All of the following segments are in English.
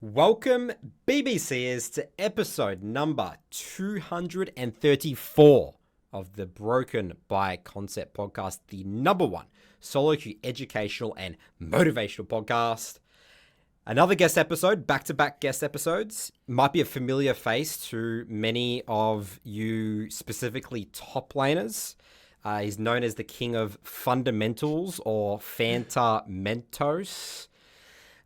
Welcome, BBCers, to episode number 234 of the Broken by Concept podcast, the number one solo queue educational and motivational podcast. Another guest episode, back-to-back guest episodes. Might be a familiar face to many of you, specifically top laners. He's known as the king of fundamentals or Fanta Mentos.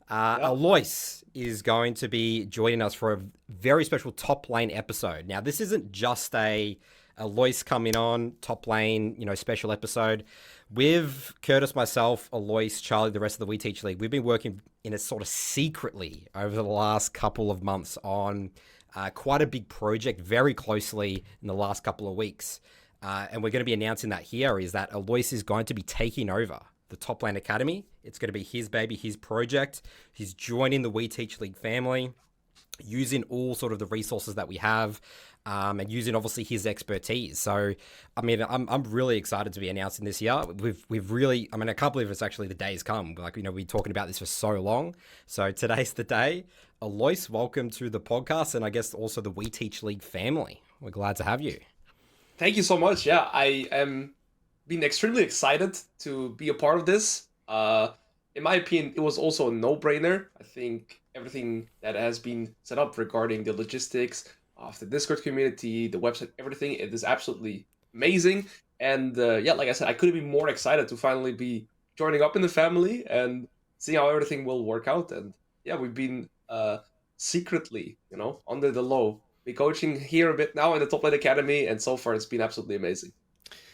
Alois is going to be joining us for a very special top lane episode. Now, this isn't just a Alois coming on top lane, special episode. With Curtis, myself, Alois, Charlie, the rest of the We Teach League, we've been working in a sort of secretly over the last couple of months on quite a big project very closely in the last couple of weeks. And we're going to be announcing that here is that Alois is going to be taking over the Top Lane Academy. It's going to be his baby, his project. He's joining the We Teach League family, using all sort of the resources that we have, and using obviously his expertise. So, I mean, I'm really excited to be announcing this here. We've really, I can't believe it's actually the day's come. Like, we've been talking about this for so long. So today's the day. Alois, welcome to the podcast, and I guess also the We Teach League family. We're glad to have you. Thank you so much. Yeah, I am been extremely excited to be a part of this. In my opinion, it was also a no-brainer. I think everything that has been set up regarding the logistics of the Discord community, the website, everything, it is absolutely amazing. And like I said, I couldn't be more excited to finally be joining up in the family and see how everything will work out. And yeah, we've been secretly, under the low, be coaching here a bit now in the Top Lane Academy, and so far it's been absolutely amazing.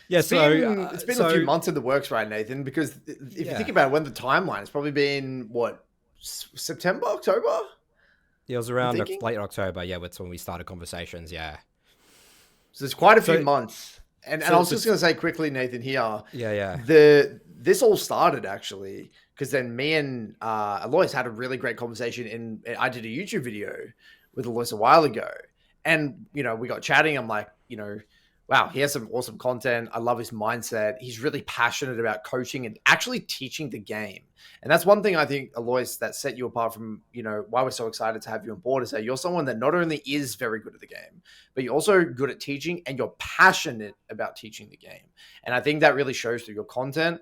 Yeah, it's been a few months in the works, right, Nathan? Because if you think about when the timeline, it's probably been, September, October? Yeah, it was around late October, that's when we started conversations, yeah. So there's quite a few months. And I was just going to say quickly, Nathan, here. Yeah. This all started, actually, because then me and Alois had a really great conversation, and I did a YouTube video with Alois a while ago. And, we got chatting. I'm like, wow, he has some awesome content. I love his mindset. He's really passionate about coaching and actually teaching the game. And that's one thing I think, Alois, that set you apart from, why we're so excited to have you on board, is that you're someone that not only is very good at the game, but you're also good at teaching and you're passionate about teaching the game. And I think that really shows through your content,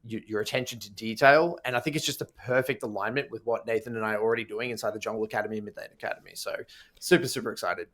your attention to detail. And I think it's just a perfect alignment with what Nathan and I are already doing inside the Jungle Academy and Mid Lane Academy. So super, super excited.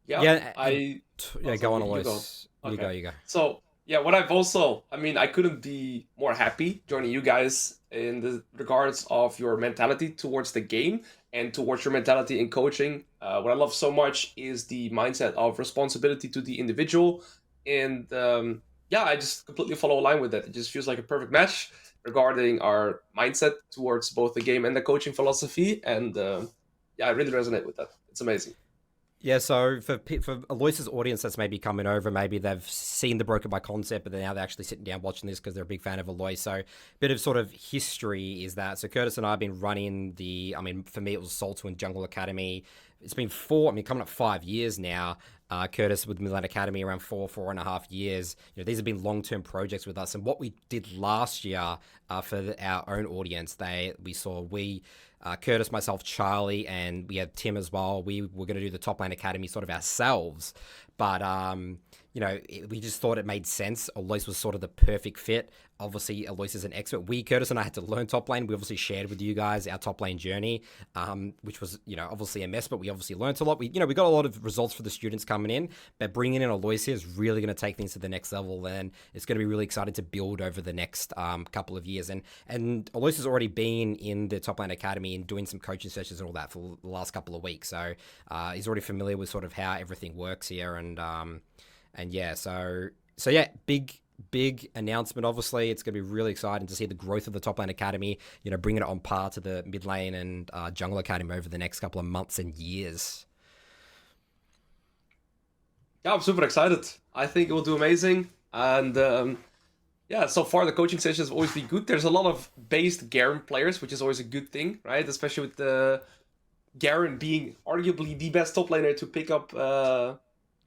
Go on, Alois. You go. So, what I've also, I couldn't be more happy joining you guys in the regards of your mentality towards the game and towards your mentality in coaching. What I love so much is the mindset of responsibility to the individual. And I just completely follow a line with that. It just feels like a perfect match regarding our mindset towards both the game and the coaching philosophy. And I really resonate with that. It's amazing. Yeah, so for Alois's audience that's maybe coming over, maybe they've seen the Broken by Concept, but now they're actually sitting down watching this because they're a big fan of Alois. So a bit of sort of history is that. So Curtis and I have been running for me it was Salto and Jungle Academy. It's been coming up 5 years now. Curtis with Mid Lane Academy around 4.5 years. These have been long-term projects with us. And what we did last year for our own audience, Curtis, myself, Charlie, and we had Tim as well. We were going to do the Top Lane Academy sort of ourselves. But, we just thought it made sense. Alois was sort of the perfect fit. Obviously, Alois is an expert. Curtis and I had to learn top lane. We obviously shared with you guys our top lane journey, which was, obviously a mess, but we obviously learned a lot. We got a lot of results for the students coming in, but bringing in Alois here is really going to take things to the next level, and it's going to be really exciting to build over the next couple of years. And Alois has already been in the Top Lane Academy and doing some coaching sessions and all that for the last couple of weeks. So he's already familiar with sort of how everything works here. Big announcement, obviously. It's going to be really exciting to see the growth of the Top Lane Academy, bringing it on par to the Mid Lane and Jungle Academy over the next couple of months and years. Yeah, I'm super excited. I think it will do amazing. And so far the coaching sessions have always been good. There's a lot of based Garen players, which is always a good thing, right? Especially with the Garen being arguably the best top laner to pick up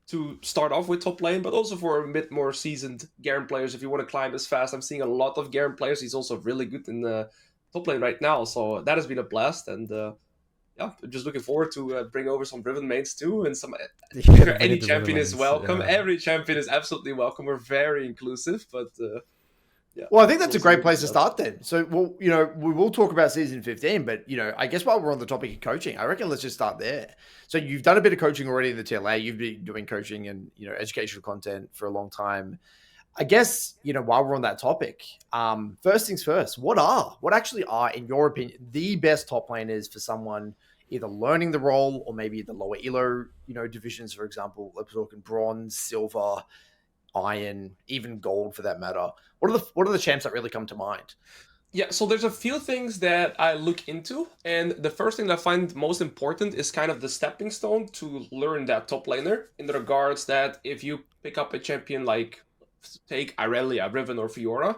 to start off with top lane, but also for a bit more seasoned Garen players if you want to climb as fast. I'm seeing a lot of Garen players. He's also really good in the top lane right now, so that has been a blast. And yeah, I'm just looking forward to bring over some Riven mains too, and some. Yeah, Any the Riven champion is lanes, welcome. yeah. Every champion is absolutely welcome. We're very inclusive, but yeah. Well, I think that's we'll a see great what place to comes up. start then. So, well, we will talk about season 15, but, I guess while we're on the topic of coaching, I reckon let's just start there. So you've done a bit of coaching already in the TLA. You've been doing coaching and, educational content for a long time. I guess, while we're on that topic, first things first, what actually are, in your opinion, the best top laners for someone either learning the role or maybe the lower elo, divisions, for example, we're talking bronze, silver, iron, even gold for that matter. What are the champs that really come to mind? Yeah, so there's a few things that I look into, and the first thing that I find most important is kind of the stepping stone to learn that top laner, in the regards that if you pick up a champion like, take Irelia, Riven, or Fiora,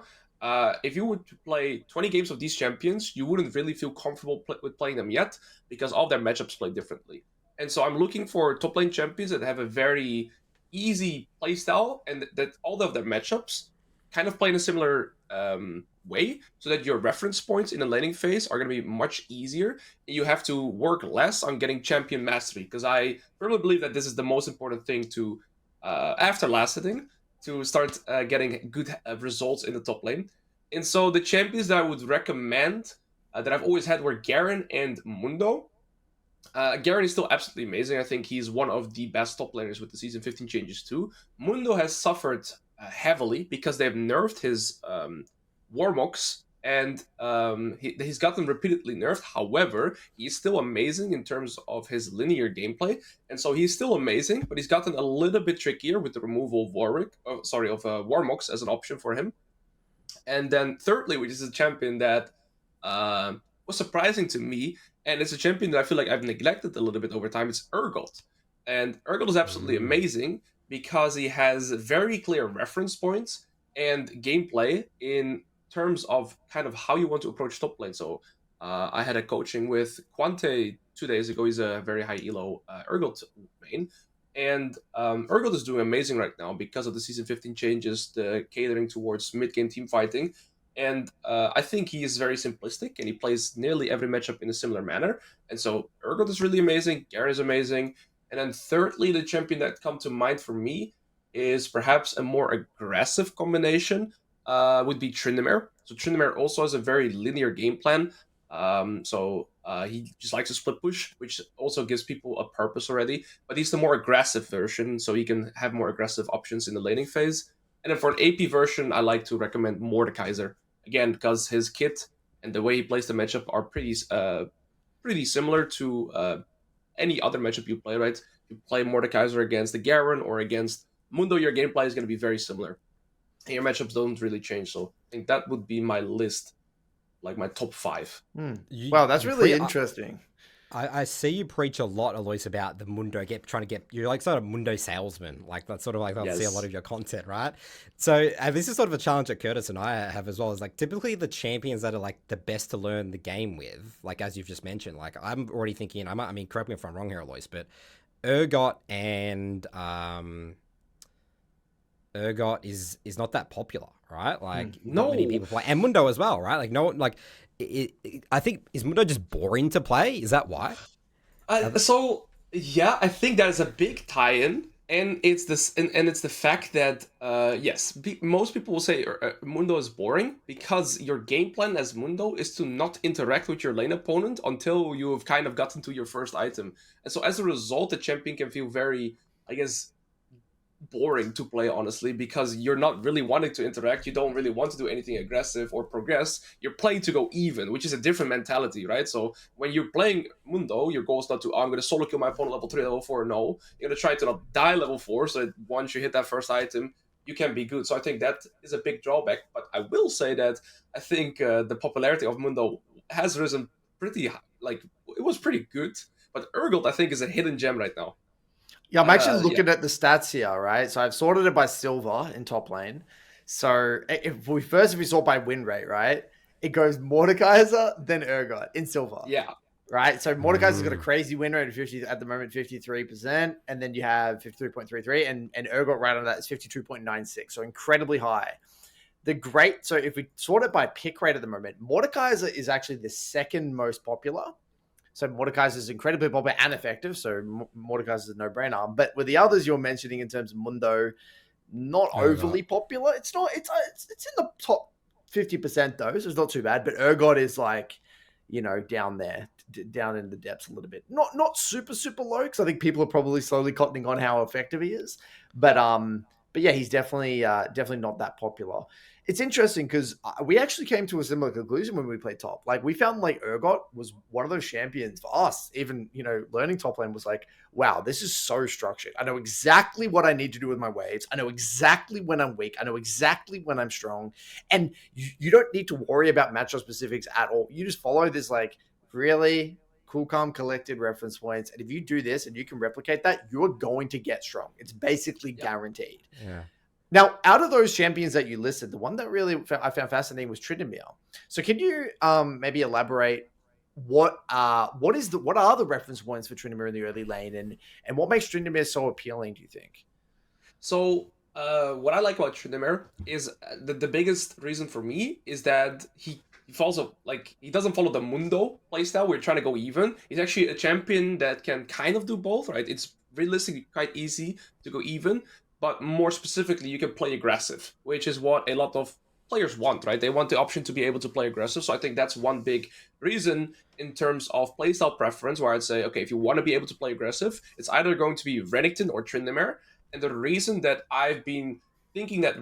if you were to play 20 games of these champions, you wouldn't really feel comfortable with playing them yet, because all their matchups play differently. And so I'm looking for top lane champions that have a very easy playstyle, and that all of their matchups kind of play in a similar way, so that your reference points in the laning phase are going to be much easier, and you have to work less on getting champion mastery, because I firmly believe that this is the most important thing to, after last hitting, to start getting good results in the top lane. And so the champions that I would recommend, that I've always had, were Garen and Mundo. Garen is still absolutely amazing. I think he's one of the best top laners with the season 15 changes too. Mundo has suffered heavily because they've nerfed his Warmocks, and he's gotten repeatedly nerfed. However, he's still amazing in terms of his linear gameplay, and so he's still amazing, but he's gotten a little bit trickier with the removal of Warmocks as an option for him. And then thirdly, which is a champion that was surprising to me, and it's a champion that I feel like I've neglected a little bit over time, it's Urgot. And Urgot is absolutely amazing because he has very clear reference points and gameplay in terms of kind of how you want to approach top lane. So I had a coaching with Ksante 2 days ago. He's a very high elo Urgot main. And Urgot is doing amazing right now because of the season 15 changes, the catering towards mid-game team fighting. And I think he is very simplistic, and he plays nearly every matchup in a similar manner. And so Urgot is really amazing, Garen is amazing. And then thirdly, the champion that come to mind for me is perhaps a more aggressive combination, would be Tryndamere. So Tryndamere also has a very linear game plan. He just likes to split push, which also gives people a purpose already. But he's the more aggressive version, so he can have more aggressive options in the laning phase. And then for an AP version, I like to recommend Mordekaiser. Again, because his kit and the way he plays the matchup are pretty similar to any other matchup you play, right? You play Mordekaiser against the Garen or against Mundo, your gameplay is going to be very similar. And your matchups don't really change, so I think that would be my list, like my top 5. Wow, that's really interesting. I see you preach a lot, Alois, about the Mundo, you're like sort of Mundo salesman. Like that's sort of like, I see a lot of your content, right? So this is sort of a challenge that Curtis and I have as well, is like typically the champions that are like the best to learn the game with, like as you've just mentioned, like I'm already thinking, I mean, correct me if I'm wrong here, Alois, but Urgot and Urgot is not that popular, right? Like not many people play, and Mundo as well, right? Like no one, like I think, is Mundo just boring to play? Is that why? So yeah, I think that is a big tie-in, and it's this, and it's the fact that most people will say Mundo is boring because your game plan as Mundo is to not interact with your lane opponent until you've kind of gotten to your first item, and so as a result, the champion can feel very, I guess, boring to play, honestly, because you're not really wanting to interact. You don't really want to do anything aggressive or progress. You're playing to go even, which is a different mentality, right? So when you're playing Mundo, your goal is not to, I'm going to solo kill my opponent level 3, level 4. No, you're going to try to not die level 4, so that once you hit that first item, you can be good. So I think that is a big drawback. But I will say that I think the popularity of Mundo has risen pretty high. Like, it was pretty good. But Urgot, I think, is a hidden gem right now. Yeah, I'm actually looking at the stats here, right? So I've sorted it by silver in top lane. So if we sort by win rate, right? It goes Mordekaiser, then Urgot in silver. Yeah. Right? So Mordekaiser's got a crazy win rate of 50 at the moment, 53%. And then you have 53.33. And Urgot right on that is 52.96. So incredibly high. So if we sort it by pick rate at the moment, Mordekaiser is actually the second most popular. So Mordekaiser is incredibly popular and effective. So Mordekaiser is a no-brainer. But with the others you're mentioning in terms of Mundo, not overly popular. It's not. It's in the top 50% though, so it's not too bad. But Urgot is like, down there, down in the depths a little bit. Not super low, because I think people are probably slowly cottoning on how effective he is. But yeah, he's definitely not that popular. It's interesting because we actually came to a similar conclusion when we played top. Like, we found like Urgot was one of those champions for us. Even, learning top lane was like, wow, this is so structured. I know exactly what I need to do with my waves. I know exactly when I'm weak. I know exactly when I'm strong. And you don't need to worry about matchup specifics at all. You just follow this like really cool, calm, collected reference points. And if you do this and you can replicate that, you're going to get strong. It's basically guaranteed. Yeah. Now, out of those champions that you listed, the one that really I found fascinating was Tryndamere. So can you maybe elaborate what are the reference points for Tryndamere in the early lane, and what makes Tryndamere so appealing, do you think? So what I like about Tryndamere is the biggest reason for me is that he follows he doesn't follow the Mundo playstyle. We're trying to go even. He's actually a champion that can kind of do both, right? It's realistically quite easy to go even, but more specifically, you can play aggressive, which is what a lot of players want, right? They want the option to be able to play aggressive. So I think that's one big reason in terms of playstyle preference, where I'd say, okay, if you want to be able to play aggressive, it's either going to be Renekton or Tryndamere. And the reason that I've been thinking that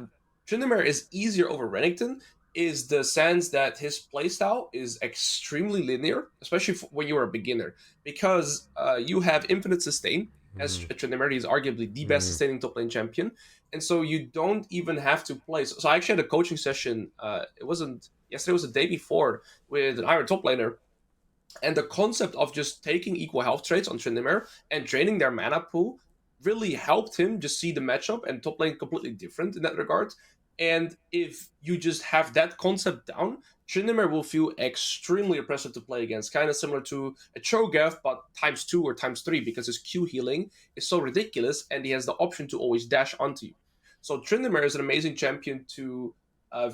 Tryndamere is easier over Renekton is the sense that his playstyle is extremely linear, especially when you're a beginner, because you have infinite sustain, as Tryndamere is arguably the best sustaining top lane champion. And so you don't even have to play. So I actually had a coaching session, it wasn't yesterday, it was the day before, with an Iron top laner. And the concept of just taking equal health traits on Tryndamere and draining their mana pool really helped him just see the matchup and top lane completely different in that regard. And if you just have that concept down, Tryndamere will feel extremely oppressive to play against, kind of similar to a Cho'gath, but ×2 or ×3, because his Q healing is so ridiculous, and he has the option to always dash onto you. So Tryndamere is an amazing champion to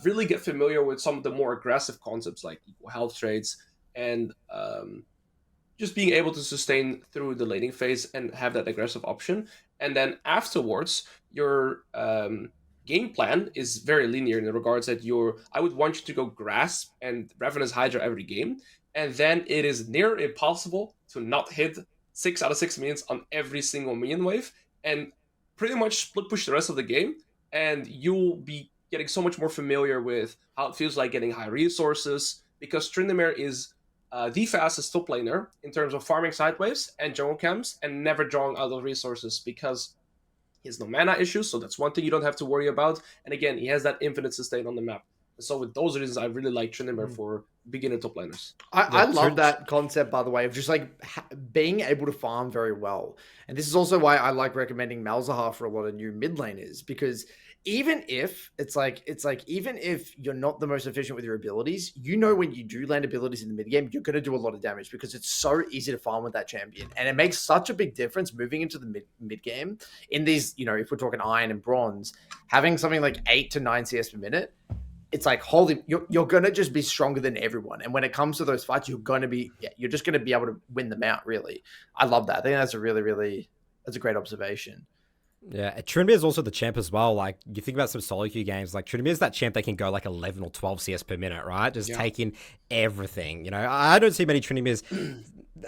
really get familiar with some of the more aggressive concepts like equal health traits and just being able to sustain through the laning phase and have that aggressive option. And then afterwards, your game plan is very linear in the regards that I would want you to go Grasp and Ravenous Hydra every game, and then it is near impossible to not hit 6 out of 6 minions on every single minion wave, and pretty much split push the rest of the game, and you'll be getting so much more familiar with how it feels like getting high resources, because Tryndamere is the fastest top laner in terms of farming sideways and jungle camps and never drawing out of resources, because he has no mana issues, so that's one thing you don't have to worry about. And again, he has that infinite sustain on the map. And so with those reasons, I really like Tryndamere for beginner top laners. I love that concept, by the way, of just like being able to farm very well. And this is also why I like recommending Malzahar for a lot of new mid laners, because even if even if you're not the most efficient with your abilities, when you do land abilities in the mid game, you're going to do a lot of damage, because it's so easy to farm with that champion. And it makes such a big difference moving into the mid game in these, if we're talking iron and bronze, having something like 8 to 9 CS per minute. It's like, holy, you're going to just be stronger than everyone. And when it comes to those fights, you're just going to be able to win them out, really. I love that. I think that's that's a great observation. Yeah, Tryndamere is also the champ as well. Like, you think about some solo queue games, like Tryndamere is that champ that can go like 11 or 12 CS per minute, right? Just taking everything. I don't see many Tryndameres.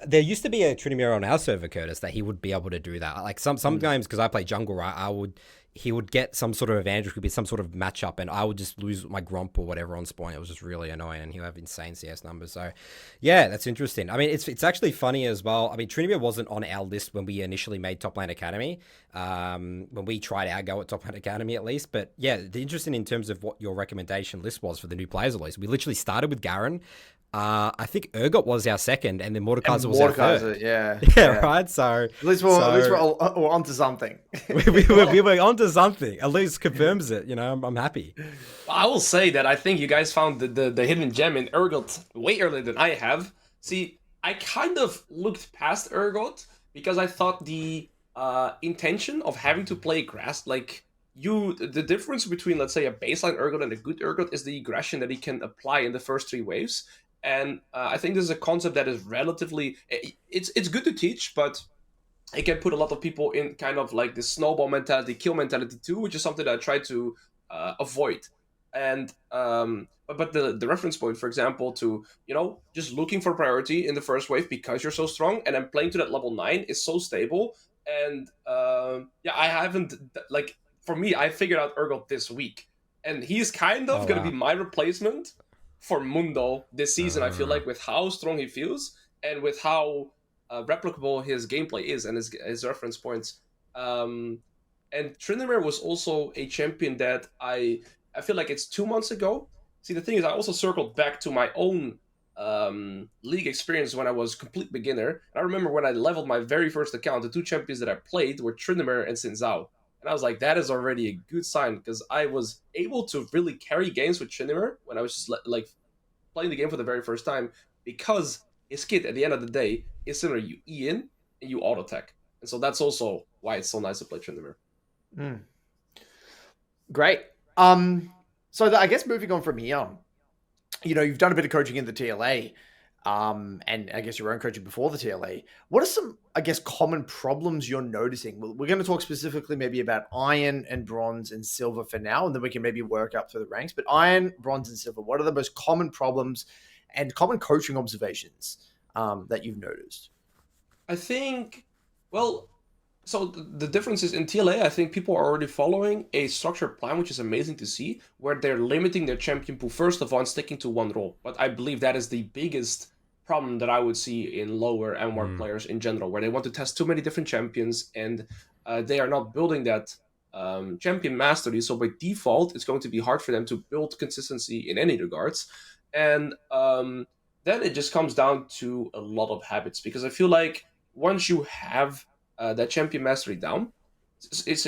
There used to be a Tryndamere on our server, Curtis, that he would be able to do that. Like some games, because I play jungle, right? He would get some sort of advantage, could be some sort of matchup, and I would just lose my Gromp or whatever on spawn. It was just really annoying, and he'll have insane CS numbers. So, yeah, that's interesting. I mean, it's actually funny as well. I mean, Tryndamere wasn't on our list when we initially made Top Lane Academy, when we tried our go at Top Lane Academy at least. But yeah, the interesting in terms of what your recommendation list was for the new players, Alois. We literally started with Garen. I think Urgot was our second, and then Mordekaiser was our third. Yeah, right. So at least we're onto something. we were onto something. At least confirms it. I'm happy. I will say that I think you guys found the hidden gem in Urgot way earlier than I have. See, I kind of looked past Urgot because I thought the intention of having to play grass, the difference between, let's say, a baseline Urgot and a good Urgot is the aggression that he can apply in the first 3 waves. And I think this is a concept that is relatively it's good to teach, but it can put a lot of people in kind of like this snowball mentality, kill mentality too, which is something that I try to avoid. And but the reference point, for example, to just looking for priority in the first wave because you're so strong, and then playing to that level 9 is so stable. And yeah, I haven't like for me, I figured out Urgot this week, and he's kind of Oh, gonna wow. be my replacement for Mundo this season. I feel like with how strong he feels and with how replicable his gameplay is and his reference points. And Tryndamere was also a champion that I feel like it's 2 months ago. See, the thing is, I also circled back to my own league experience when I was complete beginner. And I remember when I leveled my very first account, the two champions that I played were Tryndamere and Xin Zhao. And I was like, that is already a good sign because I was able to really carry games with Tryndamere when I was just like playing the game for the very first time because his kit at the end of the day is similar. You E in and you auto attack, and so that's also why it's so nice to play Tryndamere. Great. I guess moving on from here, you've done a bit of coaching in the TLA, and I guess your own coaching before the TLA. What are some, I guess, common problems you're noticing? We're going to talk specifically maybe about Iron and Bronze and Silver for now, and then we can maybe work up through the ranks. But Iron, Bronze, and Silver, what are the most common problems and common coaching observations that you've noticed? I think, well, so the difference is in TLA, I think people are already following a structured plan, which is amazing to see, where they're limiting their champion pool first of all and sticking to one role. But I believe that is the biggest problem that I would see in lower M1 players in general, where they want to test too many different champions and they are not building that champion mastery. So by default, it's going to be hard for them to build consistency in any regards. And then it just comes down to a lot of habits, because I feel like once you have that champion mastery down,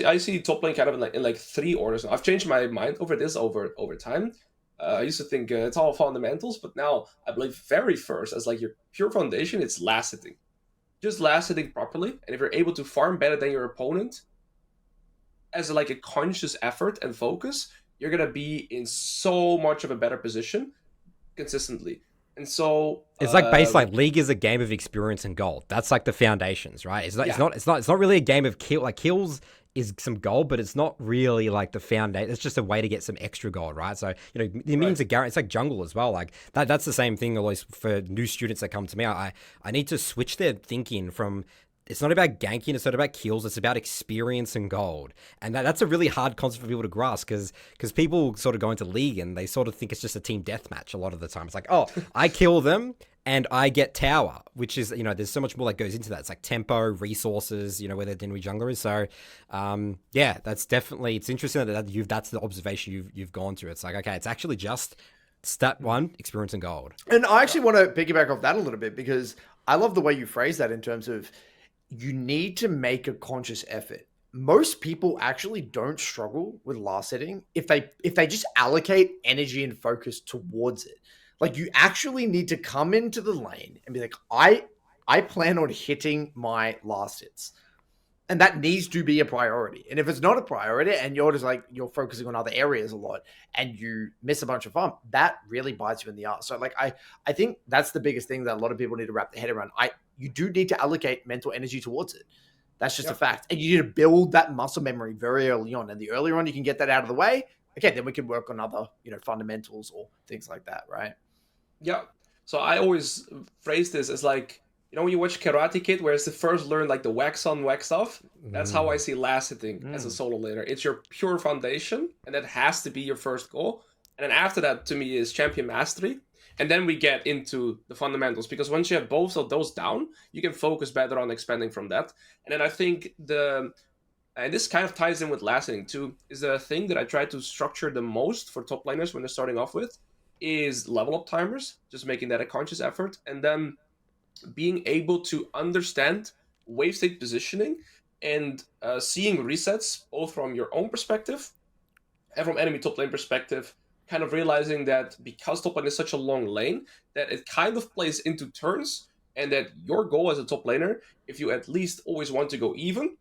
I see top lane kind of in like 3 orders. I've changed my mind over this over time. I used to think it's all fundamentals, but now I believe very first as like your pure foundation, it's last hitting. Just last hitting properly, and if you're able to farm better than your opponent as like a conscious effort and focus, you're gonna be in so much of a better position consistently. And so it's like baseline. League is a game of experience and gold. That's like the foundations, right? It's not really a game of kill. Like kills is some gold, but it's not really like the foundation. It's just a way to get some extra gold, right? So the minions of Garen, it's like jungle as well. Like that's the same thing. Always for new students that come to me, I need to switch their thinking from. It's not about ganking, it's not about kills, it's about experience and gold. And that's a really hard concept for people to grasp because people sort of go into League and they sort of think it's just a team deathmatch a lot of the time. It's like, oh, I kill them and I get tower, which is, there's so much more that goes into that. It's like tempo, resources, where the Dinwi jungler is. So, yeah, that's definitely, it's interesting that's the observation you've gone through. It's like, okay, it's actually just stat 1, experience and gold. And I actually want to piggyback off that a little bit because I love the way you phrase that in terms of you need to make a conscious effort. Most people actually don't struggle with last hitting if they just allocate energy and focus towards it. Like you actually need to come into the lane and be like, I plan on hitting my last hits. And that needs to be a priority. And if it's not a priority and you're just like, you're focusing on other areas a lot and you miss a bunch of fun, that really bites you in the ass. So like, I think that's the biggest thing that a lot of people need to wrap their head around. You do need to allocate mental energy towards it. That's just a fact. And you need to build that muscle memory very early on. And the earlier on you can get that out of the way, okay, then we can work on other, fundamentals or things like that, right? Yeah. So I always phrase this as like, when you watch Karate Kid, where it's the first learn like the wax on, wax off, that's how I see last hitting as a solo laner. It's your pure foundation, and that has to be your first goal. And then after that, to me, is champion mastery. And then we get into the fundamentals, because once you have both of those down, you can focus better on expanding from that. And then I think and this kind of ties in with last hitting too, is the thing that I try to structure the most for top laners when they're starting off with, is level up timers, just making that a conscious effort. And then being able to understand wave state positioning and seeing resets both from your own perspective and from enemy top lane perspective, kind of realizing that because top lane is such a long lane, that it kind of plays into turns, and that your goal as a top laner, if you at least always want to go even,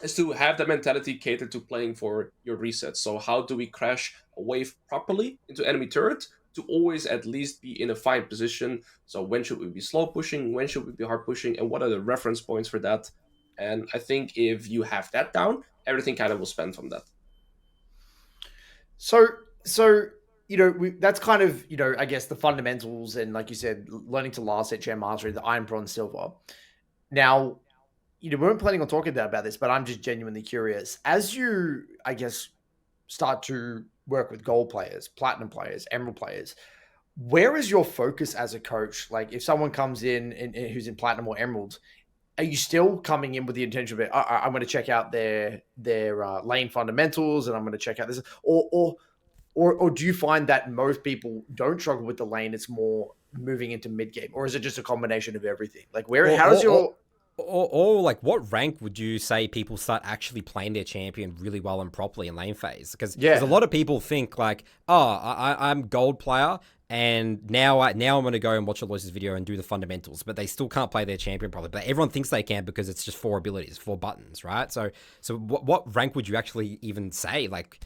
is to have the mentality catered to playing for your resets. So how do we crash a wave properly into enemy turret to always at least be in a fine position. So when should we be slow pushing? When should we be hard pushing? And what are the reference points for that? And I think if you have that down, everything kind of will span from that. So that's kind of, I guess the fundamentals and, like you said, learning to last at Chair Mastery, the Iron, Bronze, Silver. Now, we weren't planning on talking about this, but I'm just genuinely curious. As you, I guess, start to work with gold players, platinum players, emerald players, where is your focus as a coach? Like, if someone comes in and who's in platinum or emerald, are you still coming in with the intention of I'm going to check out their lane fundamentals and I'm going to check out this, or do you find that most people don't struggle with the lane? It's more moving into mid game, or is it just a combination of everything? Like, how does your or like, what rank would you say people start actually playing their champion really well and properly in lane phase? Because a lot of people think like, I'm gold player, and now I'm going to go and watch Alois' video and do the fundamentals, but they still can't play their champion properly. But everyone thinks they can because it's just 4 abilities, 4 buttons, right? So what rank would you actually even say? Like,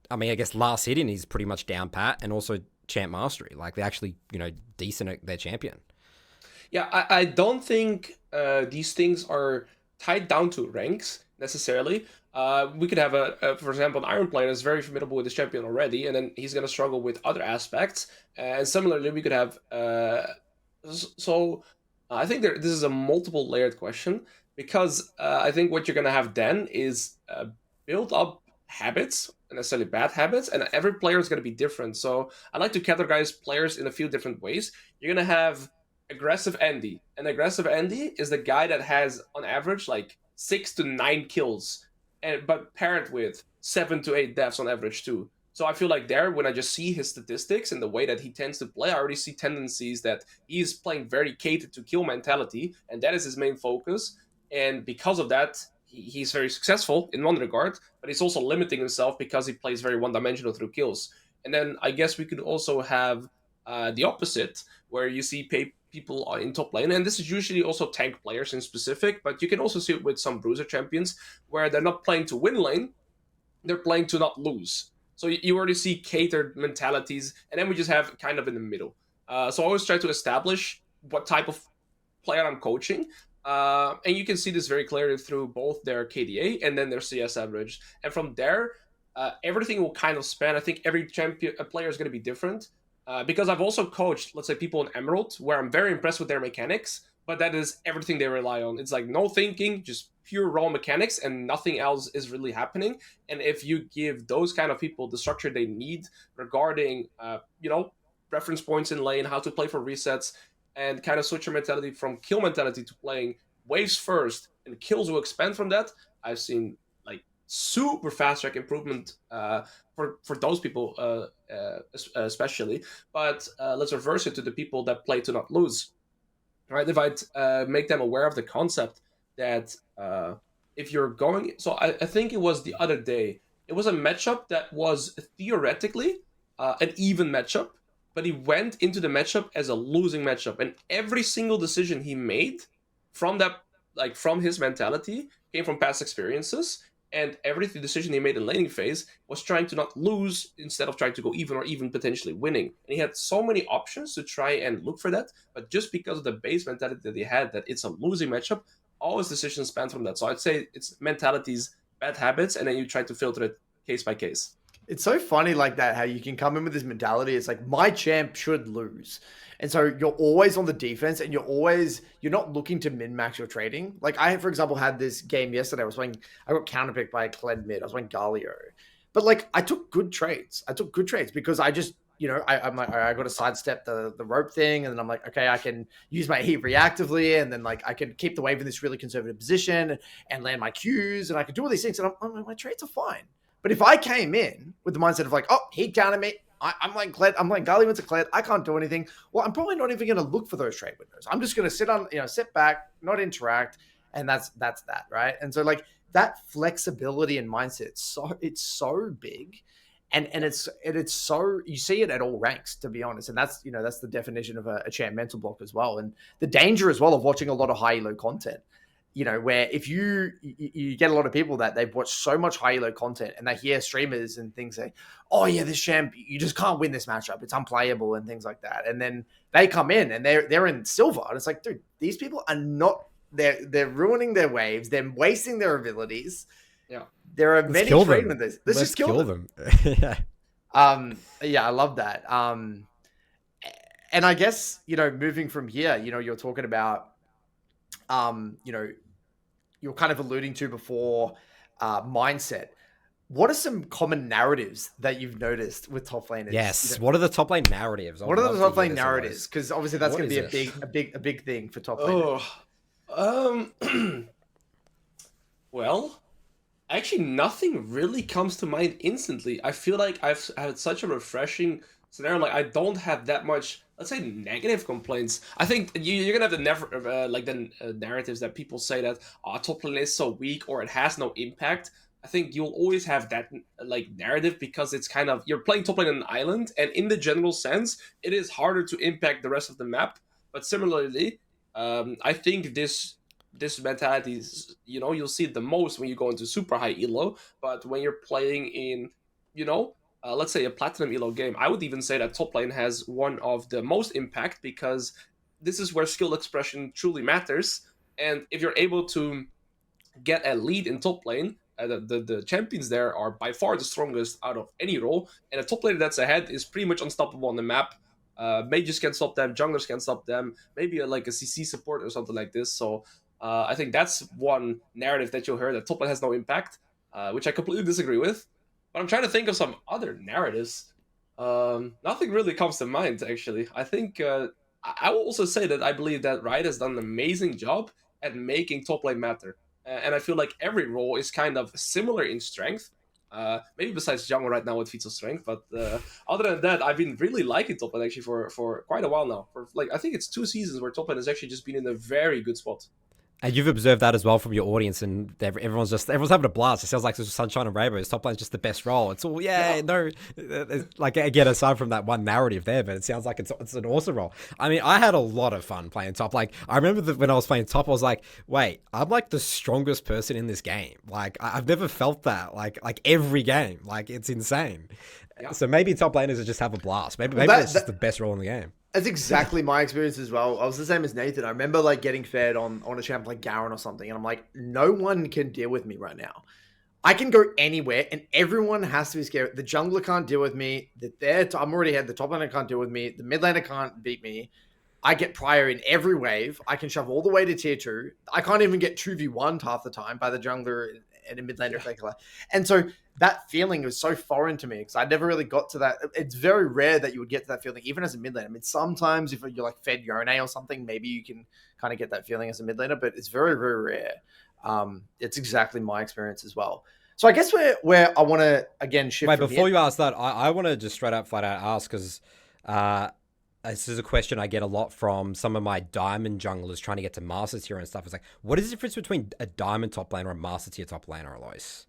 I mean, I guess last hit-in is pretty much down pat, and also champ mastery. Like, they're actually, decent at their champion. Yeah, I don't think these things are tied down to ranks necessarily. We could have for example, an Iron player that's very formidable with his champion already, and then he's going to struggle with other aspects. And similarly, we could have. So I think this is a multiple layered question, because I think what you're going to have then is build up habits, necessarily bad habits, and every player is going to be different. So I like to categorize players in a few different ways. You're going to have aggressive Andy. And aggressive Andy is the guy that has, on average, like 6 to 9 kills, but paired with 7 to 8 deaths on average too. So I feel like there, when I just see his statistics and the way that he tends to play, I already see tendencies that he's playing very catered to kill mentality, and that is his main focus. And because of that, he's very successful in one regard, but he's also limiting himself because he plays very one-dimensional through kills. And then I guess we could also have the opposite, where you see people in top lane, and this is usually also tank players in specific, but you can also see it with some bruiser champions, where they're not playing to win lane, they're playing to not lose. So you already see catered mentalities, and then we just have kind of in the middle. So I always try to establish what type of player I'm coaching, and you can see this very clearly through both their KDA and then their CS average. And from there, everything will kind of span. I think every player is going to be different. Because I've also coached, let's say, people in Emerald, where I'm very impressed with their mechanics, but that is everything they rely on. It's like no thinking, just pure raw mechanics, and nothing else is really happening. And if you give those kind of people the structure they need regarding, reference points in lane, how to play for resets, and kind of switch your mentality from kill mentality to playing waves first, and kills will expand from that, I've seen like super fast track improvement for those people especially. But let's reverse it to the people that play to not lose, right? If I make them aware of the concept that if you're going, so I think it was the other day, it was a matchup that was theoretically an even matchup, but he went into the matchup as a losing matchup, and every single decision he made from that, like from his mentality, came from past experiences. And every decision he made in laning phase was trying to not lose instead of trying to go even, or even potentially winning. And he had so many options to try and look for that. But just because of the base mentality that he had, that it's a losing matchup, all his decisions span from that. So I'd say it's mentalities, bad habits, and then you try to filter it case by case. It's so funny like that, how you can come in with this mentality. It's like, my champ should lose. And so you're always on the defense, and you're not looking to min-max your trading. Like, I, for example, had this game yesterday. I got counterpicked by a Kled mid. I was playing Galio. But like, I took good trades. Because I just, I'm like, I got to sidestep the rope thing. And then I'm like, okay, I can use my heat reactively. And then like, I can keep the wave in this really conservative position and land my Qs. And I can do all these things. And my trades are fine. But if I came in with the mindset of like, oh, he countered me, I'm like Kled, I'm like Galio into Kled, I can't do anything. Well, I'm probably not even going to look for those trade windows. I'm just going to sit back, not interact, and that's that, right? And so like that flexibility and mindset, it's so big, and it's so, you see it at all ranks, to be honest. And that's the definition of a champ mental block as well, and the danger as well of watching a lot of high elo content. you know, where if you get a lot of people that they've watched so much high elo content and they hear streamers and things say, oh yeah, this champ, you just can't win this matchup, it's unplayable and things like that, and then they come in and they're in silver, and it's like, dude, these people are not, they're ruining their waves, they're wasting their abilities. Yeah, there are many train with this. Let's just kill them. Yeah. Yeah, I love that. And I guess, you know, moving from here, you know, you're talking about, you know, you're kind of alluding to before, mindset. What are some common narratives that you've noticed with top laners? Yes. You know, what are the top lane narratives? what are the top lane narratives? Because obviously that's going to be a big thing for top lane. Well, actually, nothing really comes to mind instantly. I feel like I've had such a refreshing scenario. Like, I don't have that much, let's say, negative complaints. I think you're gonna have the narratives that people say that top lane is so weak or it has no impact. I think you'll always have that like narrative because it's kind of, you're playing top lane on an island, and in the general sense, it is harder to impact the rest of the map. But similarly, I think this mentality is, you know, you'll see it the most when you go into super high elo. But when you're playing in, you know, let's say a platinum elo game, I would even say that top lane has one of the most impact, because this is where skill expression truly matters. And if you're able to get a lead in top lane, the champions there are by far the strongest out of any role, and a top laner that's ahead is pretty much unstoppable on the map. Mages can stop them, junglers can stop them, maybe like a CC support or something like this. So I think that's one narrative that you'll hear, that top lane has no impact, which I completely disagree with. But I'm trying to think of some other narratives. Nothing really comes to mind, actually. I think I will also say that I believe that Riot has done an amazing job at making top lane matter. And I feel like every role is kind of similar in strength. Maybe besides jungle right now with Feats of Strength, but other than that, I've been really liking top lane actually for quite a while now. For like, I think it's 2 seasons where top lane has actually just been in a very good spot. And you've observed that as well from your audience, and everyone's having a blast. It sounds like there's sunshine and rainbows. Top lane's just the best role. It's all no, like again, aside from that one narrative there, but it sounds like it's an awesome role. I mean, I had a lot of fun playing top. Like, I remember that when I was playing top, I was like, wait, I'm like the strongest person in this game. Like, I've never felt that. Like every game, like it's insane. Yeah. So maybe top laners just have a blast. Maybe that's just the best role in the game. That's exactly my experience as well. I was the same as Nathan. I remember like getting fed on a champ like Garen or something, and I'm like, no one can deal with me right now. I can go anywhere, and everyone has to be scared. The jungler can't deal with me. I'm already ahead. The top laner can't deal with me. The mid laner can't beat me. I get prior in every wave. I can shove all the way to tier 2. I can't even get 2v1 half the time by the jungler and a mid laner particular. And so that feeling was so foreign to me because I never really got to that. It's very rare that you would get to that feeling, even as a mid laner. I mean, sometimes if you're like fed Yone or something, maybe you can kind of get that feeling as a mid laner, but it's very, very rare. It's exactly my experience as well. So I guess where I want to, again, shift. Wait, before you ask that, I want to just straight up, flat out ask, because this is a question I get a lot from some of my diamond junglers trying to get to master tier and stuff. It's like, what is the difference between a diamond top laner or a master tier top laner, Alois?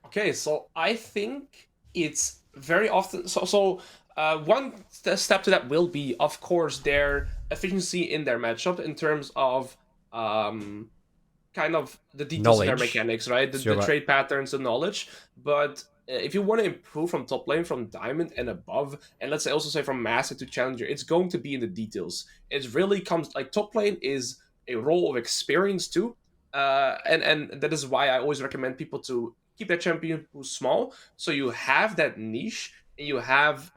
Okay, so I think it's very often... So one step to that will be, of course, their efficiency in their matchup in terms of kind of the details of their mechanics, right? The trade patterns, the knowledge. But if you want to improve from top lane, from diamond and above, and let's say also say from master to challenger, it's going to be in the details. It really comes... Like, top lane is a role of experience too. And that is why I always recommend people to keep that champion who's small, so you have that niche and you have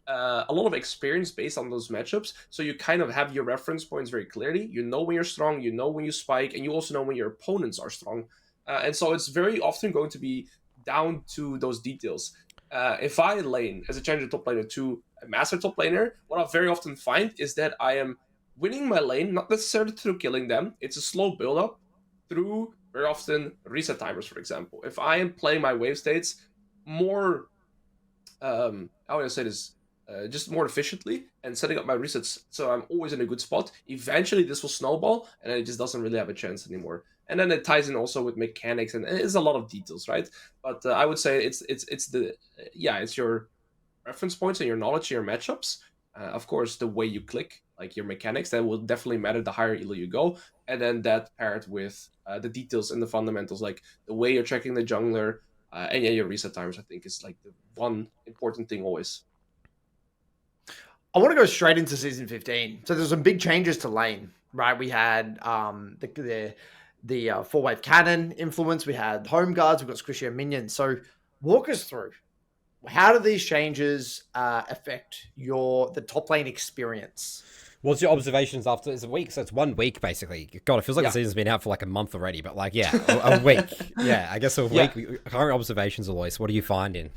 a lot of experience based on those matchups, so you kind of have your reference points very clearly. You know when you're strong, you know when you spike, and you also know when your opponents are strong. And so it's very often going to be down to those details. If I lane as a challenger top laner to a master top laner, what I'll very often find is that I am winning my lane, not necessarily through killing them. It's a slow build-up through very often reset timers, for example. If I am playing my wave states more, how would I say this, just more efficiently and setting up my resets so I'm always in a good spot, eventually this will snowball and then it just doesn't really have a chance anymore. And then it ties in also with mechanics, and it's a lot of details, right? But I would say it's your reference points and your knowledge, your matchups. Of course, the way you click, like your mechanics, that will definitely matter the higher elo you go. and then that paired with the details and the fundamentals, like the way you're checking the jungler, and yeah, your reset timers, I think is like the one important thing always. I want to go straight into season 15. So there's some big changes to lane, right? We had the four wave cannon influence. We had home guards. We've got squishy and minions. So walk us through, how do these changes affect the top lane experience? What's your observations after it's a week? So it's 1 week basically. God, it feels like the season's been out for like a month already, but like, yeah, a week. Yeah, I guess a week. Current observations, Alois. What are you finding?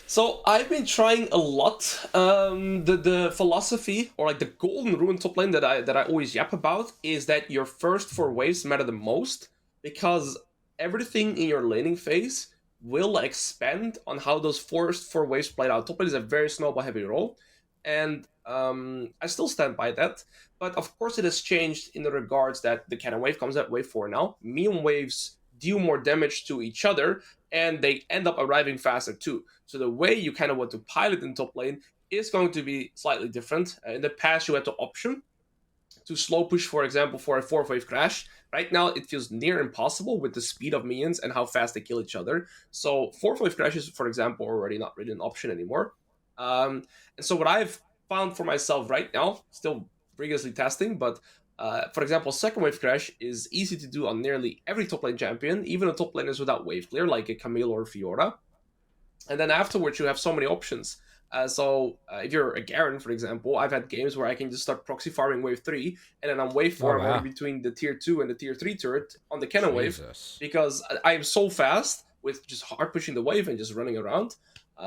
So I've been trying a lot. The philosophy, or like the golden rule in top lane that I always yap about, is that your first 4 waves matter the most, because everything in your laning phase will expand on how those first 4 waves played out. Top lane is a very snowball heavy role, and I still stand by that. But of course, it has changed in the regards that the cannon wave comes at wave 4 now. Minion waves deal more damage to each other, and they end up arriving faster too. So the way you kind of want to pilot in top lane is going to be slightly different. In the past, you had the option to slow push, for example, for a 4th wave crash. Right now, it feels near impossible with the speed of minions and how fast they kill each other. So 4th wave crashes, for example, are already not really an option anymore. And so what I've found for myself right now, still rigorously testing, but for example, 2nd wave crash is easy to do on nearly every top lane champion, even a top laners without wave clear, like a Camille or Fiora. And then afterwards, you have so many options. So if you're a Garen, for example, I've had games where I can just start proxy farming wave 3, and then on wave 4, I'm already between the tier 2 and the tier 3 turret on the cannon wave, because I am so fast with just hard pushing the wave and just running around.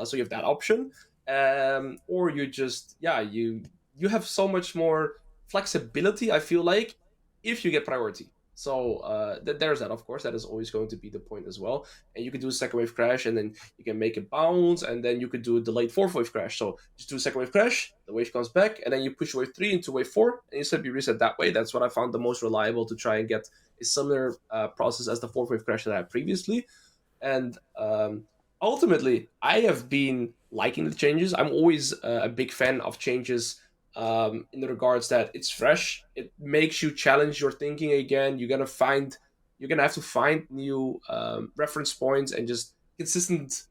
So you have that option. Or you just, you have so much more flexibility, I feel like, if you get priority. So there's that, of course. That is always going to be the point as well. And you could do a 2nd wave crash, and then you can make it bounce, and then you could do a delayed 4th wave crash. So just do a 2nd wave crash, the wave comes back, and then you push wave 3 into wave 4, and you simply reset that way. That's what I found the most reliable to try and get a similar process as the 4th wave crash that I had previously. And ultimately, I have been liking the changes. I'm always a big fan of changes in the regards that it's fresh. It makes you challenge your thinking again. You're gonna have to find new reference points and just consistent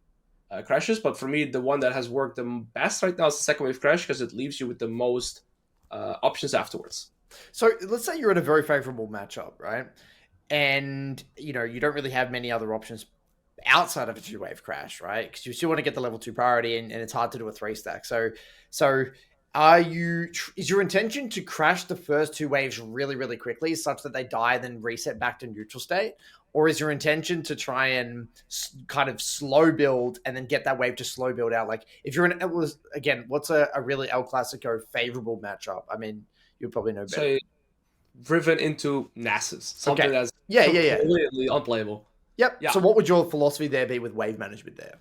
crashes. But for me, the one that has worked the best right now is the 2nd wave crash, because it leaves you with the most options afterwards. So let's say you're in a very favorable matchup, right? And you don't really have many other options outside of a 2-wave crash, right? Because you still want to get the level 2 priority, and it's hard to do a 3 stack. So is your intention to crash the first 2 waves really, really quickly, such that they die and then reset back to neutral state? Or is your intention to try and kind of slow build and then get that wave to slow build out? Like, if you're again, what's a really El Clasico favorable matchup? I mean, you'll probably know better. Say Riven into Nasus, something that's completely unplayable. Yep. Yeah. So what would your philosophy there be with wave management there?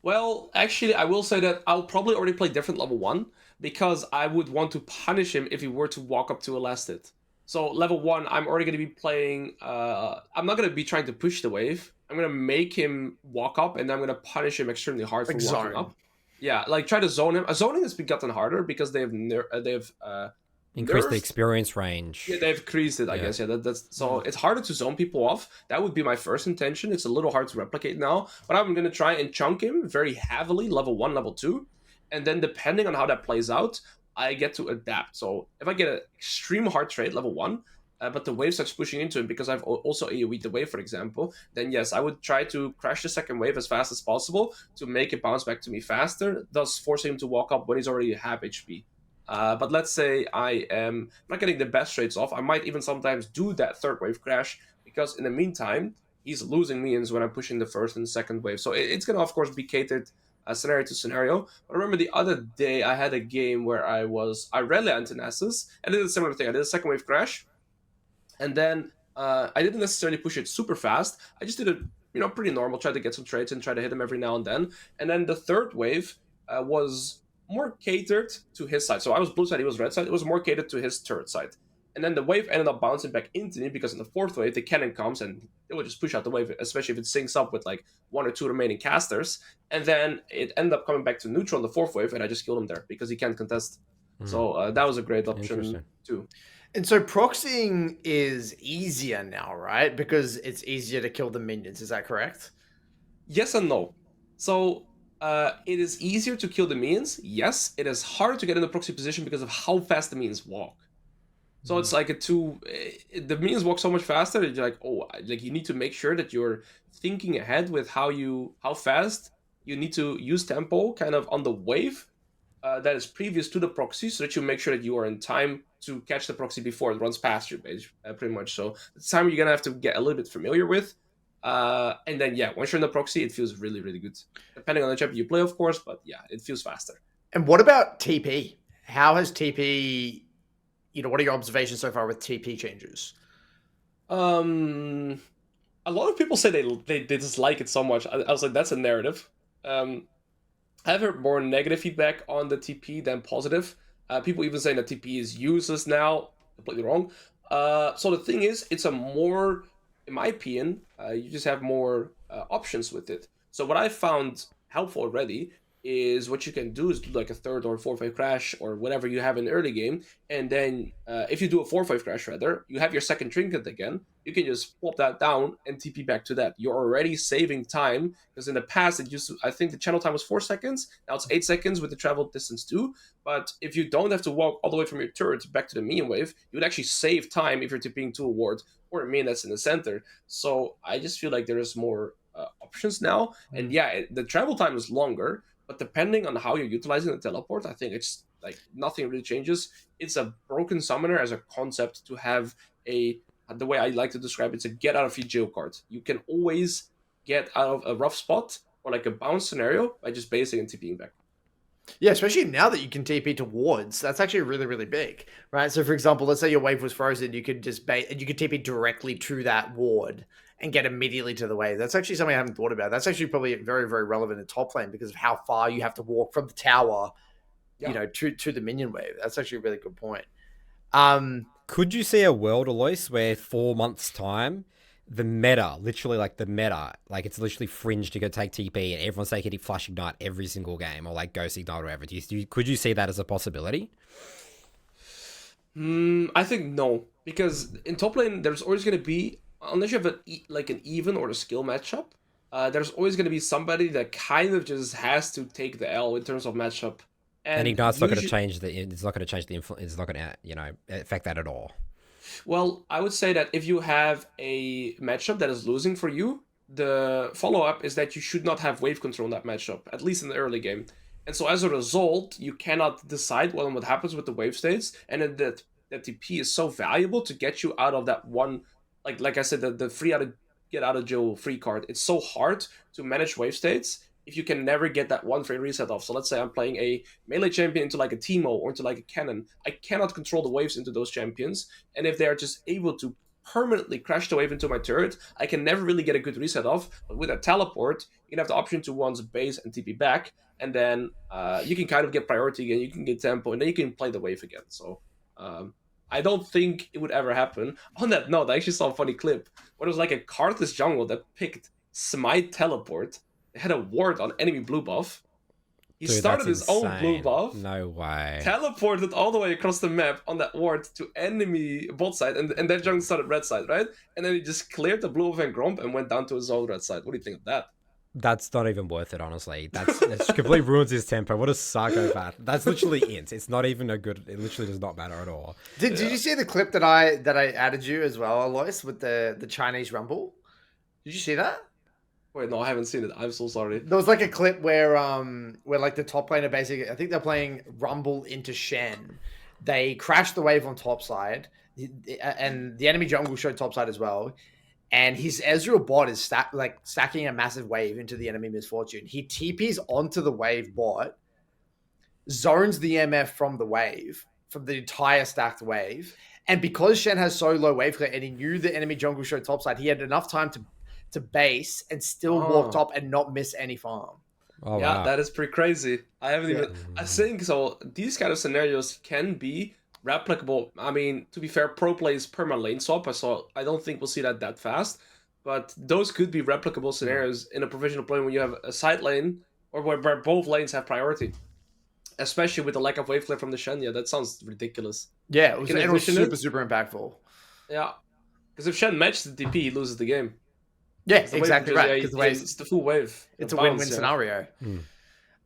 Well, actually, I will say that I'll probably already play different level 1, because I would want to punish him if he were to walk up to a last hit. So level 1, I'm already going to be playing, I'm not going to be trying to push the wave. I'm going to make him walk up, and then I'm going to punish him extremely hard for walking up. Yeah, like try to zone him. Zoning has gotten harder because they have increased the experience range. Yeah, they've increased it, I guess. Yeah, that's so it's harder to zone people off. That would be my first intention. It's a little hard to replicate now, but I'm going to try and chunk him very heavily, level 1, level 2. And then depending on how that plays out, I get to adapt. So if I get an extreme hard trade, level 1, but the wave starts pushing into him because I've also AoE'd the wave, for example, then yes, I would try to crash the 2nd wave as fast as possible to make it bounce back to me faster, thus forcing him to walk up when he's already half HP. But let's say I am not getting the best trades off. I might even sometimes do that 3rd wave crash, because in the meantime, he's losing minions when I'm pushing the 1st and 2nd wave. So it's going to, of course, be catered scenario to scenario. But I remember the other day I had a game where I was Irelia into Nasus, and I did a similar thing. I did a 2nd wave crash, and then I didn't necessarily push it super fast. I just did it pretty normal, tried to get some trades and try to hit him every now and then. And then the 3rd wave was more catered to his side. So I was blue side, he was red side. It was more catered to his turret side. And then the wave ended up bouncing back into me, because in the 4th wave, the cannon comes and it would just push out the wave, especially if it syncs up with like 1 or 2 remaining casters. And then it ended up coming back to neutral on the 4th wave, and I just killed him there because he can't contest. So that was a great option too. And so proxying is easier now, right? Because it's easier to kill the minions. Is that correct? Yes and no. So it is easier to kill the minions. Yes, it is harder to get in the proxy position because of how fast the minions walk. So it's like the minions walk so much faster that you're like, oh, like you need to make sure that you're thinking ahead with how fast you need to use tempo kind of on the wave that is previous to the proxy, so that you make sure that you are in time to catch the proxy before it runs past you, pretty much. So it's time you're gonna have to get a little bit familiar with. And then yeah, once you're in the proxy, it feels really, really good. Depending on the champion you play, of course, but yeah, it feels faster. And what about TP? How has TP, what are your observations so far with TP changes? A lot of people say they dislike it so much. I was like, that's a narrative. I've heard more negative feedback on the TP than positive. People even saying that TP is useless now. Completely wrong. So the thing is, it's a more, in my opinion, you just have more options with it. So what I found helpful already is what you can do is do like a third or 4-5 crash or whatever you have in the early game, and then if you do a 4-5 crash rather, you have your second trinket again. You can just pop that down and TP back to that. You're already saving time, because in the past it used to, I think the channel time was 4 seconds. Now it's 8 seconds with the travel distance too. But if you don't have to walk all the way from your turret back to the minion wave, you would actually save time if you're TPing to a ward or a minion that's in the center. So I just feel like there is more options now, and yeah, the travel time is longer. But depending on how you're utilizing the teleport, I think it's like nothing really changes. It's a broken summoner as a concept to have the way I like to describe it's a get out of jail card. You can always get out of a rough spot or like a bounce scenario by just basing and TPing back. Yeah, especially now that you can TP to wards, that's actually really, really big, right? So, for example, let's say your wave was frozen, you could just you could TP directly to that ward and get immediately to the wave. That's actually something I haven't thought about. That's actually probably very, very relevant in top lane because of how far you have to walk from the tower, to the minion wave. That's actually a really good point. Could you see a world, Alois, where 4 months' time, the meta, literally like the meta, like it's literally fringe to go take TP and everyone's taking Flash Ignite every single game, or like Ghost Ignite or whatever? Could you see that as a possibility? I think no, because in top lane there's always going to be, unless you have an even or a skill matchup, there's always going to be somebody that kind of just has to take the L in terms of matchup. And Ignite's not going to change it's not going to change the influence. It's not going to affect that at all. Well, I would say that if you have a matchup that is losing for you, the follow-up is that you should not have wave control in that matchup, at least in the early game. And so as a result, you cannot decide what happens with the wave states, and then that TP is so valuable to get you out of that one, like I said, the free get out of jail free card. It's so hard to manage wave states if you can never get that one frame reset off. So let's say I'm playing a melee champion into like a Teemo or into like a cannon. I cannot control the waves into those champions. And if they're just able to permanently crash the wave into my turret, I can never really get a good reset off. But with a teleport, you can have the option to once base and TP back. And then you can kind of get priority again, you can get tempo, and then you can play the wave again. So I don't think it would ever happen. On that note, I actually saw a funny clip where it was like a Karthus jungle that picked Smite Teleport. They had a ward on enemy blue buff. He started his own blue buff. No way. Teleported all the way across the map on that ward to enemy bot side, and that jungle started red side, right? And then he just cleared the blue buff and Gromp and went down to his own red side. What do you think of that? That's not even worth it, honestly. That's completely ruins his tempo. What a psychopath. That's literally int. It's not even a good. It literally does not matter at all. Did you see the clip that I added you as well, Alois, with the Chinese Rumble? Did you see that? Wait, no, I haven't seen it. I'm so sorry. There was like a clip where like the top laner basically, I think they're playing Rumble into Shen. They crashed the wave on top side, and the enemy jungle showed top side as well. And his Ezreal bot is stacking a massive wave into the enemy Misfortune. He TPs onto the wave bot, zones the MF from the wave, from the entire stacked wave. And because Shen has so low wave clear, and he knew the enemy jungle showed top side, he had enough time to base and still walk top and not miss any farm. Oh, yeah, wow. That is pretty crazy. I haven't even. I think so. These kind of scenarios can be replicable. I mean, to be fair, pro plays perma lane swap. So I don't think we'll see that fast. But those could be replicable scenarios in a professional play when you have a side lane or where both lanes have priority. especially with the lack of wave clear from the Shen. Yeah, that sounds ridiculous. Yeah, You can it was envision super impactful. Yeah, because if Shen matches the DP, he loses the game. Yeah, It's the wave exactly just- right. yeah, Because it's the full wave. it's a bounce, win-win yeah. scenario.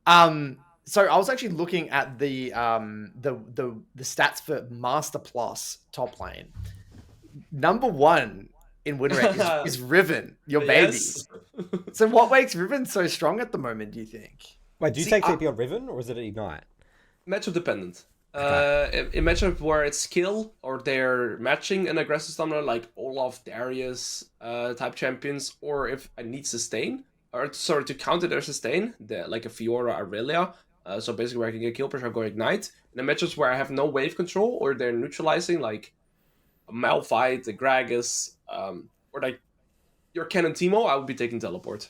Mm. So I was actually looking at the stats for Master Plus top lane. Number 1 in win rate is Riven, your baby. Yes. So what makes Riven so strong at the moment, do you think? Wait, do you See, take TP on Riven or is it Ignite? Matchup dependent. Okay. In matchup where it's skill or they're matching an aggressive stamina like Olaf, Darius type champions, or if I need sustain, or sorry, to counter their sustain, like a Fiora, Irelia. So basically where I can get kill pressure, go Ignite. In the matchups where I have no wave control or they're neutralizing, like a Malphite, a Gragas, or like your Cannon Teemo, I would be taking Teleport.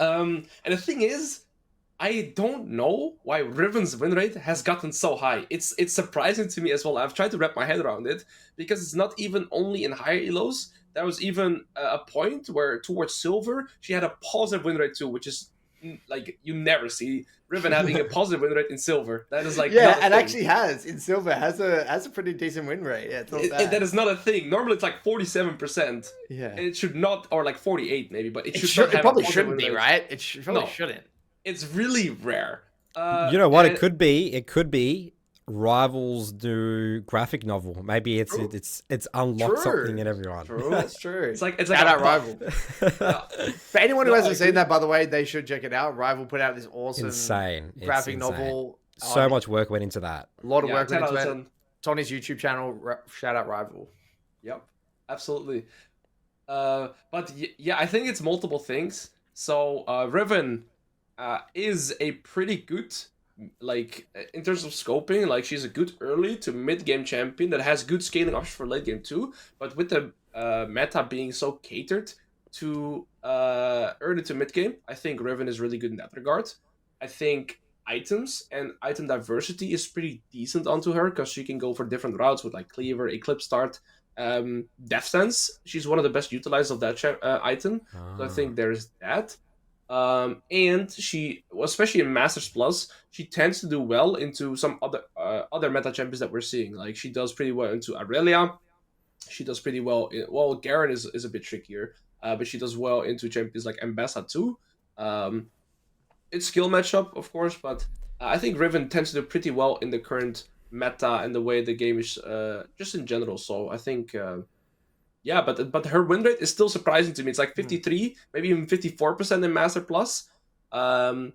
And the thing is, I don't know why Riven's win rate has gotten so high. It's surprising to me as well. I've tried to wrap my head around it because it's not even only in higher elos. There was even a point where towards silver she had a positive win rate too, which is like you never see Riven having a positive win rate in silver. That is like Yeah, not a and thing. actually has in silver has a pretty decent win rate. Yeah, it's not bad. That is not a thing. Normally it's like 47%. Yeah, And it should not, or like 48 maybe, but it it, should not have a probably positive shouldn't win be, rate. right? It probably No. shouldn't. It's really rare. You know what? and- It could be. It could be Rivals do graphic novel. Maybe it's True. it's unlocked True. something in everyone. True. That's true. It's like Shout a out buff. Rival. Yeah. For anyone who No, I hasn't seen agree. that, by the way, they should check it out. Rival put out this awesome Insane. It's graphic insane. novel. So much work went into that. A lot of Yeah, work 10 went out into of it. 10. It's on his YouTube channel. Shout out Rival. Yep, absolutely. But yeah, I think it's multiple things. So Riven is a pretty good, like in terms of scoping, like she's a good early to mid game champion that has good scaling options for late game too. But with the meta being so catered to early to mid game, I think Riven is really good in that regard. I think items and item diversity is pretty decent onto her because she can go for different routes with like Cleaver, Eclipse Start, Death Sense. She's one of the best utilizers of that item. So I think there's that. And she, especially in Masters Plus, she tends to do well into some other meta champions that we're seeing. Like she does pretty well into Irelia. She does pretty well. Well, Garen is a bit trickier, but she does well into champions like Ambessa too. It's skill matchup, of course, but I think Riven tends to do pretty well in the current meta and the way the game is just in general. So I think, yeah, but her win rate is still surprising to me. It's like 53, maybe even 54% in Master Plus. The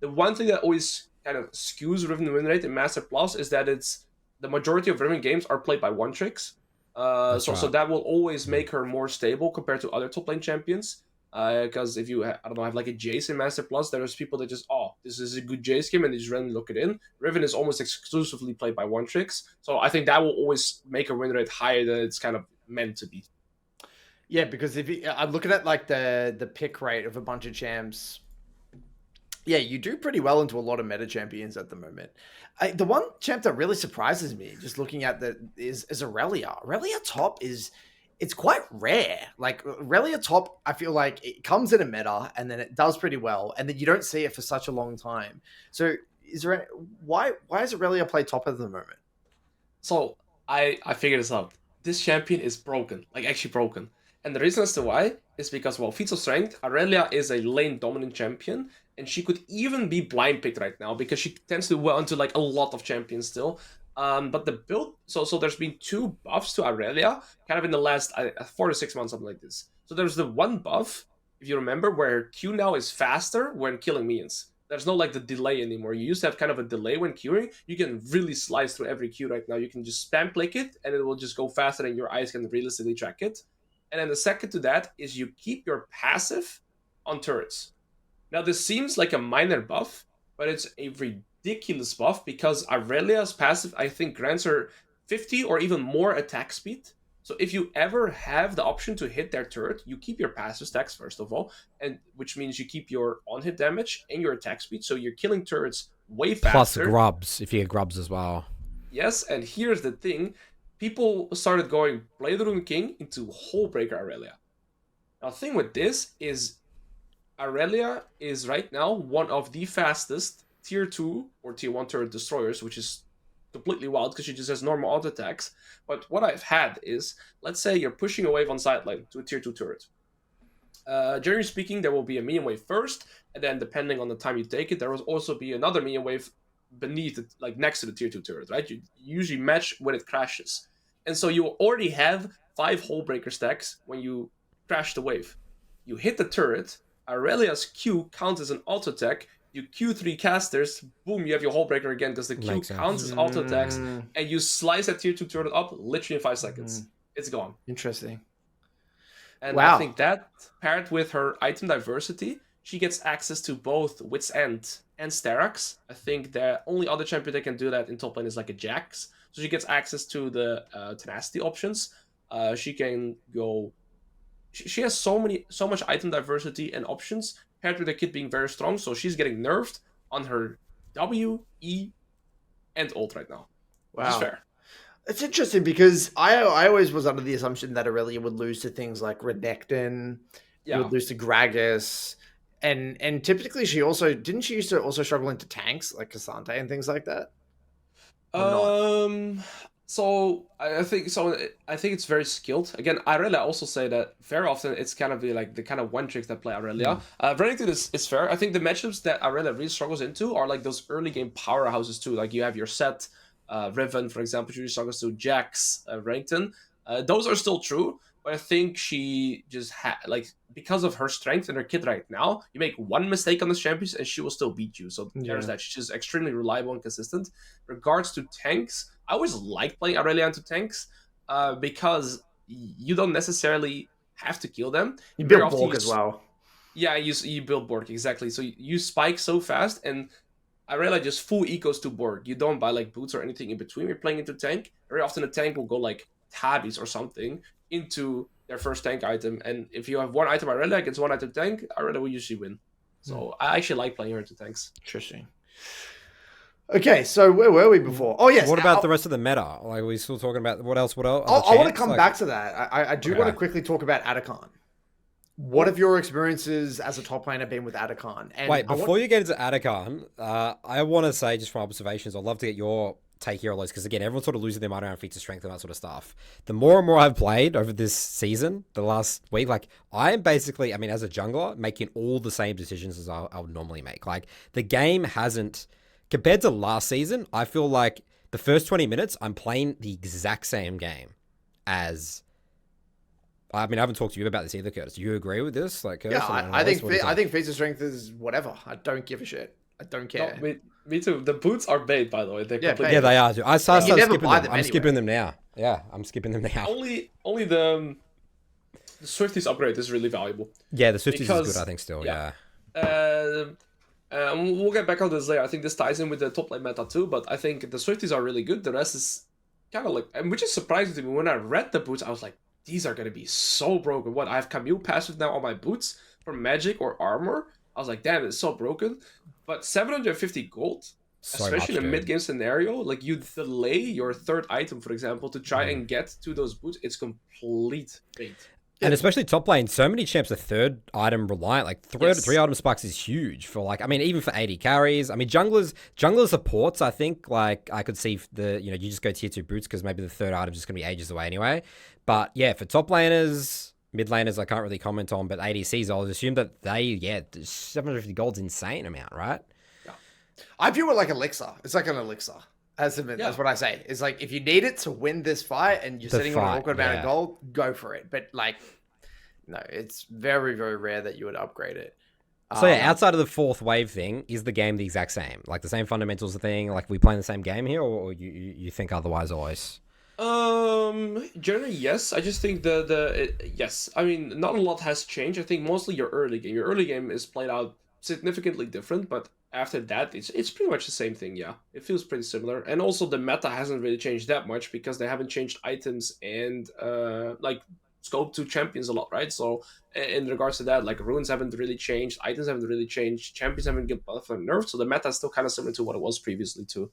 one thing that always kind of skews Riven win rate in Master Plus is that it's the majority of Riven games are played by one tricks. So that will always make her more stable compared to other top lane champions. Because if you, I don't know, have like a Jayce in Master Plus, there's people that just, this is a good Jayce game, and they just randomly look it in. Riven is almost exclusively played by one tricks, so I think that will always make a win rate higher than it's kind of meant to be. Yeah, because if I'm looking at like the pick rate of a bunch of champs, yeah, you do pretty well into a lot of meta champions at the moment. The one champ that really surprises me, just looking at is Irelia. Irelia top it's quite rare. Like Irelia top, I feel like it comes in a meta and then it does pretty well, and then you don't see it for such a long time. So why is Irelia play top at the moment? So I figured this out. This champion is broken, like actually broken. And the reason as to why is because, well, Feats of Strength, Irelia is a lane dominant champion, and she could even be blind picked right now because she tends to do well into like a lot of champions still. But the build, so there's been 2 buffs to Irelia, kind of in the last 4 to 6 months, something like this. So there's the one buff, if you remember, where Q now is faster when killing minions. There's no like the delay anymore. You used to have kind of a delay when queuing. You can really slice through every queue right now. You can just spam click it, and it will just go faster, and your eyes can realistically track it. And then the second to that is you keep your passive on turrets. Now this seems like a minor buff, but it's a ridiculous buff because Irelia's passive, I think, grants her 50 or even more attack speed. So if you ever have the option to hit their turret, you keep your passive stacks first of all, and which means you keep your on-hit damage and your attack speed, so you're killing turrets way faster. Plus grubs, if you get grubs as well. Yes, and here's the thing. People started going Blade Rune King into Hullbreaker Irelia. Now the thing with this is Irelia is right now one of the fastest tier 2 or tier 1 turret destroyers, which is completely wild because she just has normal auto attacks. But what I've had is, let's say you're pushing a wave on sideline to a tier 2 turret. Generally speaking, there will be a minion wave first, and then depending on the time you take it, there will also be another minion wave beneath it, like next to the tier 2 turret, right? You usually match when it crashes. And so you already have 5 hole breaker stacks when you crash the wave. You hit the turret, Irelia's Q counts as an auto attack, you Q3 casters, boom, you have your hole breaker again because the Q counts as auto attacks, and you slice that tier 2 turret up literally in 5 seconds. It's gone. Interesting. And Wow. I think that, paired with her item diversity, she gets access to both Wit's End and Steraks. I think the only other champion that can do that in top lane is like a Jax. So she gets access to the tenacity options. She can go... She has so much item diversity and options, paired with the kit being very strong, so she's getting nerfed on her W, E, and ult right now. Which is fair. It's interesting because I always was under the assumption that Irelia would lose to things like Renekton, would lose to Gragas, and typically she also didn't she used to also struggle into tanks like Ksante and things like that. So I think it's very skilled. Again, Irelia also say that very often it's kind of like the kind of one trick that play Irelia. Renekton is fair. I think the matchups that Irelia really struggles into are like those early game powerhouses too. Like you have your Sett, Riven, for example, she really struggles to Jax, Renekton. Those are still true, but I think she just because of her strength and her kit right now, you make one mistake on the champions and she will still beat you. So there's that. She's just extremely reliable and consistent. Regards to tanks, I always like playing Irelia into tanks because you don't necessarily have to kill them. You build Borg as well. Yeah, you build Borg, exactly. So you spike so fast, and Irelia just full ecos to Borg. You don't buy like boots or anything in between. You're playing into tank. Very often a tank will go like Tabbies or something into their first tank item. And if you have one item Irelia against one item tank, Irelia will usually win. So I actually like playing her into tanks. Interesting. Okay, so where were we before? Oh, yes. What about the rest of the meta? Like, are we still talking about what else? I want to come back to that. I do want to quickly talk about Atakhan. What have your experiences as a top laner been with Atakhan? And wait, before you get into Atakhan, I want to say, just from observations, I'd love to get your take here, Alois, because again, everyone's sort of losing their mind around feats of strength and that sort of stuff. The more and more I've played over this season, the last week, like, I am basically, I mean, as a jungler, making all the same decisions as I would normally make. Like, the game hasn't, compared to last season, I feel like the first 20 minutes, I'm playing the exact same game as... I mean, I haven't talked to you about this either, Curtis. Do you agree with this? Like, Curtis, yeah, I think feats of strength is whatever. I don't give a shit. I don't care. No, me too. The boots are bait, by the way. Yeah, they are. I started skipping them. I'm skipping them now. Yeah, I'm skipping them now. Only the Swifties upgrade is really valuable. Yeah, the Swifties is good, I think, still. Yeah. We'll get back on this later. I think this ties in with the top lane meta too, but I think the Swifties are really good. The rest is kind of like, and which is surprising to me. When I read the boots, I was like, these are going to be so broken. What, I have Camille passive now on my boots for magic or armor? I was like, damn, it's so broken. But 750 gold, especially in a mid-game scenario, like you delay your third item, for example, to try and get to those boots, it's complete bait. And especially top lane, so many champs are third item reliant. Like three item spikes is huge for like, I mean, even for AD carries. I mean, jungler supports, I think, like I could see you just go tier 2 boots because maybe the third item's just going to be ages away anyway. But yeah, for top laners, mid laners, I can't really comment on, but ADCs, I'll assume that 750 gold's insane amount, right? Yeah. I view it like elixir. It's like an elixir. That's what I say. It's like, if you need it to win this fight and you're sitting on an awkward amount of gold, go for it. But like, no, it's very, very rare that you would upgrade it. So yeah, outside of the fourth wave thing, is the game the exact same? Like the same fundamentals of the thing? Like we playing the same game here, or you think otherwise always? Generally, yes. I just think yes. I mean, not a lot has changed. I think mostly your early game. Your early game is played out significantly different, but after that, it's pretty much the same thing, yeah. It feels pretty similar. And also the meta hasn't really changed that much because they haven't changed items and like scope to champions a lot, right? So in regards to that, like runes haven't really changed, items haven't really changed, champions haven't get buffed and nerfed, so the meta is still kind of similar to what it was previously too.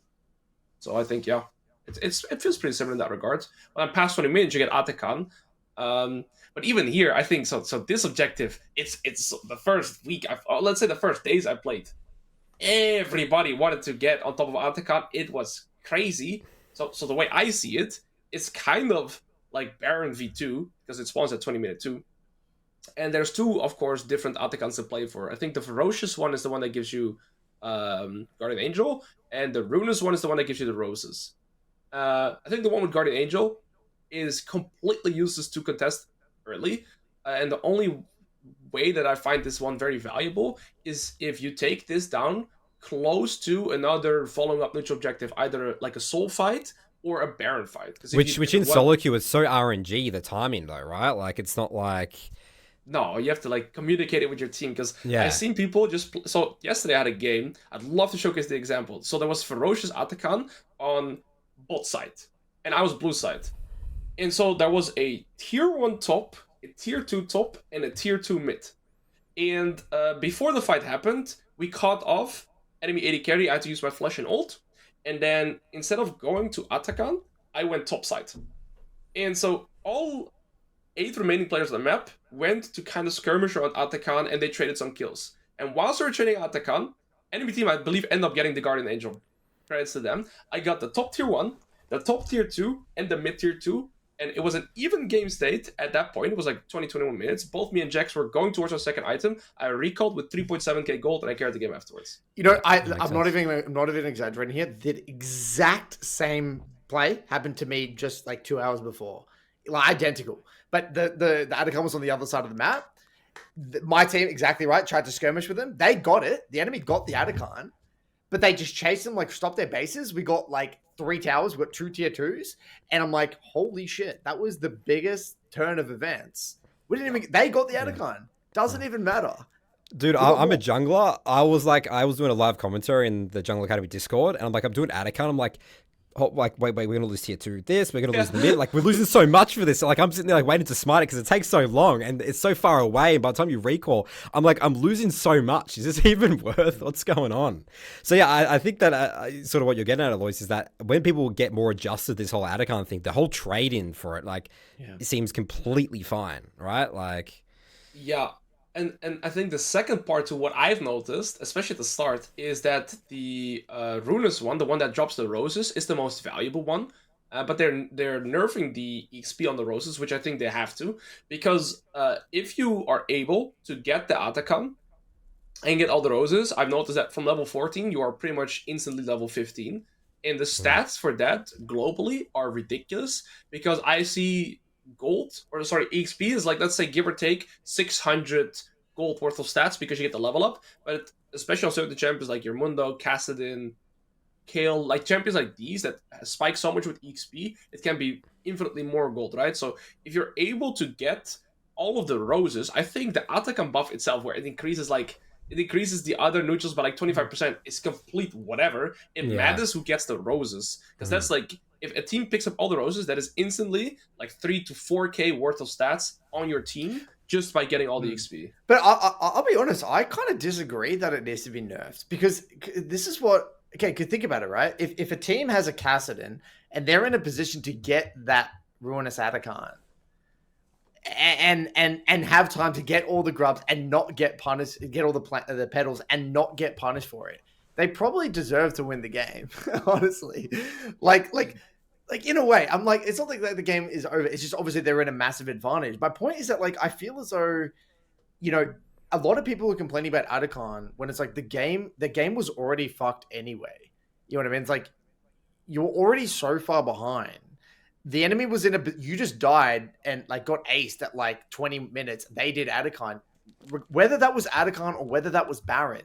So I think, yeah, it feels pretty similar in that regard. When I'm past 20 minutes, you get Atakhan. But even here, I think so this objective, it's the first week, let's say the first days I played. everybody wanted to get on top of Atakhan. It was crazy. So the way I see it, it's kind of like Baron v2 because it spawns at 20-minute 2. And there's two, of course, different Atakhans to play for. I think the Ferocious one is the one that gives you Guardian Angel, and the Ruinous one is the one that gives you the Roses. I think the one with Guardian Angel is completely useless to contest early, and the only way that I find this one very valuable is if you take this down close to another following up neutral objective, either like a soul fight or a Baron fight. Which in solo queue is so RNG, the timing though, right? Like it's not like... No, you have to like communicate it with your team because Yeah. I've seen people just... So yesterday I had a game. I'd love to showcase the example. So there was Ferocious Atakhan on bot side, and I was blue side. And so there was a tier 1 top, a tier 2 top, and a tier 2 mid. And before the fight happened, we caught off enemy AD carry. I had to use my flash and ult. And then instead of going to Atakhan, I went top side. And so all 8 remaining players on the map went to kind of skirmish around Atakhan, and they traded some kills. And whilst they were trading Atakhan, enemy team, I believe, ended up getting the Guardian Angel. Credits to them. I got the top tier 1, the top tier 2, and the mid tier 2. And it was an even game state at that point. It was like 20-21 minutes. Both me and Jax were going towards our second item. I recalled with 3.7k gold, and I carried the game afterwards. You know, I'm not even exaggerating here. The exact same play happened to me just like 2 hours before, like identical. But the Atakhan was on the other side of the map. My team, exactly right, tried to skirmish with them. They got it. The enemy got the Atakhan, but they just chased them, like stopped their bases. We got like 3 towers, we got 2 tier 2s, and I'm like, holy shit, that was the biggest turn of events. We didn't even, they got the Atakhan. Doesn't even matter. Dude, I'm a jungler. I was doing a live commentary in the Jungle Academy Discord, and I'm doing Atakhan. I'm like, oh, like, wait, we're gonna lose tier 2 this, we're gonna lose the mid. Like, we're losing so much for this. Like, I'm sitting there like waiting to smite it because it takes so long and it's so far away. And by the time you recall, I'm like, I'm losing so much. Is this even worth what's going on? So yeah, I think that sort of what you're getting at, Alois, is that when people get more adjusted to this whole Atakhan thing, the whole trade-in for it, like, it seems completely fine, right? Like, yeah. And I think the second part to what I've noticed, especially at the start, is that the Ruinous one, the one that drops the roses, is the most valuable one. But they're nerfing the XP on the roses, which I think they have to, because if you are able to get the Atakhan and get all the roses, I've noticed that from level 14 you are pretty much instantly level 15, and the stats for that globally are ridiculous because I see XP is like, let's say, give or take 600 gold worth of stats because you get the level up. But especially on certain champions like your Mundo, Kassadin, Kale, like champions like these that spike so much with XP, it can be infinitely more gold, right? So if you're able to get all of the roses, I think the Atakhan buff itself, where it increases the other neutrals by like 25%, is complete whatever. It matters who gets the roses, because that's like, if a team picks up all the roses, that is instantly like 3 to 4k worth of stats on your team just by getting all the XP. But I'll be honest, I kind of disagree that it needs to be nerfed, because this is what, okay, think about it, right? If a team has a Kassadin and they're in a position to get that Ruinous Atakhan and have time to get all the grubs and not get punished, get all the petals and not get punished for it, they probably deserve to win the game. Honestly, like in a way, I'm like, it's not like the game is over. It's just obviously they're in a massive advantage. My point is that, like, I feel as though, you know, a lot of people are complaining about Atakhan when it's like the game was already fucked anyway. You know what I mean? It's like you're already so far behind. The enemy was you just died and like got aced at like 20 minutes. They did Atakhan. Whether that was Atakhan or whether that was Baron,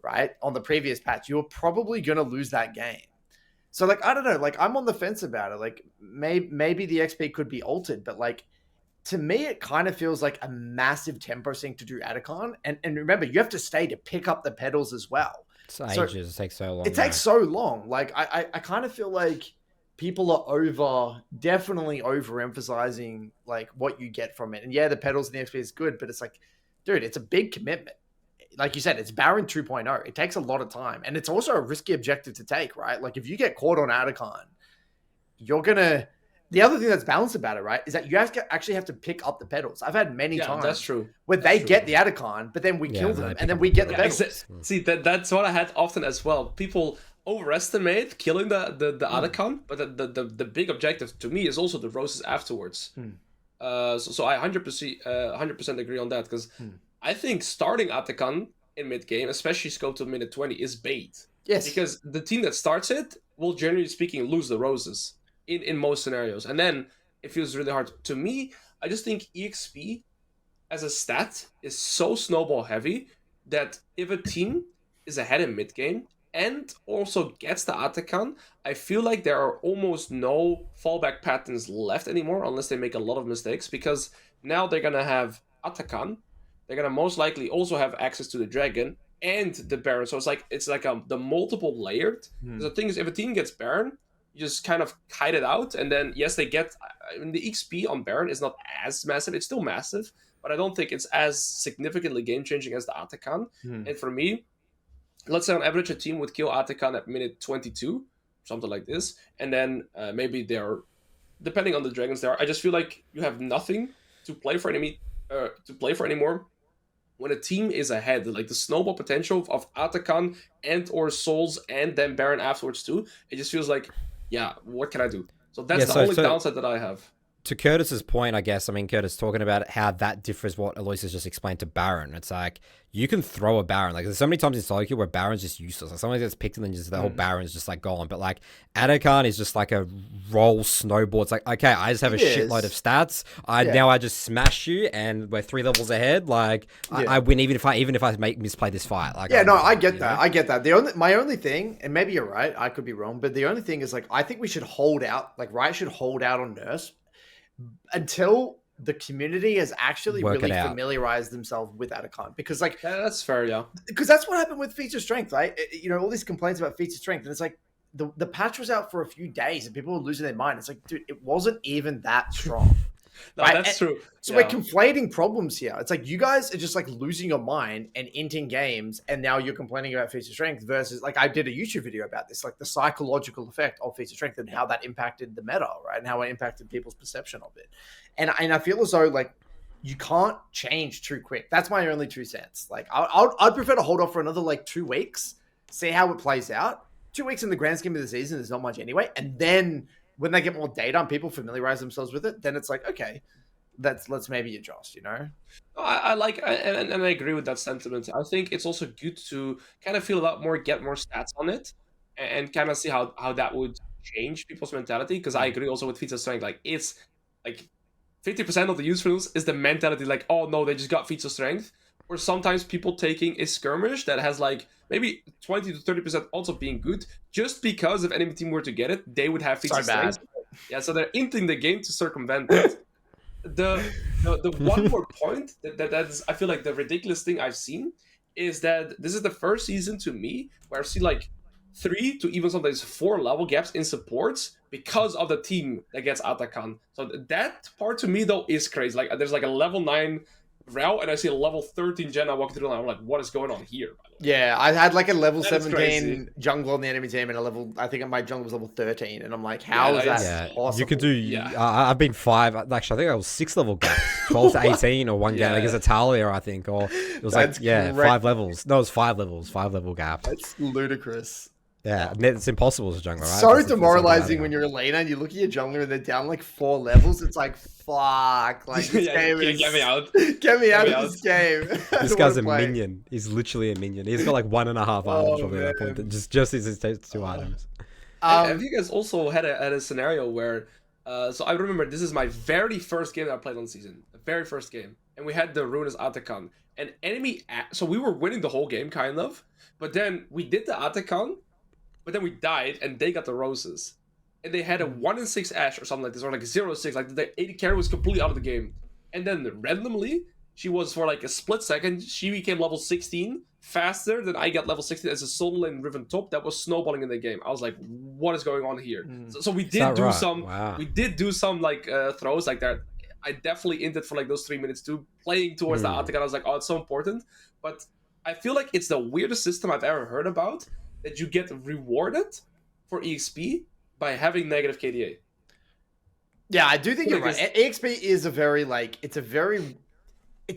right, on the previous patch, you're probably going to lose that game. So, like, I don't know. Like, I'm on the fence about it. Like, maybe the XP could be altered, but like, to me, it kind of feels like a massive tempo sink to do Atakhan. And remember, you have to stay to pick up the petals as well. It's ages. It takes so long. It takes so long. Like, I kind of feel like people are definitely overemphasizing like what you get from it. And yeah, the petals and the XP is good, but it's like, dude, it's a big commitment. Like you said, it's Baron 2.0. It takes a lot of time. And it's also a risky objective to take, right? Like, if you get caught on Atakhan, you're going to... the other thing that's balanced about it, right, is that you actually have to pick up the pedals. I've had many times that's true. where they get the Atakhan, but then we kill them, and then we get the pedals. See, that's what I had often as well. People overestimate killing the Atakhan, but the big objective to me is also the roses afterwards. So I 100% agree on that, because I think starting Atakhan in mid game, especially scope to minute 20, is bait. Yes, because the team that starts it will, generally speaking, lose the roses in most scenarios, and then it feels really hard. To me, I just think EXP as a stat is so snowball heavy that if a team is ahead in mid game and also gets the Atakhan, I feel like there are almost no fallback patterns left anymore unless they make a lot of mistakes, because now they're gonna have Atakhan, they're gonna most likely also have access to the dragon and the Baron. So it's like the multiple layered. The thing is, if a team gets Baron, you just kind of kite it out, and then yes, they get. I mean, the XP on Baron is not as massive. It's still massive, but I don't think it's as significantly game changing as the Atakhan. And for me, let's say on average a team would kill Atakhan at minute 22, something like this, and then maybe they're, depending on the dragons there. I just feel like you have nothing to play for anymore. When a team is ahead, like the snowball potential of Atakhan and or Souls and then Baron afterwards too, it just feels like, yeah, what can I do? So that's the only downside that I have. To Curtis's point, I guess, I mean, Curtis talking about how that differs what Alois has just explained to Baron. It's like, you can throw a Baron. Like, there's so many times in solo queue where Baron's just useless. Like, someone gets picked and then just the whole Baron's just like gone. But like, Atakhan is just like a roll snowball. It's like, okay, I just have a shitload of stats. Now I just smash you and we're 3 levels ahead. Like, I win even if I misplay this fight. Like, I get that. I get that. My only thing, and maybe you're right, I could be wrong, but the only thing is, like, I think we should hold out. Like, Riot should hold out on Nurse until the community has actually really familiarized themselves with Atakhan, because like that's fair, because that's what happened with Feats of Strength, right? You know, all these complaints about Feats of Strength, and it's like the patch was out for a few days and people were losing their mind. It's like, dude, it wasn't even that strong. No, right? That's true. So we're conflating problems here. It's like you guys are just like losing your mind and inting games, and now you're complaining about Feats of Strength versus, like, I did a YouTube video about this, like the psychological effect of Feats of Strength and how that impacted the meta, right? And how it impacted people's perception of it. And I feel as though, like, you can't change too quick. That's my only 2 cents. Like, I'd prefer to hold off for another like 2 weeks, see how it plays out. 2 weeks in the grand scheme of the season is not much anyway, and then when they get more data and people familiarize themselves with it, then it's like, okay, let's maybe adjust, you know? I like, and I agree with that sentiment. I think it's also good to kind of feel a lot more, get more stats on it, and kind of see how that would change people's mentality. Because I agree also with Feats of Strength. Like, it's like 50% of the usefulness is the mentality, like, oh no, they just got Feats of Strength. Or sometimes people taking a skirmish that has like maybe 20 to 30% odds of being good, just because if enemy team were to get it, they would have Feats of Strength. Yeah, so they're inting the game to circumvent it. The one more point that's, I feel like, the ridiculous thing I've seen is that this is the first season to me where I've seen like 3 to even sometimes 4 level gaps in supports because of the team that gets Atakhan. So that part to me though is crazy. Like, there's like a level 9 Rao, and I see a level 13 Jenna walking through the line. I'm like, what is going on here? Yeah, I had like a level 17 jungle on the enemy team, and I think my jungle was level 13, and I'm like, how is that possible? You could do, I've been 5, actually, I think I was 6 level gaps, 12 to 18 or one game, I guess Italia, I think, or it was like, 5 levels. No, it was 5 levels, 5 level gap. That's ludicrous. Yeah, it's impossible as a jungler, right? So demoralizing when you're a laner and you look at your jungler and they're down like 4 levels. It's like, fuck. Like, this game is... Get me out. Get me out of this game. This guy's a minion. He's literally a minion. He's got like 1.5 items probably at that point. Just his 2 items. Have you guys also had a scenario where... so I remember this is my very first game that I played on season. The very first game. And we had the Ruinous Atakhan. And enemy... So we were winning the whole game, kind of. But then we did the Atakhan. But then we died, and they got the roses. And they had a 1-in-6 Ashe or something like this, or like 0-6. Like, the AD carry was completely out of the game. And then randomly, she was, for like a split second, she became level 16 faster than I got level 16 as a solo lane Riven top that was snowballing in the game. I was like, what is going on here? So we did do some... Wow. We did do some, like, throws like that. I definitely inted for, like, those 3 minutes, too. Playing towards the Atakhan, I was like, oh, it's so important. But I feel like it's the weirdest system I've ever heard about, that you get rewarded for EXP by having negative KDA. Yeah, I do think you're Like, right. EXP is a very it's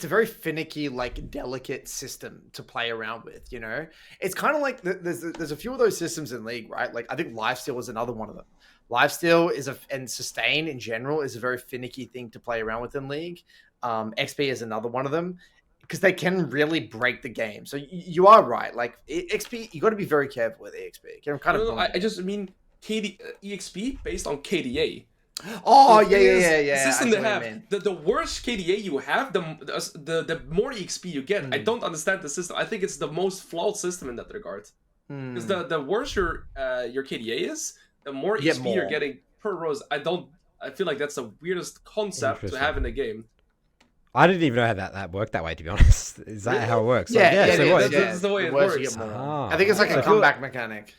a very finicky, delicate system to play around with. You know, it's kind of like there's a few of those systems in League, right? Like I think lifesteal is another one of them. Lifesteal and sustain in general is a very finicky thing to play around with in League. XP is another one of them because they can really break the game. So you are right. Like XP, you got to be very careful with EXP. I'm kind of. No, I just mean EXP based on KDA. Oh The thing is, yeah. The system I they see what you have, mean. the worse KDA you have, the more EXP you get. I don't understand the system. I think it's the most flawed system in that regard. Because the worse your KDA is, the more XP you're getting per rose. I feel like that's the weirdest concept to have in the game. I didn't even know how that worked that way, to be honest. Is that how it works? Yeah, that's the way it works. I think it's like a comeback mechanic.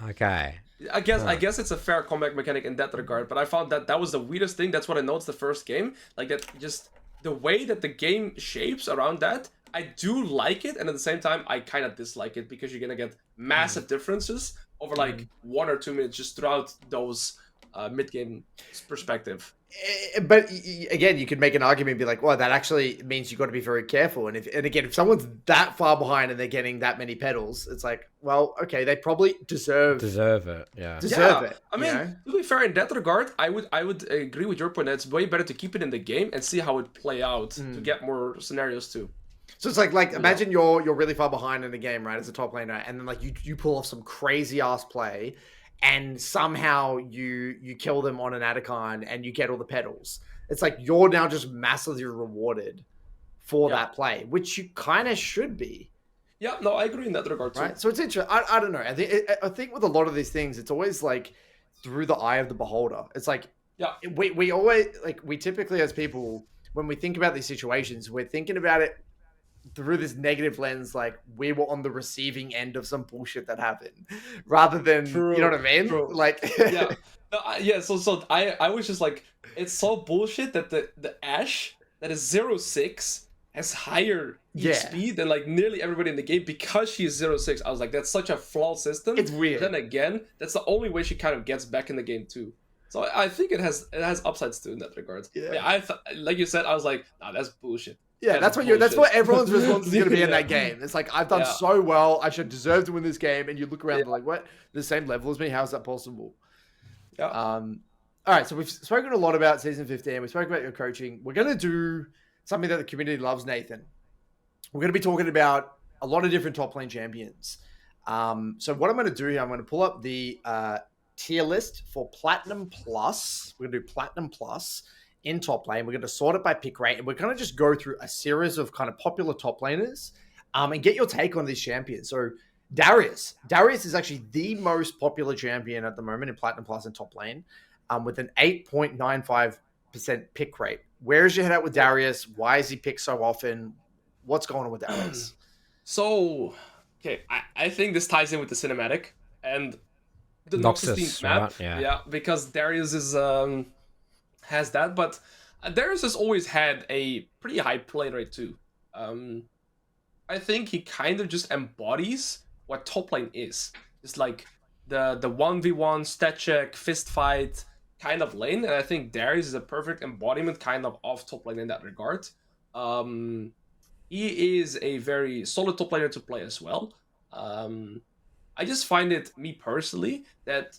Okay. I guess it's a fair comeback mechanic in that regard, but I found that was the weirdest thing. That's what I noticed the first game. Like that, just the way that the game shapes around that, I do like it, and at the same time, I kind of dislike it because you're gonna get massive differences over like 1 or 2 minutes just throughout those mid-game perspective. But again, you could make an argument and be like, well, that actually means you've got to be very careful. And again, if someone's that far behind and they're getting that many petals, it's like, well, okay, they probably deserve it. Yeah. Deserve it. I mean, to be fair in that regard, I would agree with your point that it's way better to keep it in the game and see how it play out to get more scenarios too. So it's like imagine you're really far behind in the game, right, as a top laner, and then like you pull off some crazy ass play, and somehow you kill them on an Atakhan and you get all the petals. It's like you're now just massively rewarded for that play, which you kind of should be. Yeah, no, I agree in that regard too. Right? So it's interesting. I don't know. I think with a lot of these things, it's always like through the eye of the beholder. It's like we always we typically as people, when we think about these situations, we're thinking about it through this negative lens, like we were on the receiving end of some bullshit that happened, rather than you know what I mean? True. Like So I was just like, it's so bullshit that the Ashe that is 0-6 has higher EXP than like nearly everybody in the game because she is 0-6. I was like, that's such a flawed system. It's weird. But then again, that's the only way she kind of gets back in the game too. So I think it has upsides too in that regard. Yeah, like you said, I was like, nah, that's bullshit. Yeah, that's what everyone's response is going to be in that game. It's like, I've done so well, I should deserve to win this game. And you look around and like, what? The same level as me? How is that possible? Yeah. All right, so we've spoken a lot about Season 15. We spoke about your coaching. We're going to do something that the community loves, Nathan. We're going to be talking about a lot of different top lane champions. So what I'm going to do here, I'm going to pull up the tier list for Platinum Plus. We're going to do Platinum Plus in top lane. We're going to sort it by pick rate, and we're going to just go through a series of kind of popular top laners and get your take on these champions. So Darius is actually the most popular champion at the moment in Platinum Plus in top lane with an 8.95% pick rate. Where is your head at with Darius? Why is he picked so often? What's going on with Darius? So, okay, I think this ties in with the cinematic and the Noxus map. Right? Yeah, because Darius is has that, but Darius has always had a pretty high play rate too. I think he kind of just embodies what top lane is. It's like the 1v1 stat check, fist fight kind of lane, and I think Darius is a perfect embodiment kind of top lane in that regard. He is a very solid top laner to play as well. I just find it, me personally, that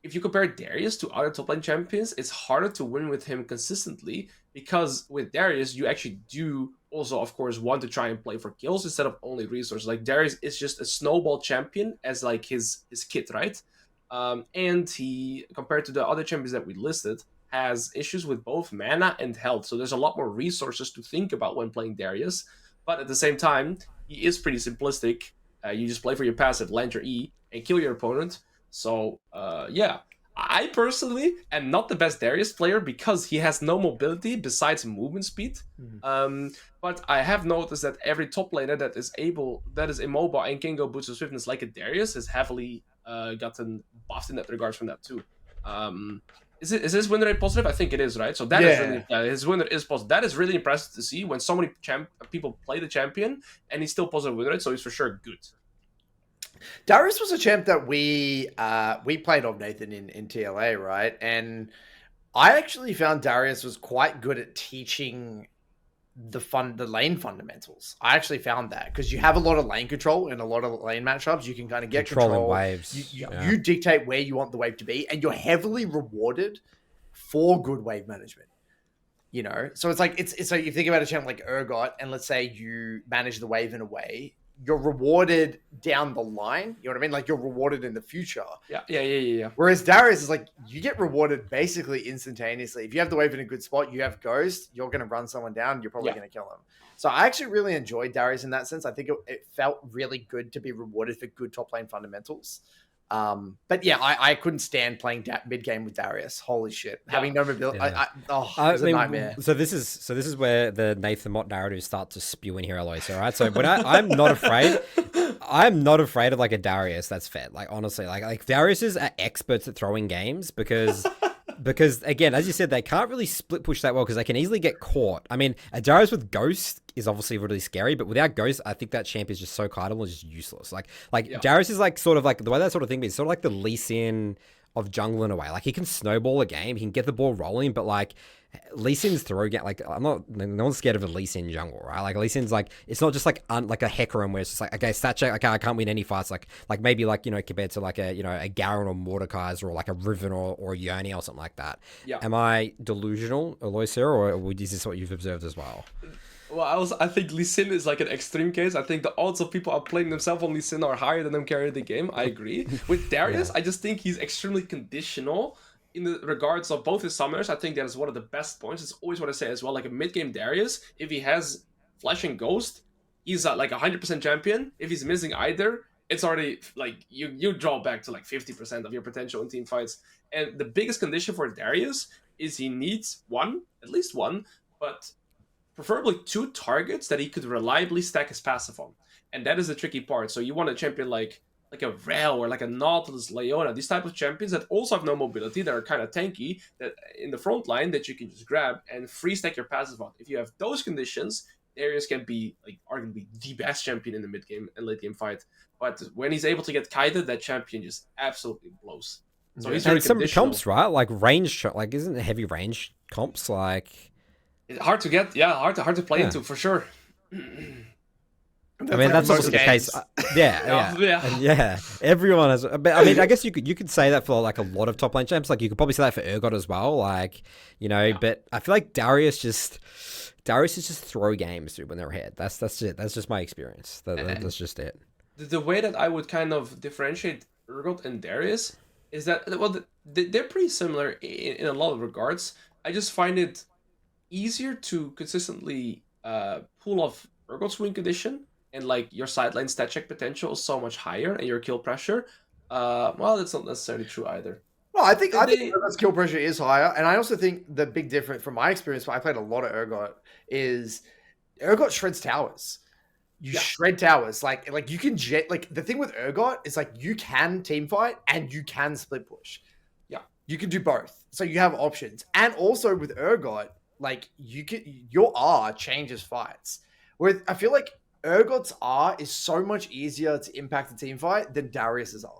if you compare Darius to other top lane champions, it's harder to win with him consistently, because with Darius, you actually do also, of course, want to try and play for kills instead of only resources. Like, Darius is just a snowball champion as like his kit, right? And he, compared to the other champions that we listed, has issues with both mana and health. So there's a lot more resources to think about when playing Darius. But at the same time, he is pretty simplistic. You just play for your passive, land your E, and kill your opponent. So, yeah. I personally am not the best Darius player because he has no mobility besides movement speed. But I have noticed that every top laner that is immobile and can go boots of swiftness like a Darius has heavily gotten buffed in that regard from that too. Is his win rate positive? I think it is, right? So that is really, his win rate is positive. That is really impressive to see when so many people play the champion and he's still positive win rate, so he's for sure good. Darius was a champ that we played on, Nathan, in TLA, right? And I actually found Darius was quite good at teaching the lane fundamentals. I actually found that because you have a lot of lane control in a lot of lane matchups. You can kind of get Controlling control. waves. You dictate where you want the wave to be, and you're heavily rewarded for good wave management. You know, so it's like it's so you think about a champ like Urgot, and let's say you manage the wave in a way, you're rewarded down the line. You know what I mean? Like you're rewarded in the future. Yeah. Whereas Darius is like you get rewarded basically instantaneously. If you have the wave in a good spot, you have Ghost, you're going to run someone down, you're probably going to kill him. So I actually really enjoyed Darius in that sense. I think it felt really good to be rewarded for good top lane fundamentals. But yeah, I couldn't stand playing mid game with Darius. Holy shit, having no mobility, it was a nightmare. So this is where the Nathan Mott narratives start to spew in here, Alois. All right, so when I'm not afraid. I'm not afraid of like a Darius that's fed. Like honestly, like Dariuses are experts at throwing games because again, as you said, they can't really split push that well because they can easily get caught. I mean, a Darius with Ghost is obviously really scary, but without Ghost, I think that champ is just so kiteable and just useless. Like Darius is like sort of like the way that sort of thing is sort of like the Lee Sin of jungle in a way. Like he can snowball a game, he can get the ball rolling, but like Lee Sin's throw game, like no one's scared of a Lee Sin jungle, right? Like Lee Sin's like it's not just like like a Hecarim where it's just like okay, stat check, okay, I can't win any fights. Like maybe like compared to like a a Garen or Mordekaiser or like a Riven or Yone or something like that. Yeah. Am I delusional, Alois, or is this what you've observed as well? Well, I think Lee Sin is like an extreme case. I think the odds of people outplaying themselves on Lee Sin are higher than them carrying the game. I agree. With Darius, I just think he's extremely conditional in the regards of both his summoners. I think that is one of the best points. It's always what I say as well. Like a mid-game Darius, if he has Flash and Ghost, he's like 100% champion. If he's missing either, it's already like you draw back to like 50% of your potential in team fights. And the biggest condition for Darius is he needs at least one, but preferably 2 targets that he could reliably stack his passive on. And that is the tricky part. So you want a champion like a Rel or like a Nautilus, Leona, these type of champions that also have no mobility, that are kind of tanky, that in the front line that you can just grab and free stack your passive on. If you have those conditions, Darius can be like arguably the best champion in the mid game and late game fight. But when he's able to get kited, that champion just absolutely blows. So he's very some conditional. comps, right? Like range, like isn't it heavy range comps like? It's hard to get, hard to play into for sure. I mean, that's also the case. Yeah. Everyone has. But I mean, I guess you could say that for like a lot of top lane champs. Like you could probably say that for Urgot as well. Like but I feel like Darius is just throw games when they're ahead. That's it. That's just my experience. That's just it. The way that I would kind of differentiate Urgot and Darius is that they're pretty similar in a lot of regards. I just find it easier to consistently pull off Urgot's win condition, and like your sideline stat check potential is so much higher, and your kill pressure. Well, that's not necessarily true either. Well, I think Urgot's kill pressure is higher, and I also think the big difference from my experience, I played a lot of Urgot, is Urgot shreds towers. You shred towers, like you can like the thing with Urgot is like you can team fight and you can split push. Yeah, you can do both, so you have options, and also with Urgot, like your R changes fights. Where I feel like Urgot's R is so much easier to impact the team fight than Darius's R.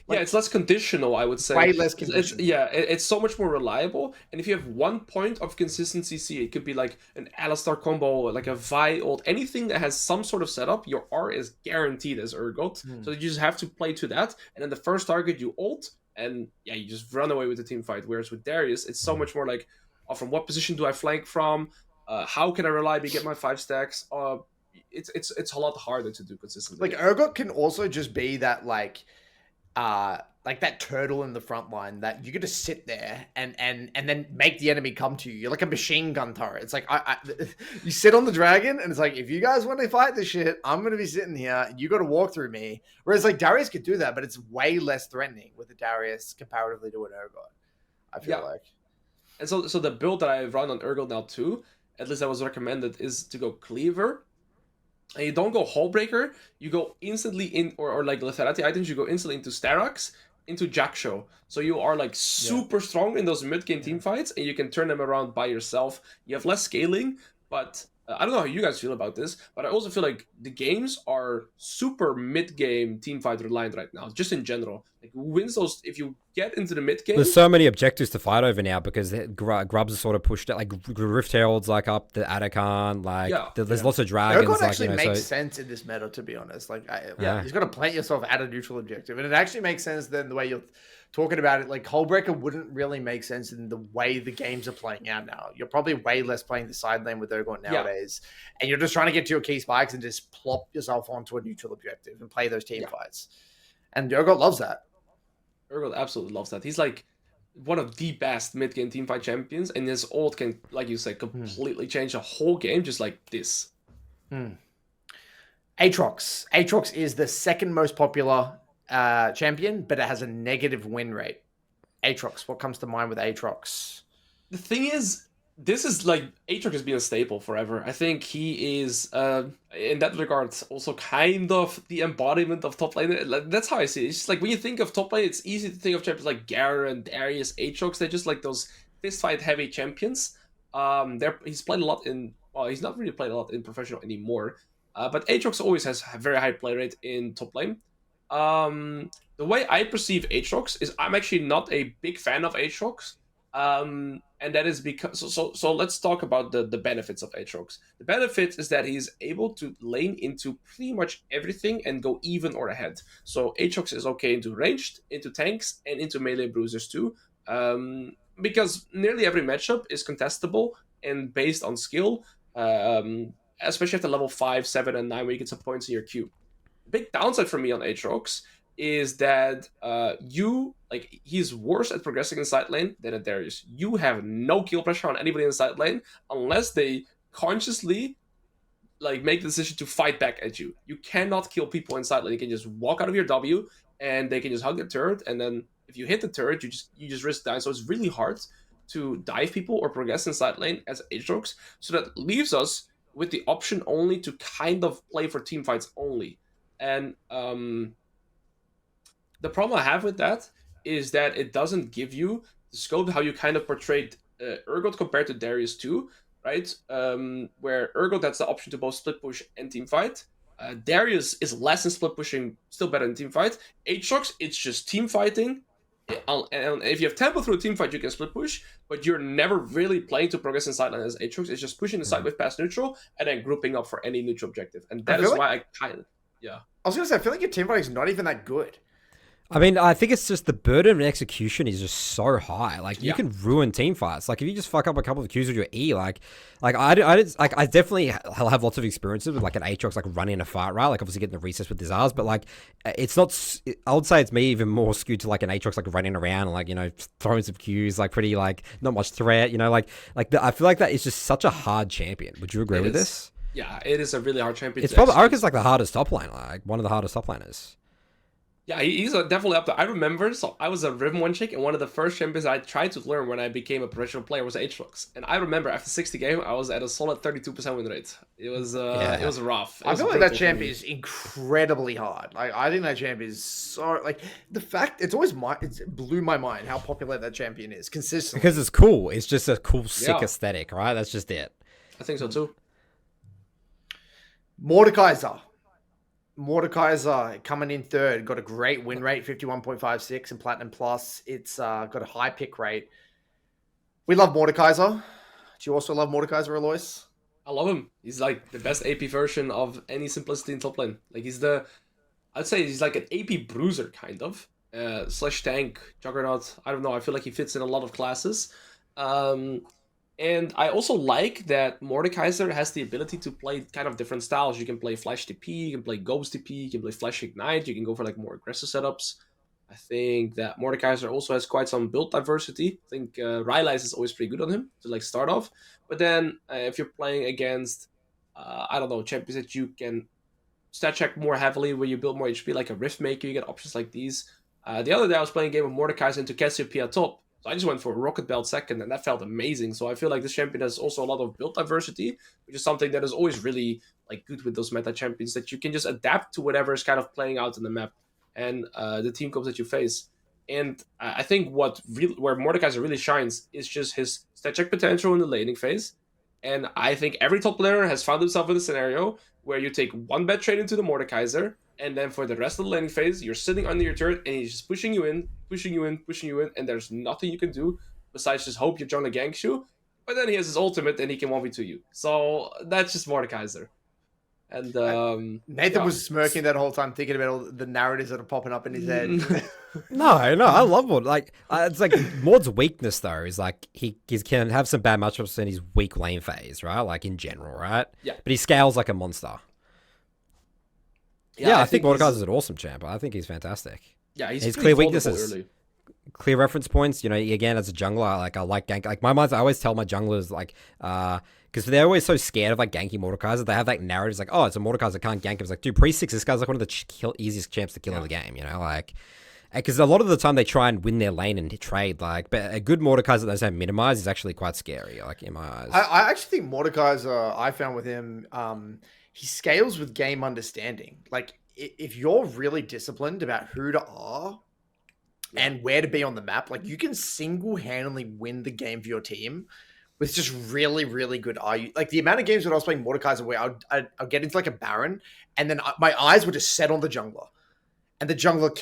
Like, it's less conditional, I would say. Way less conditional. It's so much more reliable. And if you have 1 point of consistency, it could be like an Alistar combo, like a Vi ult, anything that has some sort of setup, your R is guaranteed as Urgot. So you just have to play to that. And then the first target you ult, and you just run away with the team fight. Whereas with Darius, it's so much more like, from what position do I flank from? How can I reliably get my 5 stacks? It's a lot harder to do consistently. Like Urgot can also just be that like that turtle in the front line that you get to sit there and then make the enemy come to you. You're like a machine gun turret. It's like you sit on the dragon and it's like, if you guys want to fight this shit, I'm gonna be sitting here. You got to walk through me. Whereas like Darius could do that, but it's way less threatening with a Darius comparatively to an Urgot, I feel like. And so the build that I run on Urgot now too, at least that was recommended, is to go Cleaver. And you don't go Hullbreaker, you go instantly in, or like lethality items, you go instantly into Starox, into Jackshow. So you are like super strong in those mid-game team fights, and you can turn them around by yourself. You have less scaling, but I don't know how you guys feel about this, but I also feel like the games are super mid-game team fight reliant right now, just in general. Like, who wins those? If you get into the mid game, There's so many objectives to fight over now because Grubs are sort of pushed it. Like Rift Herald's like up the Atakhan. Like there's lots of dragons. Urgot like, actually makes sense in this meta, to be honest. Like, you've got to plant yourself at a neutral objective, and it actually makes sense then the way you're talking about it. Like, Hullbreaker wouldn't really make sense in the way the games are playing out now. You're probably way less playing the side lane with Urgot nowadays, and you're just trying to get to your key spikes and just plop yourself onto a neutral objective and play those team fights. And Urgot loves that. Urgot absolutely loves that. He's like one of the best mid-game teamfight champions, and his ult can, like you said, completely change a whole game just like this. Aatrox. Aatrox is the second most popular champion, but it has a negative win rate. Aatrox, what comes to mind with Aatrox? The thing is, this is like, Aatrox has been a staple forever. I think he is, in that regard, also kind of the embodiment of top lane. Like, that's how I see it. It's just like, when you think of top lane, it's easy to think of champions like Garen, Darius, Aatrox. They're just like those fistfight heavy champions. He's played a lot in, well, he's not really played a lot in professional anymore. But Aatrox always has a very high play rate in top lane. The way I perceive Aatrox is I'm actually not a big fan of Aatrox. And that is because so let's talk about the benefits of Aatrox. The benefit is that he's able to lane into pretty much everything and go even or ahead. So Aatrox is okay into ranged, into tanks, and into melee bruisers too. Because nearly every matchup is contestable and based on skill. Especially at the level 5, 7, and 9 where you get some points in your queue. The big downside for me on Aatrox is that he's worse at progressing in side lane than at Darius. You have no kill pressure on anybody in the side lane unless they consciously make the decision to fight back at you. You cannot kill people in side lane. You can just walk out of your W and they can just hug the turret, and then if you hit the turret, you just risk dying. So it's really hard to dive people or progress in side lane as Aatrox. So that leaves us with the option only to kind of play for team fights only. And the problem I have with that is that it doesn't give you the scope how you kind of portrayed Urgot compared to Darius too, right? Where Urgot, that's the option to both split push and team fight. Darius is less in split pushing, still better in team fight. Aatrox, it's just team fighting. And if you have tempo through a team fight, you can split push, but you're never really playing to progress in sideline as Aatrox. It's just pushing the side with past neutral and then grouping up for any neutral objective. And that is why I kind of, I was going to say, I feel like your team fighting is not even that good. I mean, I think it's just the burden of execution is just so high. Like, you can ruin team fights. Like, if you just fuck up a couple of Qs with your E, I definitely have lots of experiences with, like, an Aatrox, like, running a fight, right? Like, obviously getting the recess with his R's, but, like, it's not... I would say it's me even more skewed to, like, an Aatrox, like, running around and, like, you know, throwing some Qs, like, pretty, like, not much threat, you know? I feel like that is just such a hard champion. Would you agree with this? Yeah, it is a really hard champion. It's probably... I reckon it's, like, the hardest top lane, like, one of the hardest top laners. Yeah, he's definitely up there. I remember, so I was a Riven 1 chick, and one of the first champions I tried to learn when I became a professional player was Aatrox. And I remember after 60 game, I was at a solid 32% win rate. It was it was rough. I feel like that champ is incredibly hard. Like, I think that champ is so, like, the fact it blew my mind how popular that champion is consistently. Because it's cool. It's just a cool, sick aesthetic, right? That's just it. I think so too. Mordekaiser coming in third, got a great win rate, 51.56 in Platinum Plus. It's got a high pick rate. We love Mordekaiser. Do you also love Mordekaiser, Alois? I love him. He's like the best AP version of any Simplicity in top lane. Like, I'd say he's like an AP bruiser, kind of. Slash tank, juggernaut. I don't know. I feel like he fits in a lot of classes. And I also like that Mordekaiser has the ability to play kind of different styles. You can play Flash TP, you can play Ghost TP, you can play Flash Ignite, you can go for like more aggressive setups. I think that Mordekaiser also has quite some build diversity. I think Rylai's is always pretty good on him to like start off. But then if you're playing against, I don't know, champions that you can stat check more heavily where you build more HP, like a Riftmaker, you get options like these. The other day I was playing a game of Mordekaiser into Cassiopeia top. So I just went for a Rocket Belt second, and that felt amazing. So I feel like this champion has also a lot of build diversity, which is something that is always really like good with those meta champions, that you can just adapt to whatever is kind of playing out in the map and the team comps that you face. And I think where Mordekaiser really shines is just his stat check potential in the laning phase. And I think every top laner has found himself in a scenario where you take one bad trade into the Mordekaiser, And then for the rest of the laning phase, you're sitting under your turret, and he's just pushing you in, pushing you in, pushing you in, and there's nothing you can do besides just hope your jungler ganks you. But then he has his ultimate, and he can 1v2 you. So that's just Mordekaiser. And Nathan was smirking that whole time, thinking about all the narratives that are popping up in his head. No, I love Mord. Like, it's like Mord's weakness though is like he can have some bad matchups in his weak lane phase, right? Like in general, right? Yeah. But he scales like a monster. Yeah, I think Mordekaiser's an awesome champ. I think he's fantastic. Yeah, he's clear weaknesses. Early. Clear reference points. You know, again, as a jungler, I like gank. Like my minds, I always tell my junglers like, because they're always so scared of like ganking Mordekaiser. They have like narratives like, oh, it's a Mordekaiser, can't gank him. It's like, dude, pre-6, this guy's like one of the easiest champs to kill in the game. You know, like, because a lot of the time they try and win their lane and trade. Like, but a good Mordekaiser that doesn't have minimize is actually quite scary. Like in my eyes, I actually think Mordekaiser. I found with him, he scales with game understanding. Like if you're really disciplined about who to R and where to be on the map, like you can single-handedly win the game for your team with just really, really good RU. Like the amount of games when I was playing Mordekaiser where I'd get into like a Baron and then my eyes would just set on the jungler. And the jungler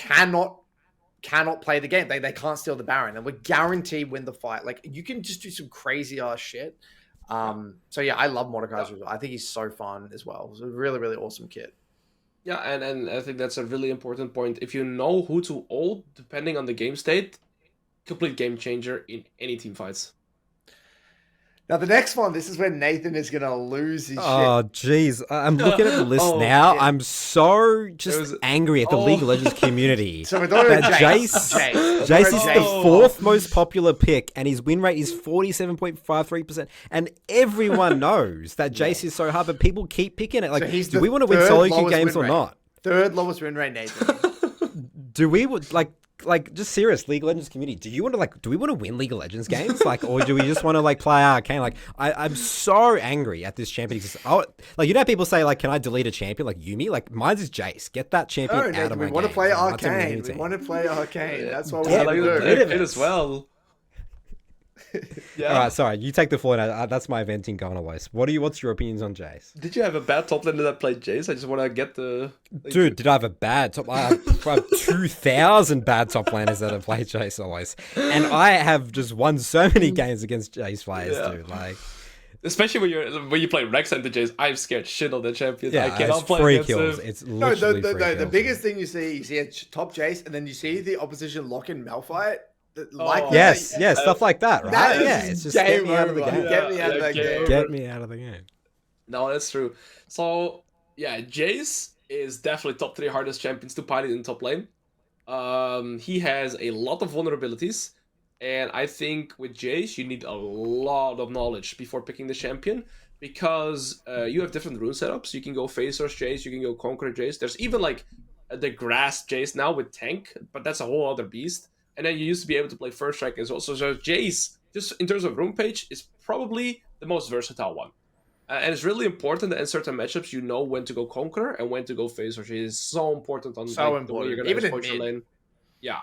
cannot play the game. They can't steal the Baron. And we're guaranteed win the fight. Like you can just do some crazy ass shit. So yeah, I love Mordekaiser. I think he's so fun as well. It's a really, really awesome kit. Yeah, and I think that's a really important point. If you know who to ult, depending on the game state, complete game changer in any team fights. Now, the next one, this is where Nathan is going to lose his shit. Oh, jeez. I'm looking at the list now. Yeah. I'm so just angry at the League of Legends community. So we're talking about Jayce. Jayce is the fourth most popular pick, and his win rate is 47.53%. And everyone knows that Jayce is so hard, but people keep picking it. Like, so do we want to win solo queue games or not? Third lowest win rate, Nathan. Do we, like just serious League of Legends community, do we want to win League of Legends games, like, or do we just want to like play Arcane? Like I'm so angry at this champion because like, you know how people say like, can I delete a champion like Yumi? Like mine's is Jayce. Get that champion out Nathan, of my we want to game. play Arcane. We want to play Arcane. That's what we like want to do. it as well. Yeah. All right, sorry, you take the floor now. That's my venting going, Alois. What's your opinions on Jayce? Did you have a bad top laner that played Jayce? I just want to get the... Dude, did I have a bad top? I have 2,000 bad top laners that have played Jayce, Alois. And I have just won so many games against Jayce players, dude. Like... Especially when you play Rex and the Jayce, I'm scared shit on the champion. Yeah, I cannot play free against kills. him. It's literally free kills. The biggest thing you see a top Jayce, and then you see the opposition lock in Malphite. Like yes, stuff like that, right? That it's just get me out of the game. Get me out of that game. Get me out of the game. No, that's true. So, yeah, Jayce is definitely top 3 hardest champions to pilot in top lane. He has a lot of vulnerabilities, and I think with Jayce, you need a lot of knowledge before picking the champion, because you have different rune setups. You can go Phasers Jayce, you can go Conqueror Jayce. There's even like the Grass Jayce now with Tank, but that's a whole other beast. And then you used to be able to play First Strike as well. So Jayce, just in terms of rune page, is probably the most versatile one. And it's really important that in certain matchups, you know when to go Conqueror and when to go Phaser. It is so important on the way you're going to exploit your lane. Yeah.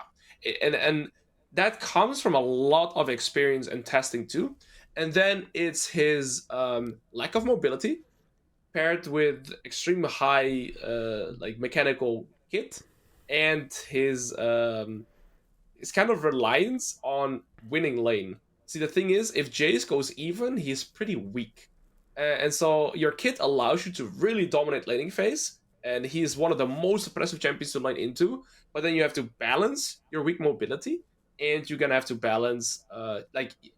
And that comes from a lot of experience and testing too. And then it's his lack of mobility paired with extremely high like mechanical kit and his kind of reliance on winning lane. See, the thing is, if Jayce goes even, he's pretty weak. And so your kit allows you to really dominate laning phase, and he's one of the most oppressive champions to lane into, but then you have to balance your weak mobility, and you're gonna have to balance,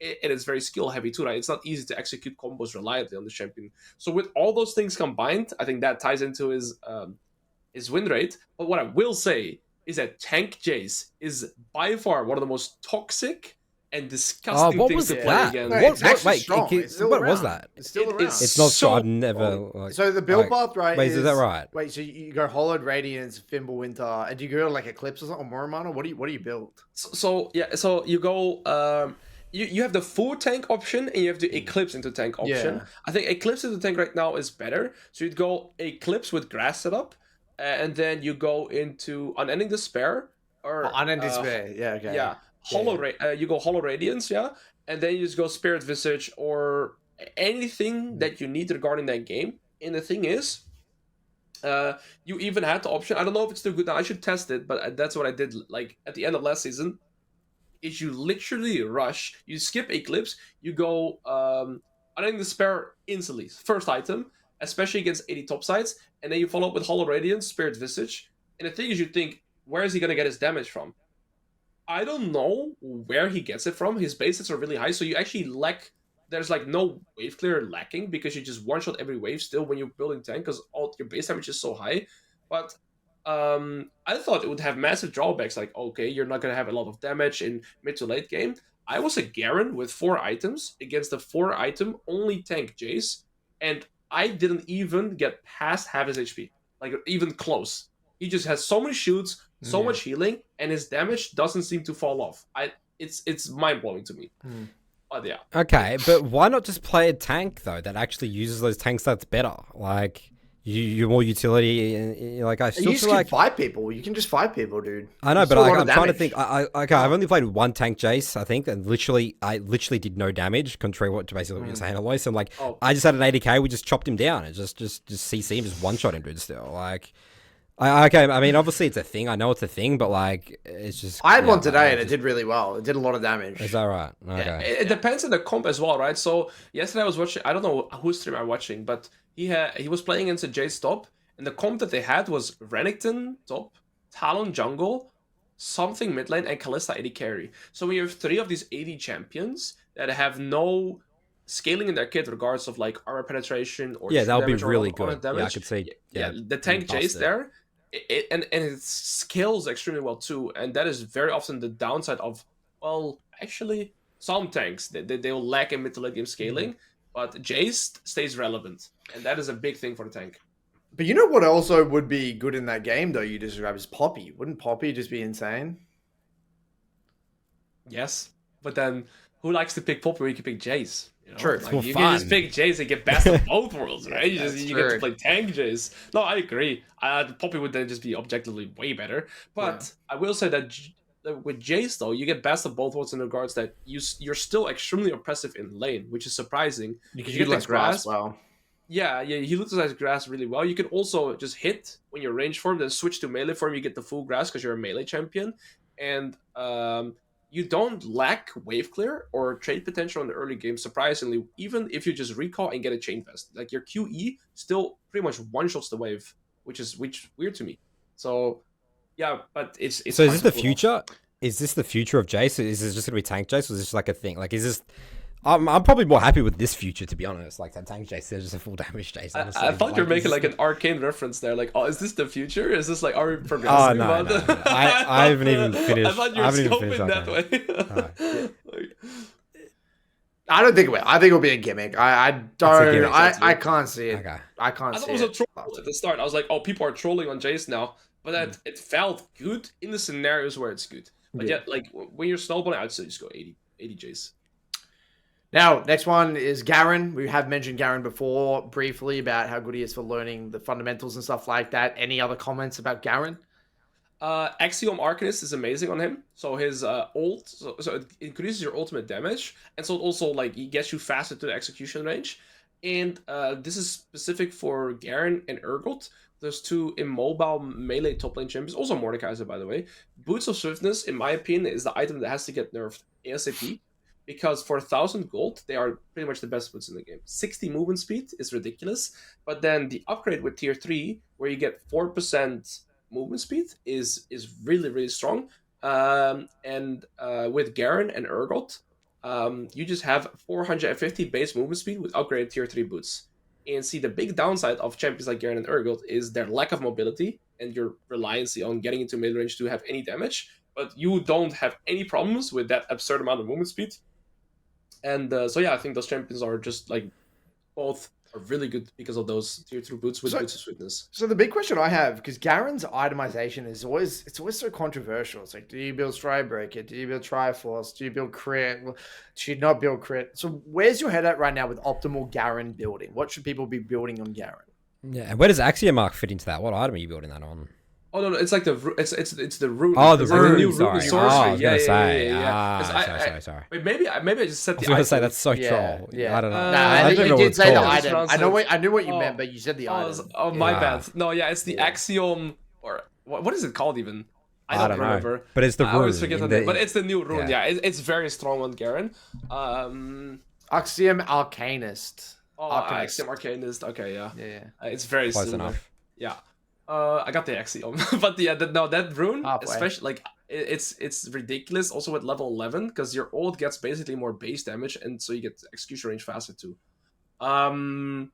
it is very skill heavy too, right? It's not easy to execute combos reliably on the champion. So with all those things combined, I think that ties into his win rate. But what I will say is that tank Jayce is by far one of the most toxic and disgusting things to play against. What was that? It's still around. It's not so. I've never. So the build path, right? Wait, is that right? Wait, so you go Hollowed Radiance, Fimbulwinter, and do you go like Eclipse or something, or Moramana? What do you build? So you go. You have the full tank option and you have the Eclipse into tank option. Yeah. I think Eclipse into tank right now is better. So you'd go Eclipse with Grass setup, and then you go into Unending Despair or Unending Despair. Yeah, okay. Yeah. You go Hollow Radiance, yeah, and then you just go Spirit Visage or anything that you need regarding that game. And the thing is, You even had the option. I don't know if it's still good now. I should test it, but that's what I did. Like at the end of last season, is you literally rush. You skip Eclipse. You go Unending Despair instantly. First item, especially against 80 top sides, and then you follow up with Hollow Radiance, Spirit Visage. And the thing is, you think, where is he gonna get his damage from? I don't know where he gets it from. His base hits are really high, so you actually lack. There's like no wave clear lacking because you just one shot every wave still when you're building tank because all your base damage is so high. But I thought it would have massive drawbacks. Like, okay, you're not gonna have a lot of damage in mid to late game. I was a Garen with 4 items against the 4 item only tank Jayce, and I didn't even get past half his HP, like even close. He just has so many shoots, so much healing, and his damage doesn't seem to fall off. It's mind blowing to me. But yeah. Okay, but why not just play a tank though that actually uses those tank stats better? Like you're more utility. Like I still You feel can like fight people. You can just fight people, dude. I know, It's but still a lot I'm of trying to damage. think. I've only played one tank Jayce, I think, and I literally did no damage, contrary to basically what you're saying, Alois. And like, I just had an 80k, we just chopped him down and just CC him, just one shot him, dude. Still, like, okay. I mean, obviously it's a thing. I know it's a thing, but like, it's just. I had one today and it did really well. It did a lot of damage. Is that right? Okay. Yeah, it depends on the comp as well, right? So yesterday I was watching. I don't know whose stream I'm watching, but he was playing against a Jayce top, and the comp that they had was Renekton top, Talon jungle, something mid lane, and Kalista 80 carry. So when you have 3 of these 80 champions that have no scaling in their kit, regardless of like armor penetration or Yeah, that'll be damage or really opponent good. Yeah, I damage, could see. yeah, the tank Jayce there, and it scales extremely well too, and that is very often the downside of, well, actually some tanks they'll lack in mid to late game scaling, but Jayce stays relevant, and that is a big thing for the tank. But you know what also would be good in that game, though, you just grab is Poppy. Wouldn't Poppy just be insane? Yes, but then who likes to pick Poppy when you can pick Jayce? You know? True. Like, more you fun. can just pick Jayce and get best of both worlds, right? That's You get to true. play tank Jayce. No, I agree. Poppy would then just be objectively way better. But I will say that with Jayce, though, you get best of both worlds in regards that you're still extremely oppressive in lane, which is surprising. Because You you get the less grass well. Yeah, he utilizes grass really well. You can also just hit when you're range form, then switch to melee form. You get the full grass because you're a melee champion, and you don't lack wave clear or trade potential in the early game. Surprisingly, even if you just recall and get a chain vest, like your QE still pretty much one shots the wave, which is weird to me. So yeah, but it's So is hard this to the pull off. future? Is this the future of Jayce? Is this just gonna be tank Jayce, or is this like a thing? Like, is this? I'm probably more happy with this future, to be honest. Like that tank Jayce, there's just a full damage Jayce. Honestly. I thought you were is making this like an arcane reference there. Like, oh, is this the future? Is this like, are we Oh progressing? no, about no. it? I haven't even finished. I thought you I were haven't even scoping finished that Arcane. way. Like, I don't think it will. I think it'll be a gimmick. I a don't. gimmick, I can't see it. Okay. I can't I see thought it was a it. troll at the start. I was like, oh, people are trolling on Jayce now. But that it felt good in the scenarios where it's good. But Yeah. yet, like, when you're snowballing, I'd say just go 80 Jayce. Now, next one is Garen. We have mentioned Garen before briefly about how good he is for learning the fundamentals and stuff like that. Any other comments about Garen? Axiom Arcanist is amazing on him. So his ult, so it increases your ultimate damage, and so it also like he gets you faster to the execution range. And this is specific for Garen and Urgot. There's 2 immobile melee top lane champions. Also Mordekaiser, by the way. Boots of Swiftness, in my opinion, is the item that has to get nerfed ASAP. Because for 1,000 gold, they are pretty much the best boots in the game. 60 movement speed is ridiculous. But then the upgrade with tier 3, where you get 4% movement speed, is really, really strong. And with Garen and Urgot, you just have 450 base movement speed with upgraded tier 3 boots. And see, the big downside of champions like Garen and Urgot is their lack of mobility and your reliance on getting into mid range to have any damage. But you don't have any problems with that absurd amount of movement speed. And so yeah, I think those champions are just like both are really good because of those tier 3 boots with boots of sweetness. So the big question I have, because Garen's itemization is always so controversial. It's like, do you build Strybreaker? Do you build Triforce? Do you build crit? Well, do you not build crit? So where's your head at right now with optimal Garen building? What should people be building on Garen? Yeah, and where does Axiomark fit into that? What item are you building that on? Oh no, it's like it's the rune. Oh, the It's like the new rune. Sorry. sorcery. I was Yeah, gonna yeah, say. yeah, yeah, yeah. 'Cause Sorry. wait, maybe I just said I was the gonna say item. that's so Yeah, troll. yeah. I don't know. Uh, Nah, I I don't think know you what did it's say the called. It's item. I knew what you meant, but you said the item. My Yeah. bad. No, yeah, it's the Yeah. axiom, or what is it called even? I I don't don't know. remember. But it's the I always rune forget the in name, the- but it's the new rune. yeah. Yeah, it's very strong on Garen. Um, Axiom Arcanist. Axiom Arcanist. Okay, yeah. Yeah. It's very Close similar. enough. Yeah. I got the axiom, but yeah, that rune, Halfway. especially like it's ridiculous. Also at level 11, because your ult gets basically more base damage, and so you get execution range faster too. What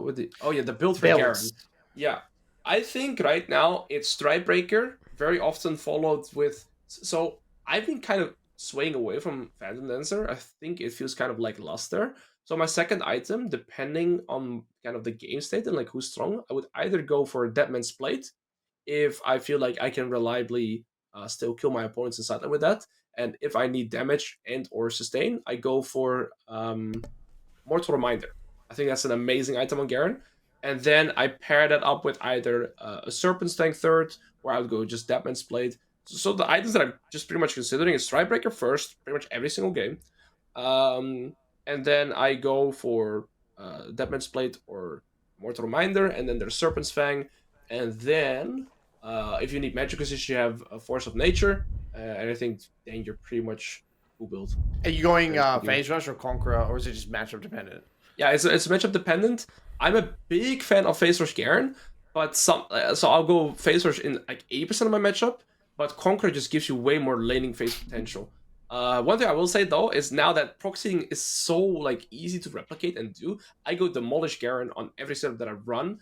would the the build for Garen? Builds. Yeah, I think right now it's Strikebreaker, very often followed with. So I've been kind of swaying away from Phantom Dancer. I think it feels kind of like luster. So my second item, depending on kind of the game state and like who's strong, I would either go for Deadman's Plate if I feel like I can reliably still kill my opponents in sideline with that, and if I need damage and or sustain, I go for Mortal Reminder. I think that's an amazing item on Garen. And then I pair that up with either a Serpent's Tank third, or I would go just Deadman's Blade. So the items that I'm just pretty much considering is Strikebreaker first, pretty much every single game. And then I go for Deadman's Blade or Mortal Reminder, and then there's Serpent's Fang. And then, if you need magic resist, you have a Force of Nature. And I think then you're pretty much full build. Are you going There's Phase Rush or Conqueror, or is it just matchup dependent? Yeah, it's matchup dependent. I'm a big fan of Phase Rush Garen, but so I'll go Phase Rush in like 80% of my matchup, but Conqueror just gives you way more laning phase potential. One thing I will say though is now that proxying is so like easy to replicate and do, I go Demolish Garen on every setup that I run.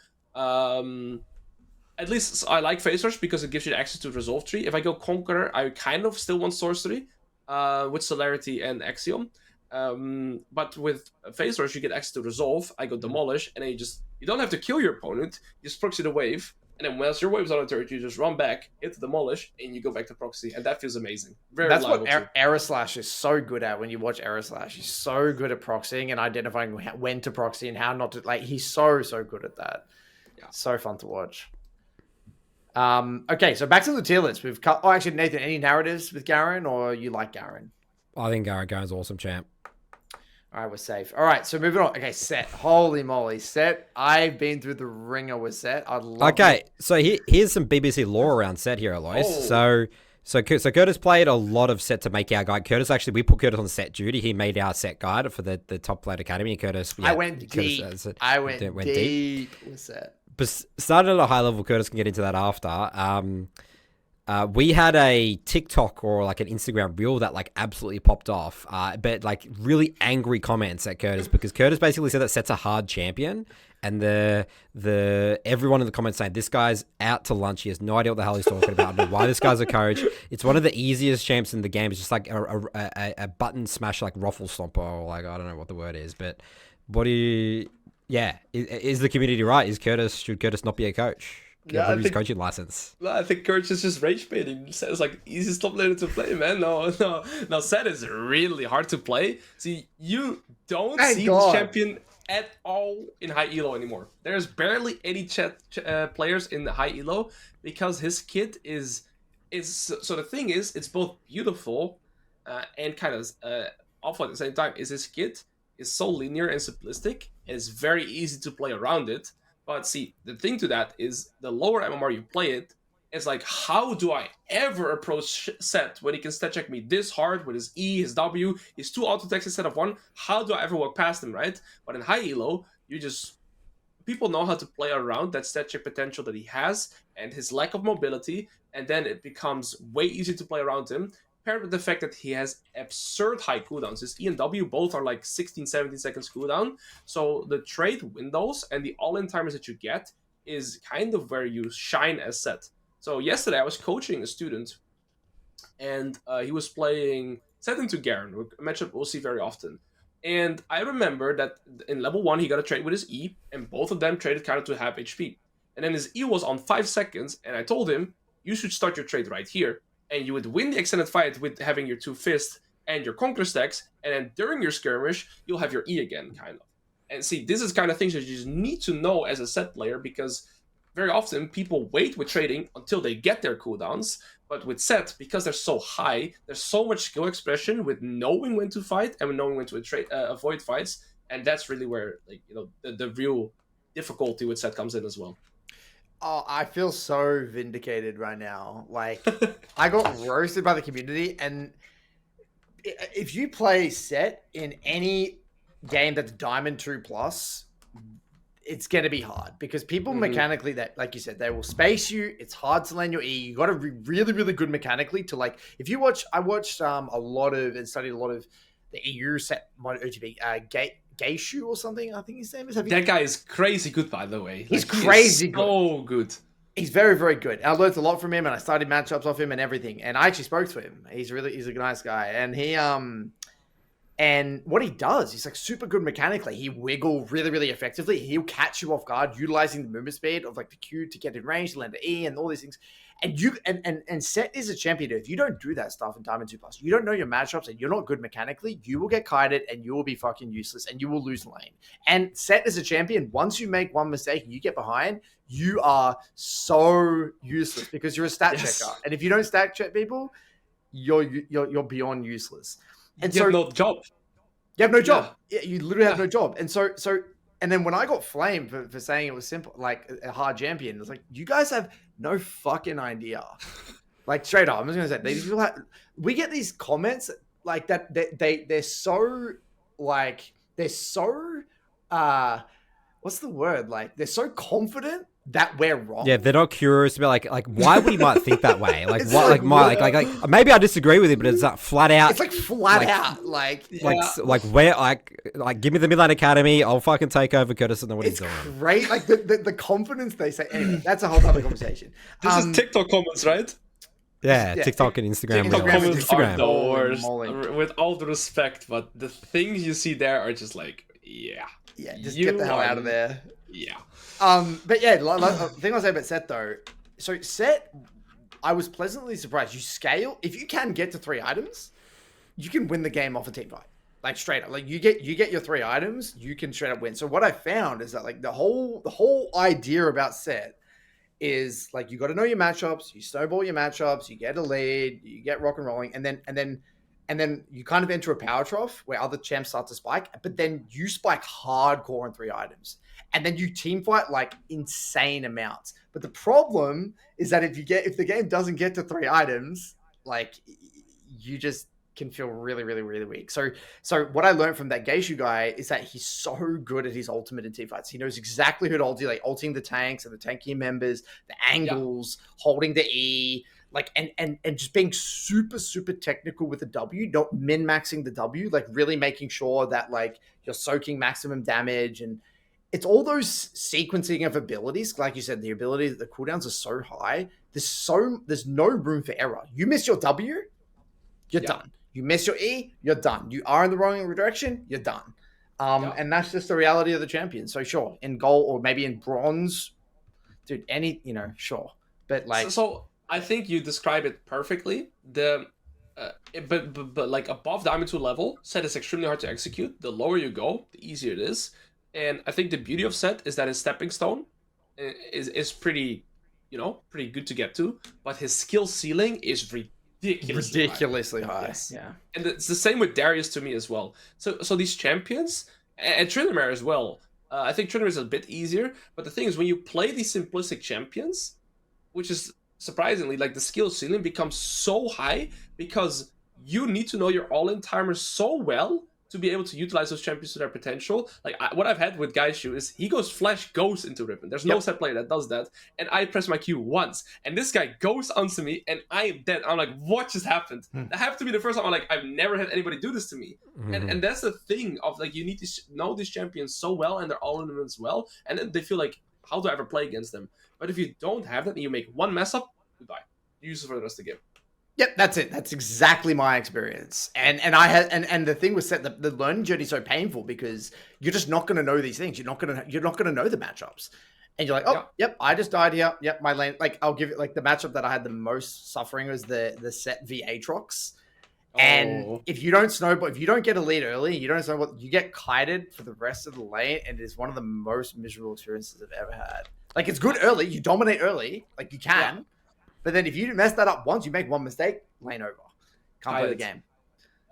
At least I like Phase Rush because it gives you access to Resolve Tree. If I go Conqueror, I kind of still want Sorcery with Celerity and Axiom. But with Phase Rush, you get access to Resolve. I go Demolish, and then you don't have to kill your opponent. You just proxy the wave, and then once your wave's on the turret, you just run back, hit the Demolish, and you go back to proxy, and that feels amazing. That's what reliable, too. Aeroslash is so good at. When you watch Aeroslash, he's so good at proxying and identifying when to proxy and how not to. Like, he's so good at that. Yeah. So fun to watch. Okay, so back to the tier list. We've cut. Oh, actually, Nathan, any narratives with Garen, or you like Garen? I think Garen's awesome, champ. All right, we're safe. All right, so moving on. Okay, Sett. Holy moly, Sett. I've been through the ringer with Sett. I love it. So here's some BBC lore around Sett here, Alois. Oh. So Curtis played a lot of Sett to make our guide. Curtis, actually, we put Curtis on Sett duty. He made our Sett guide for the Top Plat Academy. Curtis, I went deep. I went deep with Sett. But starting at a high level, Curtis can get into that after. We had a TikTok or like an Instagram reel that like absolutely popped off, but like really angry comments at Curtis because Curtis basically said that Sett's a hard champion, and everyone in the comments saying this guy's out to lunch. He has no idea what the hell he's talking about. I don't know why this guy's a coach. It's one of the easiest champs in the game. It's just like a button smash like Ruffle Stomper, or like I don't know what the word is, but what do you? Yeah, is the community right? Should Curtis not be a coach? Yeah, his coaching license. No, I think Curtis is just rage baiting. Sett is like easiest top laner to play, man. No. Sett is really hard to play. See, you don't see this champion at all in high elo anymore. There's barely any players in the high elo because his kit is. So the thing is, it's both beautiful and kind of awful at the same time. Is his kit is so linear and simplistic, and it's very easy to play around it. But see, the thing to that is the lower MMR you play it, it's like, how do I ever approach Sett when he can stat check me this hard with his E, his W, his 2 auto attacks instead of 1? How do I ever walk past him, right? But in high elo, people know how to play around that stat check potential that he has and his lack of mobility, and then it becomes way easier to play around him. Paired with the fact that he has absurd high cooldowns. His E and W both are like 16, 17 seconds cooldown. So the trade windows and the all-in timers that you get is kind of where you shine as Sett. So yesterday I was coaching a student, and he was playing Sett into Garen, a matchup we'll see very often. And I remember that in level 1 he got a trade with his E, and both of them traded counter to half HP. And then his E was on 5 seconds, and I told him, you should start your trade right here. And you would win the extended fight with having your 2 fists and your conquer stacks, and then during your skirmish, you'll have your E again, kind of. And see, this is kind of things that you just need to know as a Sett player, because very often people wait with trading until they get their cooldowns. But with Sett, because they're so high, there's so much skill expression with knowing when to fight and knowing when to avoid fights, and that's really where the real difficulty with Sett comes in as well. Oh, I feel so vindicated right now. Like, I got roasted by the community, and if you play Sett in any game that's Diamond 2 plus, it's going to be hard because people mechanically that, like you said, they will space you. It's hard to land your E. You got to be really, really good mechanically to like, if you watch, I watched a lot of and studied a lot of the EU Sett OGB, Gaishu or something, I think his name is. That guy is crazy good, by the way. He's crazy good. So good. He's very, very good. I learned a lot from him, and I started matchups off him and everything. And I actually spoke to him. He's a nice guy. And he and what he does, he's like super good mechanically. He wiggle really, really effectively. He'll catch you off guard, utilizing the movement speed of like the Q to get in range, to land the E, and all these things. And you and Sett is a champion. If you don't do that stuff in Diamond 2 plus, you don't know your matchups and you're not good mechanically, you will get kited and you will be fucking useless and you will lose lane. And Sett is a champion. Once you make one mistake and you get behind, you are so useless because you're a stat checker. And if you don't stat check people, you're beyond useless. And you have no job. You have no job. Yeah, you literally have no job. And so and then when I got flamed for saying it was simple, like a hard champion, it was like, you guys have no fucking idea. Like straight up, I'm just gonna say these people we get these comments like that. They're so like what's the word? Like they're so confident that we're wrong. Yeah, they're not curious about like why would he might think that way? Like what? Like maybe I disagree with him, but it's flat out. It's like flat out. Like where like give me the Midland Academy, I'll fucking take over Curtis and know what he's doing. It's great. Like the confidence they say. Anyway, that's a whole other conversation. This is TikTok comments, right? Yeah, TikTok and Instagram. TikTok comments are the worst. With all the respect, but the things you see there are just like, yeah, just get the hell out of there. Yeah. But yeah, the thing I'll say about Sett though. So Sett, I was pleasantly surprised. You scale if you can get to 3 items, you can win the game off a team fight. Like straight up, like you get your 3 items, you can straight up win. So what I found is that like the whole idea about Sett is like you got to know your matchups, you snowball your matchups, you get a lead, you get rock and rolling, and then you kind of enter a power trough where other champs start to spike, but then you spike hardcore on 3 items. And then you team fight like insane amounts. But the problem is that if the game doesn't get to 3 items, like you just can feel really, really, really weak. So what I learned from that Gaishu guy is that he's so good at his ultimate in team fights. He knows exactly who to ulti, like ulting the tanks and the tanky members, the angles, holding the E, like and just being super, super technical with the W, not min-maxing the W, like really making sure that like you're soaking maximum damage. And it's all those sequencing of abilities. Like you said, the cooldowns are so high. There's no room for error. You miss your W, you're done. You miss your E, you're done. You are in the wrong direction, you're done. And that's just the reality of the champion. So sure, in gold or maybe in bronze, dude, sure. But like, so I think you describe it perfectly. But like above Diamond 2 level, Sett is extremely hard to execute. The lower you go, the easier it is. And I think the beauty of Sett is that his stepping stone is pretty good to get to, but his skill ceiling is ridiculously high. Yes. Yeah. And it's the same with Darius to me as well. So these champions, and Tryndamere as well, I think Tryndamere is a bit easier, but the thing is when you play these simplistic champions, which is surprisingly, like the skill ceiling becomes so high because you need to know your all-in timer so well to be able to utilize those champions to their potential. Like what I've had with Gaishu is he goes flash goes into Riven. There's no Sett player that does that. And I press my Q once, and this guy goes onto me, and I am dead. I'm like, what just happened? That have to be the first time I'm like, I've never had anybody do this to me. And that's the thing of like, you need to know these champions so well, and they're all in them as well. And then they feel like, how do I ever play against them? But if you don't have that, and you make one mess up, goodbye. You're useless for the rest of the game. Yep, that's it. That's exactly my experience. And I had and the thing was Sett, the learning journey is so painful because you're just not going to know these things. You're not going to know the matchups. And you're like, yep, I just died here. Yep, my lane. Like I'll give it like the matchup that I had the most suffering was the Sett v Aatrox. And if you don't snowball, if you don't get a lead early, you don't snowball, you get kited for the rest of the lane, and it is one of the most miserable experiences I've ever had. Like it's good early, you dominate early, like you can, but then if you mess that up once, you make one mistake, lane over. Can't play the game.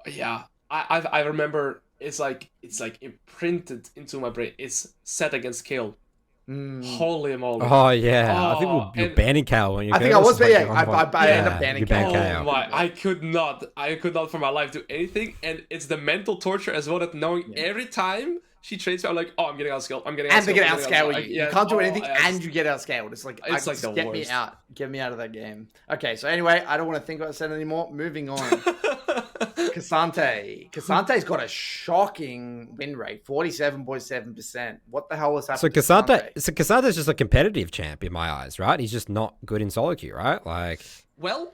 Yeah, I remember it's like imprinted into my brain. It's Sett against Kale. Holy moly! Oh yeah, I think Oh, you're banning Kale when you. I think I was, yeah. I ended up you banning banned Kale. KO. My, I could not for my life do anything, and it's the mental torture as well that knowing every time she trades me, I'm like, oh, I'm getting outscaled. I'm getting outscaled. And they get outscaled you. You can't do anything, yes. and you get outscaled. It's like, It's like the get worst. me out. Get me out of that game. Okay, so anyway, I don't want to think about Sett anymore. Moving on. Ksante. Ksante's got a shocking win rate, 47.7%. What the hell has happened to Ksante? So Ksante's just a competitive champ in my eyes, right? He's just not good in solo queue, right? Like, well,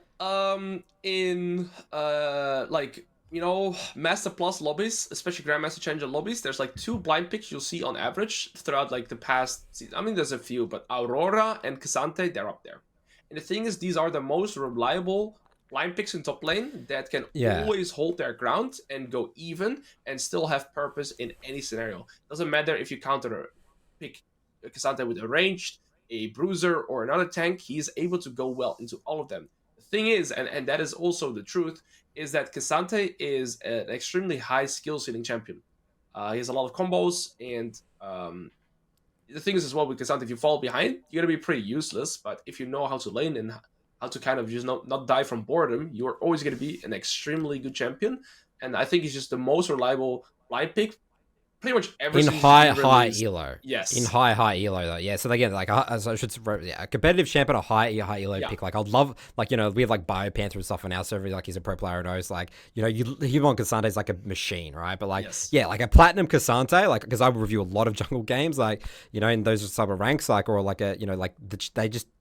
in like, you know, Master Plus lobbies, especially Grandmaster Challenger lobbies, there's like 2 blind picks you'll see on average throughout like the past season. I mean, there's a few, but Aurora and Ksante, they're up there. And the thing is, these are the most reliable blind picks in top lane that can always hold their ground and go even and still have purpose in any scenario. Doesn't matter if you counter pick Ksante with a ranged, a bruiser, or another tank, he's able to go well into all of them. The thing is, and that is also the truth, is that Ksante is an extremely high skill ceiling champion. He has a lot of combos, and the thing is as well with Ksante, if you fall behind, you're going to be pretty useless, but if you know how to lane and how to kind of just not die from boredom, you're always going to be an extremely good champion. And I think he's just the most reliable blind pick pretty much ever in since high elo. Yes. In high elo though. Yeah. So again, like as I should, a competitive champion, a high elo pick. Like I'd love, like, you know, we have like Biopanther and stuff on our server. Like he's a pro player and knows, like, you know, you want Ksante's like a machine, right? But like, yeah, like a platinum Ksante, like, because I review a lot of jungle games, like, you know, in those sub ranks, like, or like a, you know, like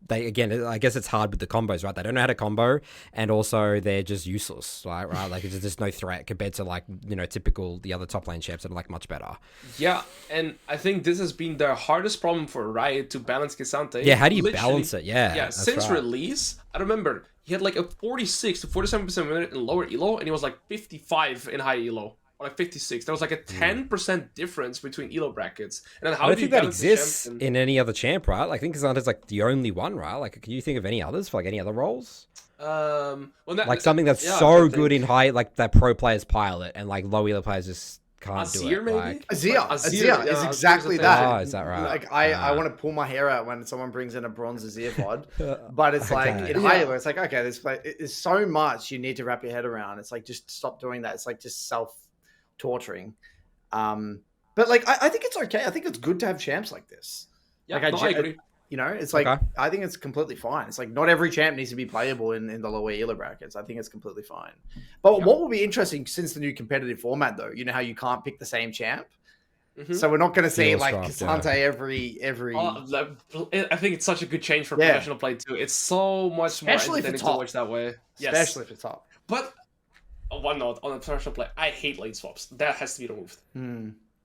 they again, I guess it's hard with the combos, right? They don't know how to combo, and also they're just useless, right? Like there's just no threat compared to, like, you know, typical the other top lane champs that are like much better. Yeah, and I think this has been the hardest problem for Riot to balance Ksante. Yeah, how do you balance it? Yeah, since release, I remember he had like a 46 to 47% win rate in lower elo, and he was like 55 in high elo, or like 56. There was like a 10% difference between elo brackets. And then how I don't think that exists in any other champ, right? Like, I think Ksante's like the only one, right? Like, can you think of any others for like any other roles? Well, like something that's so good in high, like that pro players pilot, and like low elo players just can't do it. Maybe? Like, Azir is exactly that. Oh, is that right? Like I want to pull my hair out when someone brings in a bronze Azir pod, but it's like in high elo, it's like, okay, this play is so much you need to wrap your head around. It's like, just stop doing that. It's like just self torturing. But like I think it's okay. I think it's good to have champs like this. Yeah, like, I agree. You know, it's like, I think it's completely fine. It's like not every champ needs to be playable in the lower elo brackets. I think it's completely fine. But what will be interesting since the new competitive format, though, you know how you can't pick the same champ? So we're not going to see like Ksante every. I think it's such a good change for professional play too. It's so much more entertaining to watch that way. Especially if it's top. But one note on the professional play, I hate lane swaps. That has to be removed.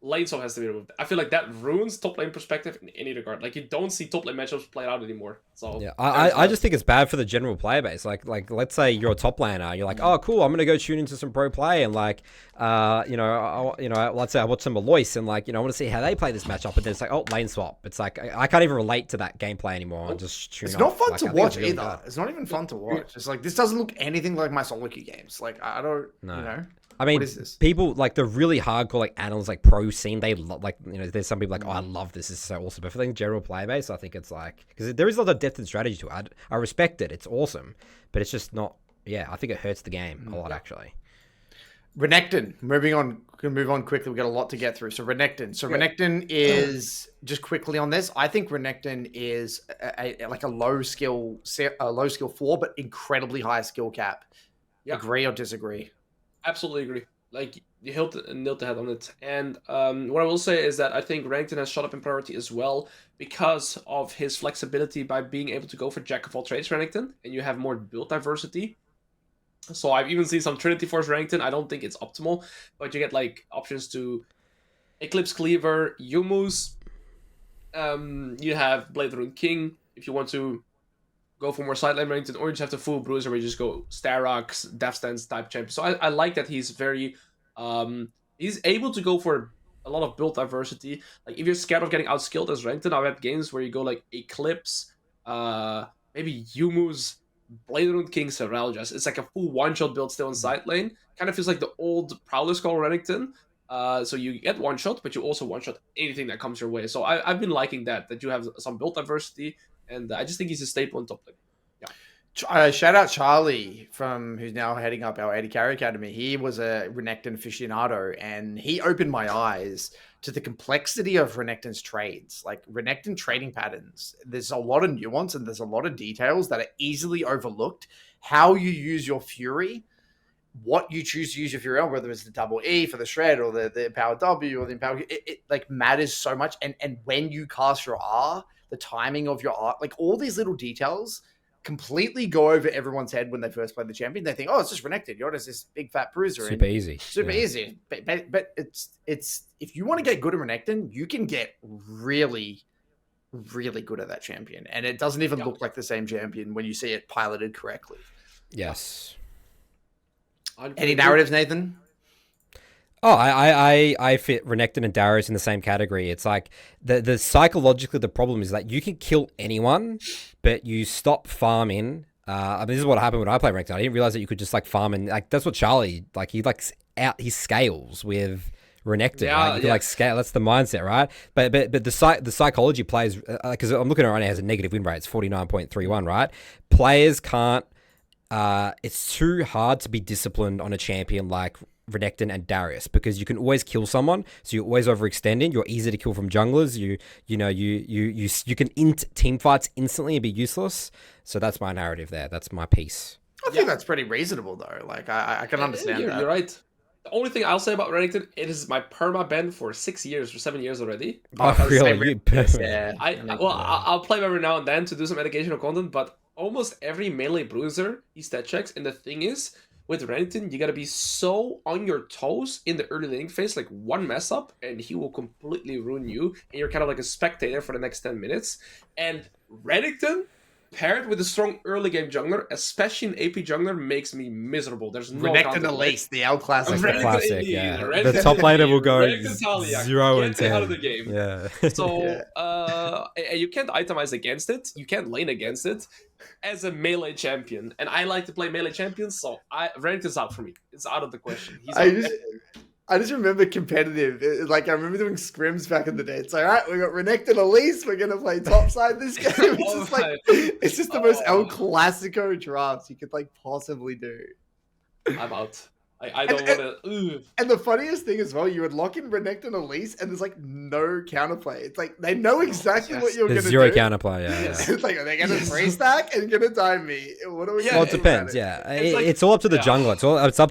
Lane swap has to be removed. I feel like that ruins top lane perspective in any regard. Like, you don't see top lane matchups played out anymore. So yeah, I just think it's bad for the general player base. Like let's say you're a top laner, you're like, oh cool, I'm gonna go tune into some pro play, and like, let's say I watch some Alois, and like, you know, I want to see how they play this matchup, and then it's like, oh, lane swap. It's like I can't even relate to that gameplay anymore. And just tune. It's not fun to watch either. It's not even fun to watch. It's like, this doesn't look anything like my solo queue games. Like, I don't, you know. I mean, people like the really hardcore like analysts, like pro scene, they like, you know, there's some people like, oh, I love this is so awesome. But for the general player base, I think it's like, because there is a lot of depth and strategy to it. I respect it. It's awesome, but it's just not. Yeah, I think it hurts the game a lot actually. Renekton. Moving on, can move on quickly. We've got a lot to get through. So Renekton. Renekton is, just quickly on this, I think Renekton is like a low skill 4, but incredibly high skill cap. Agree or disagree? Absolutely agree. Like, you nailed the head on it. And what I will say is that I think Renekton has shot up in priority as well because of his flexibility by being able to go for Jack of all trades Renekton, and you have more build diversity. So I've even seen some Trinity Force Renekton. I don't think it's optimal, but you get like options to Eclipse Cleaver, Yumus. You have Blade Rune King if you want to go for more sideline Renekton, or you just have the full bruiser where you just go Starox, Death Stance type champion. So I like that he's very, he's able to go for a lot of build diversity. Like if you're scared of getting outskilled as Renekton, I've had games where you go like Eclipse, maybe Yumu's Blade Rune King Seraljas. It's like a full one-shot build still in side lane. Kind of feels like the old Prowler Skull Renekton. So you get one shot, but you also one shot anything that comes your way. So I've been liking that you have some build diversity, and I just think he's a staple in top lane. Yeah. Shout out Charlie who's now heading up our 80 Carry Academy. He was a Renekton aficionado, and he opened my eyes to the complexity of Renekton's trades. Like Renekton trading patterns, there's a lot of nuance and there's a lot of details that are easily overlooked. How you use your Fury, what you choose to use your Fury on, whether it's the double E for the shred or the power W or the empower, it like matters so much. And when you cast your R, the timing of your R, like all these little details completely go over everyone's head when they first play the champion. They think, oh, it's just Renekton. You're just this big fat bruiser. Super easy. Super easy. But it's if you want to get good at Renekton, you can get really, really good at that champion. And it doesn't even look like the same champion when you see it piloted correctly. Yes. Any narratives, Nathan? Oh, I fit Renekton and Darius in the same category. It's like the psychologically the problem is that you can kill anyone, but you stop farming. I mean, this is what happened when I played Renekton. I didn't realize that you could just like farm and like that's what Charlie like. He like out he scales with Renekton. Yeah, right? You can like scale. That's the mindset, right? But the psychology plays because I'm looking at it right now, it has a negative win rate. It's 49.31, right? Players can't. It's too hard to be disciplined on a champion like Renekton and Darius because you can always kill someone, so you're always overextending. You're easy to kill from junglers. You can int team fights instantly and be useless. So that's my narrative there. That's my piece. I think that's pretty reasonable though. Like I can understand that. You're right. The only thing I'll say about Renekton, it is my perma ban for 6 years or 7 years already. Oh, really? Yeah. I'll play every now and then to do some educational content, but almost every melee bruiser he stat checks, and the thing is, with Renekton, you gotta be so on your toes in the early laning phase, like one mess up, and he will completely ruin you, and you're kind of like a spectator for the next 10 minutes. And Renekton, paired with a strong early game jungler, especially an AP jungler, makes me miserable. There's no Renekton Elise, the L classic. Classic, yeah. The top laner will go 0 and 10 out of the game. Yeah. So you can't itemize against it. You can't lane against it as a melee champion. And I like to play melee champions, so Renekton's out for me. It's out of the question. I just remember competitive. Like I remember doing scrims back in the day. It's like, all right, we got Renekton Elise. We're gonna play topside this game. It's just the most El Clasico drafts you could like possibly do. I'm out. I don't want to. And the funniest thing as well, you would lock in Renekton Elise, and there's like no counterplay. It's like they know exactly what you're going to do. There's zero counterplay. Yeah. Yes. It's like, are they going to free stack and going to time me? What are we? Well, it depends. Yeah, it's all up to the jungler.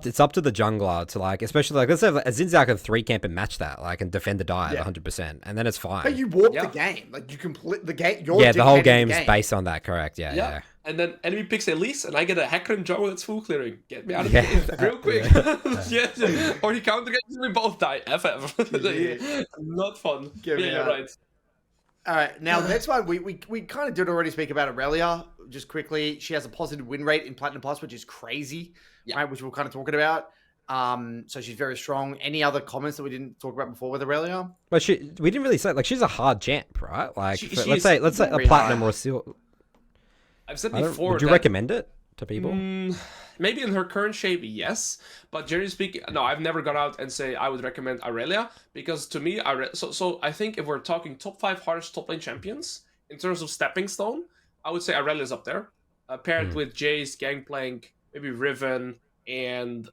It's up to the jungler to like, especially like let's say a Zinzak of 3 camp and match that, like, and defend the dive 100%, and then it's fine. But you warp the game, like you complete the game. The whole game's based on that. Correct. Yeah. And then enemy picks Elise, and I get a hacker and jungle that's full clearing. Get me out of the game real quick. Or he counter games, we both die. FF. Not fun. You're right. All right, now the next one, we kind of did already speak about Irelia, just quickly. She has a positive win rate in Platinum Plus, which is crazy, right? Which we're kind of talking about. So she's very strong. Any other comments that we didn't talk about before with Irelia? But we didn't really say, like, she's a hard champ, right? Like, let's say a Platinum or a Silver. I've said before. Would you recommend it to people? Maybe in her current shape, yes. But generally speaking, no, I've never gone out and say I would recommend Irelia, because to me, so I think if we're talking top 5 hardest top lane champions in terms of stepping stone, I would say Irelia's up there, paired with Jayce, Gangplank, maybe Riven, and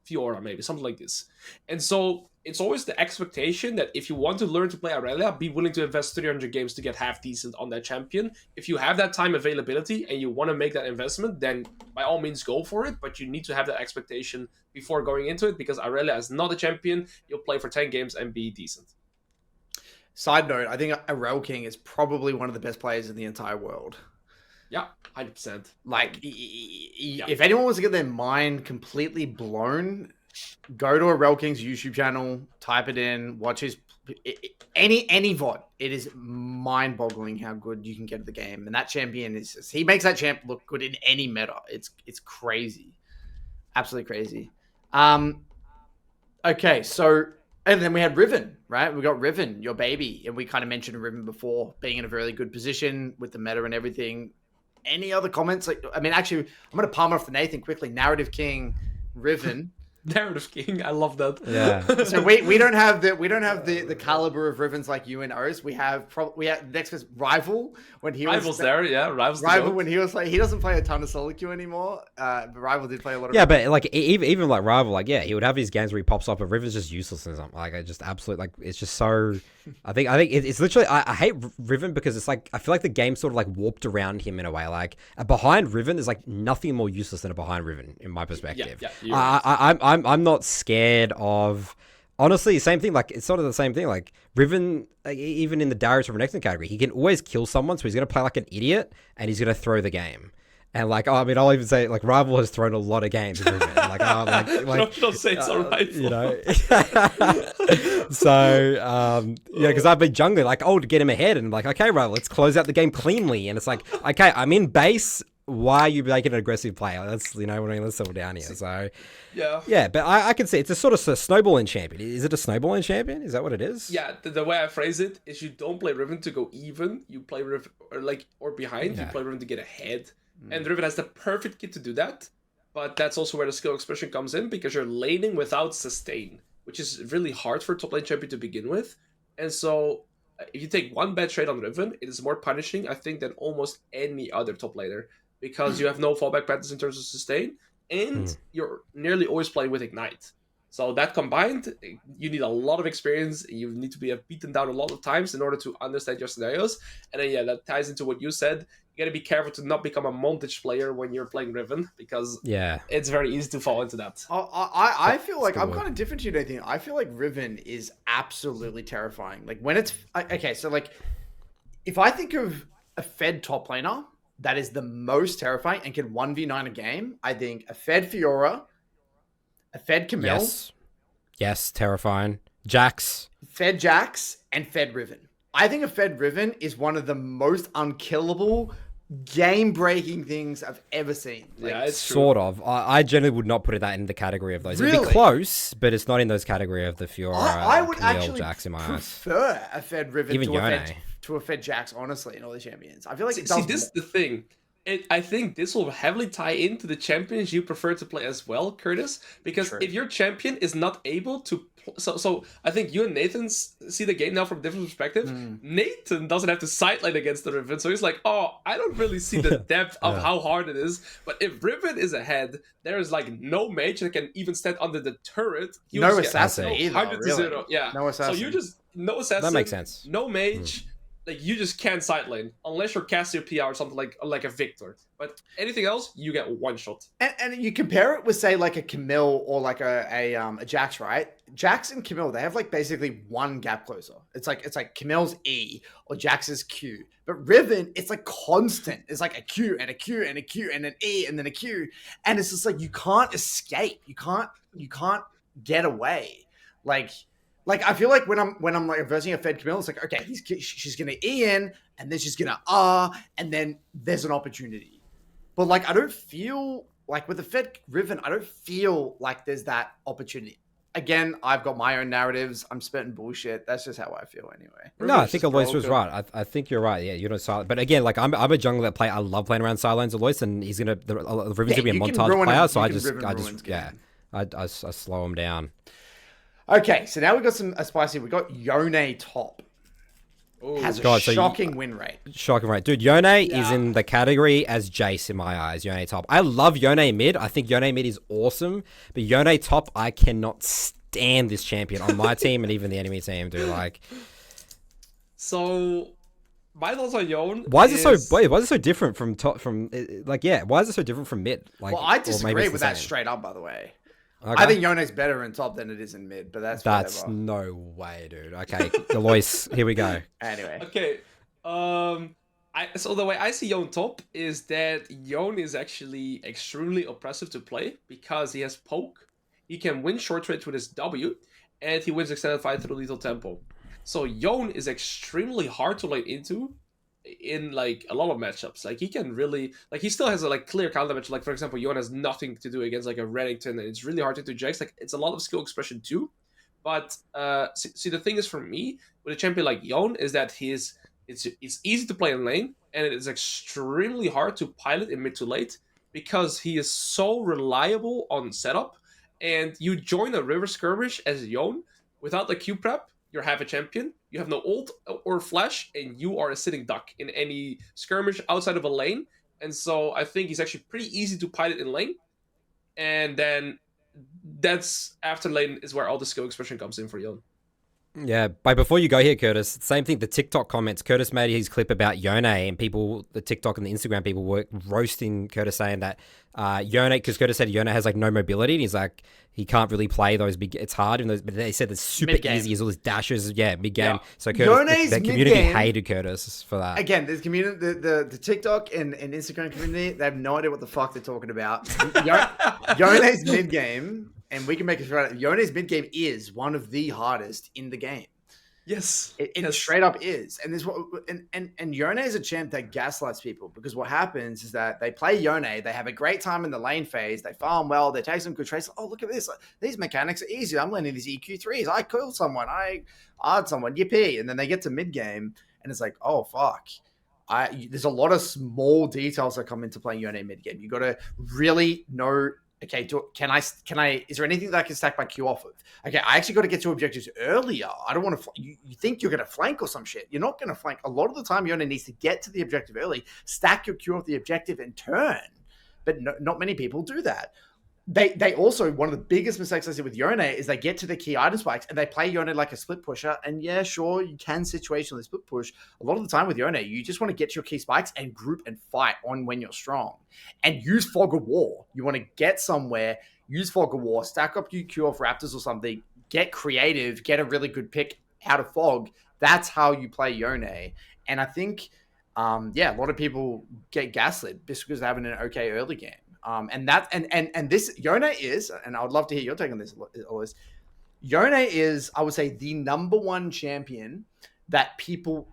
Fiora, maybe something like this. And so it's always the expectation that if you want to learn to play Irelia, be willing to invest 300 games to get half decent on that champion. If you have that time availability and you want to make that investment, then by all means go for it. But you need to have that expectation before going into it, because Irelia is not a champion. You'll play for 10 games and be decent. Side note, I think Irel King is probably one of the best players in the entire world. Yeah, 100%. Like, if anyone wants to get their mind completely blown, go to Irel King's YouTube channel, type it in, watch his any VOD. It is mind-boggling how good you can get at the game, and that champion is he makes that champ look good in any meta. It's crazy, absolutely crazy. Okay, so And then we had Riven, right? We got Riven, your baby. And we kind of mentioned Riven before being in a really good position with the meta and everything. Any other comments? Like, I mean, actually, I'm going to palm off to Nathan quickly. Narrative King, Riven. Narrative King, I love that. Yeah. So we don't have the caliber of Rivens like you and Oz. We have next was Rival when he Rivals was there, yeah. Rivals when he was like he doesn't play a ton of solo queue anymore. But Rival did play a lot of. Yeah, but like even like Rival, like yeah, he would have these games where he pops up, but Riven's just useless and something. Like I just absolutely like it's just so. I think it's literally I hate Riven because it's like I feel like the game sort of like warped around him in a way. Like a behind Riven is like nothing more useless than a behind Riven in my perspective. Yeah, I'm not scared of. Honestly, same thing. Like it's sort of the same thing. Like Riven, like, even in the Darius or Renekton category, he can always kill someone. So he's gonna play like an idiot and he's gonna throw the game. And like, I mean, I'll even say like Rival has thrown a lot of games. Riven. Like, don't say it's alright. You know. So yeah, because I've been jungling like, to get him ahead, and like, okay, Rival, let's close out the game cleanly. And it's like, okay, I'm in base. Why are you making an aggressive play? Let's, you know what I mean? Let's settle down here. So, yeah, but I can see it's a sort of a snowballing champion. Is it a snowballing champion? Is that what it is? Yeah, the way I phrase it is you don't play Riven to go even. You play Riven or behind. You play Riven to get ahead. And Riven has the perfect kit to do that. But that's also where the skill expression comes in because you're laning without sustain, which is really hard for a top lane champion to begin with. And so if you take one bad trade on Riven, it is more punishing, I think, than almost any other top laner. Because you have no fallback patterns in terms of sustain, and you're nearly always playing with Ignite. So that combined, you need a lot of experience. You need to be beaten down a lot of times in order to understand your scenarios. And then, yeah, that ties into what you said. You got to be careful to not become a montage player when you're playing Riven, because it's very easy to fall into that. I feel like I'm kind of different to you, Nathan. I feel like Riven is absolutely terrifying. Like when it's okay, so like if I think of a Fed top laner that is the most terrifying and can 1v9 a game, I think a Fed Fiora, a Fed Camille. Yes, terrifying. Jax. Fed Jax, and Fed Riven. I think a Fed Riven is one of the most unkillable, game-breaking things I've ever seen. Like, yeah, it's true. Sort of. I generally would not put that in the category of those. Really? It'd be close, but it's not in those category of the Fiora, I would Camille, actually Jax in my eyes. prefer a Fed Riven even to a Fed Jax, honestly, in all the champions. I feel like this is the thing. I think this will heavily tie into the champions you prefer to play as well, Curtis. Because if your champion is not able to... So I think you and Nathan see the game now from a different perspective. Nathan doesn't have to sideline against the Riven. So he's like, I don't really see the depth of how hard it is. But if Riven is ahead, there is like no mage that can even stand under the turret. No assassin either, 100 to 0. Yeah. No assassin. So you just... No assassin. That makes sense. No mage. Like, you just can't sidelane unless you're Cassiopeia or something like a Victor. But anything else, you get one shot. And you compare it with, say, like a Camille or like a Jax, right? Jax and Camille, they have like basically one gap closer. It's like Camille's E or Jax's Q. But Riven, it's like constant. It's like a Q and a Q and a Q and an E and then a Q. And it's just like you can't escape. You can't get away. Like I feel like when I'm like versing a Fed Camille, it's like, okay, she's gonna E in, and then she's gonna R, and then there's an opportunity. But like I don't feel like with the Fed Riven, I don't feel like there's that opportunity. Again, I've got my own narratives. I'm spitting bullshit. That's just how I feel anyway. No, I think Alois was right. I think you're right. Yeah, you're not silent. But again, like I'm a jungler player. I love playing around sidelines Alois, and he's gonna the Riven's gonna be a montage player. So I slow him down. Okay, so now we've got a spicy. We got Yone top. Has a shocking win rate. Shocking rate. Dude, Yone is in the category as Jayce in my eyes. Yone top. I love Yone mid. I think Yone mid is awesome. But Yone top, I cannot stand this champion on my team and even the enemy team, dude. Like, so my thoughts on Yone. Why is it so different from top? Why is it so different from mid? Like, well, I disagree with that straight up, by the way. Okay. I think Yone's better in top than it is in mid, but that's whatever. No way, dude. Okay, Alois, here we go. Anyway. Okay. So the way I see Yone top is that Yone is actually extremely oppressive to play because he has poke, he can win short range with his W, and he wins extended fight through lethal tempo. So Yone is extremely hard to lane into in like a lot of matchups. Like he can really, like he still has a like clear counter match. Like for example, Yone has nothing to do against like a Renekton, and it's really hard to do Jayce. Like it's a lot of skill expression too, But see, the thing is for me with a champion like Yone is that it's easy to play in lane, and it is extremely hard to pilot in mid to late because he is so reliable on setup. And you join a river skirmish as Yone without the Q prep, you're half a champion. You have no ult or flash, and you are a sitting duck in any skirmish outside of a lane. And so I think he's actually pretty easy to pilot in lane. And then that's after lane is where all the skill expression comes in for Yone. Yeah, but before you go here, Curtis, same thing, the TikTok comments. Curtis made his clip about Yone, and people, the TikTok and the Instagram people were roasting Curtis, saying that Yone, because Curtis said Yone has like no mobility, and he's like, he can't really play those big, it's hard, and but they said it's super Mid-game. easy, as all his dashes, mid-game. Yeah. So Curtis, Yone's the community mid-game- hated Curtis for that. Again, there's community, the TikTok and Instagram community, they have no idea what the fuck they're talking about. Yone's mid game, and we can make it right. Yone's mid game is one of the hardest in the game. Yes, It straight up is, and this what and Yone is a champ that gaslights people, because what happens is that they play Yone, they have a great time in the lane phase, they farm well, they take some good trades. Oh, look at this! These mechanics are easy. I'm learning these EQ3s. I killed someone. I AR'd someone. Yippee! And then they get to mid game, and it's like, oh fuck. There's a lot of small details that come into playing Yone mid game. You got to really know. Okay, can I? Is there anything that I can stack my Q off of? Okay, I actually got to get to objectives earlier. I don't want to. You think you're going to flank or some shit? You're not going to flank. A lot of the time, Yone needs to get to the objective early, stack your Q off the objective, and turn. But not many people do that. They also, one of the biggest mistakes I see with Yone is they get to the key item spikes and they play Yone like a split pusher. And yeah, sure, you can situationally split push. A lot of the time with Yone, you just want to get to your key spikes and group and fight on when you're strong. And use Fog of War. You want to get somewhere, use Fog of War, stack up your Q off Raptors or something, get creative, get a really good pick out of Fog. That's how you play Yone. And I think, a lot of people get gaslit just because they're having an okay early game. And this Yone is, and I would love to hear your take on this, Alois. Yone is, I would say, the number one champion that people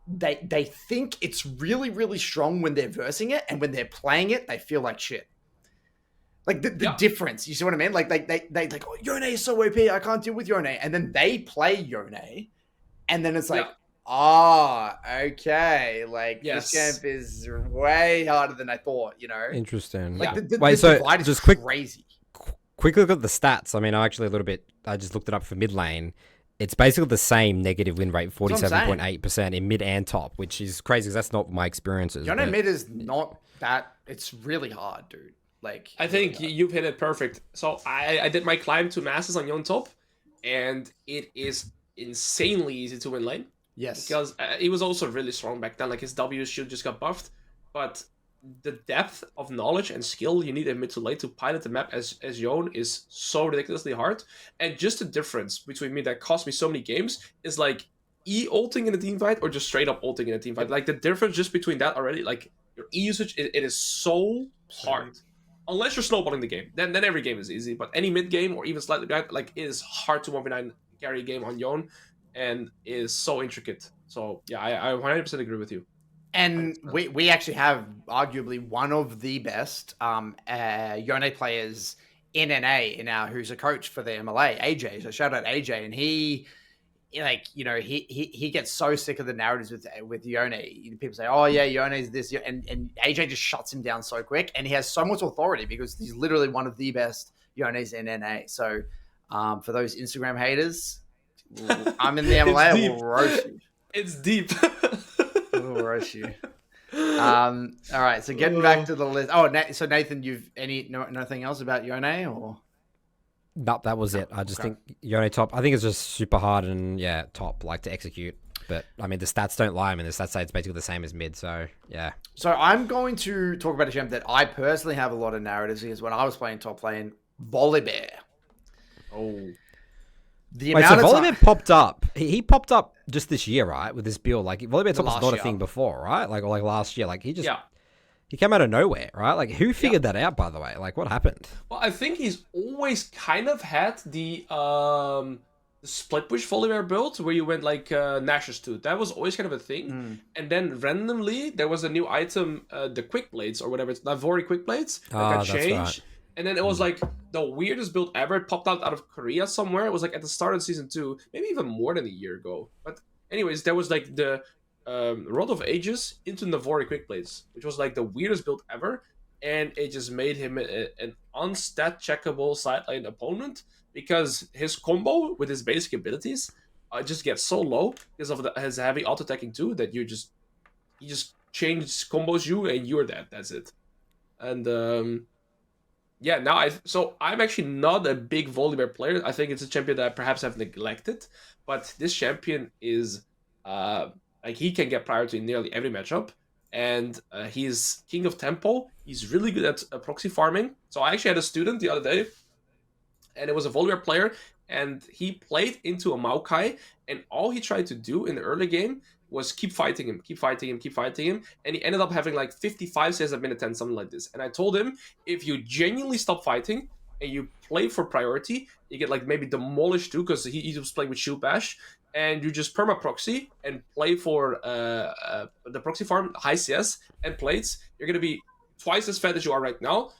they think it's really, really strong when they're versing it, and when they're playing it, they feel like shit. Like the difference, you see what I mean? Like they like, oh, Yone is so OP, I can't deal with Yone, and then they play Yone, and then it's like. Okay. Like, this camp is way harder than I thought, you know? Interesting. Like, the so just crazy. Quick look at the stats. I mean, I just looked it up for mid lane. It's basically the same negative win rate, 47.8% in mid and top, which is crazy because that's not my experiences. Yone mid is not that, it's really hard, dude. Like, I think you've hit it perfect. So I did my climb to masses on Yone top, and it is insanely easy to win lane. Yes. Because he was also really strong back then. Like, his W shield just got buffed. But the depth of knowledge and skill you need in mid to late to pilot the map as Yone is so ridiculously hard. And just the difference between me that cost me so many games is like E-ulting in a team fight or just straight up ulting in a team fight. Like, the difference just between that already, like, your E usage, it is so hard. Unless you're snowballing the game. Then every game is easy. But any mid game or even slightly behind, like, it is hard to 1v9 carry a game on Yone. And is so intricate. So yeah, I 100% agree with you. And we actually have arguably one of the best Yone players in NA now, who's a coach for the MLA, AJ. So shout out AJ, and he gets so sick of the narratives with Yone. People say, "Oh yeah, Yone is this," and AJ just shuts him down so quick, and he has so much authority because he's literally one of the best Yones in NA. So for those Instagram haters. I'm in the MLA. We'll roast you. It's deep. We'll roast you. All right. So getting back to the list. Oh, so Nathan, you've nothing else about Yone or? No, that was it. I just think Yone top. I think it's just super hard and top like to execute. But I mean, the stats don't lie. I mean, the stats say it's basically the same as mid. So yeah. So I'm going to talk about a champ that I personally have a lot of narratives because when I was playing top lane, Volibear. Oh. Volibear popped up. He popped up just this year, right? With this build, like Volibear top was not a thing before, right? Like last year, like he came out of nowhere, right? Like who figured that out, by the way? Like what happened? Well, I think he's always kind of had the split push Volibear build where you went like Nash's Tooth. That was always kind of a thing. And then randomly there was a new item, the Quick Blades or whatever. It's Navori Quick Blades that got changed. Right. And then it was like the weirdest build ever. It popped out of Korea somewhere. It was like at the start of season 2, maybe even more than a year ago. But anyways, there was like the Rod of Ages into Navori Quick Blades, which was like the weirdest build ever. And it just made him an unstat checkable sideline opponent because his combo with his basic abilities just gets so low because of his heavy auto attacking too that he just changes combos you and you're dead. That's it. And yeah, now I'm actually not a big Volibear player. I think it's a champion that I perhaps have neglected, but this champion is like he can get priority in nearly every matchup, and he's king of tempo. He's really good at proxy farming. So I actually had a student the other day, and it was a Volibear player, and he played into a Maokai, and all he tried to do in the early game was keep fighting him, and he ended up having like 55 saves at minute 10, something like this. And I told him, if you genuinely stop fighting and you play for priority, you get like maybe demolished too, because he was playing with Shield Bash, and you just perma proxy and play for the proxy farm, high CS and plates, you're gonna be twice as fat as you are right now.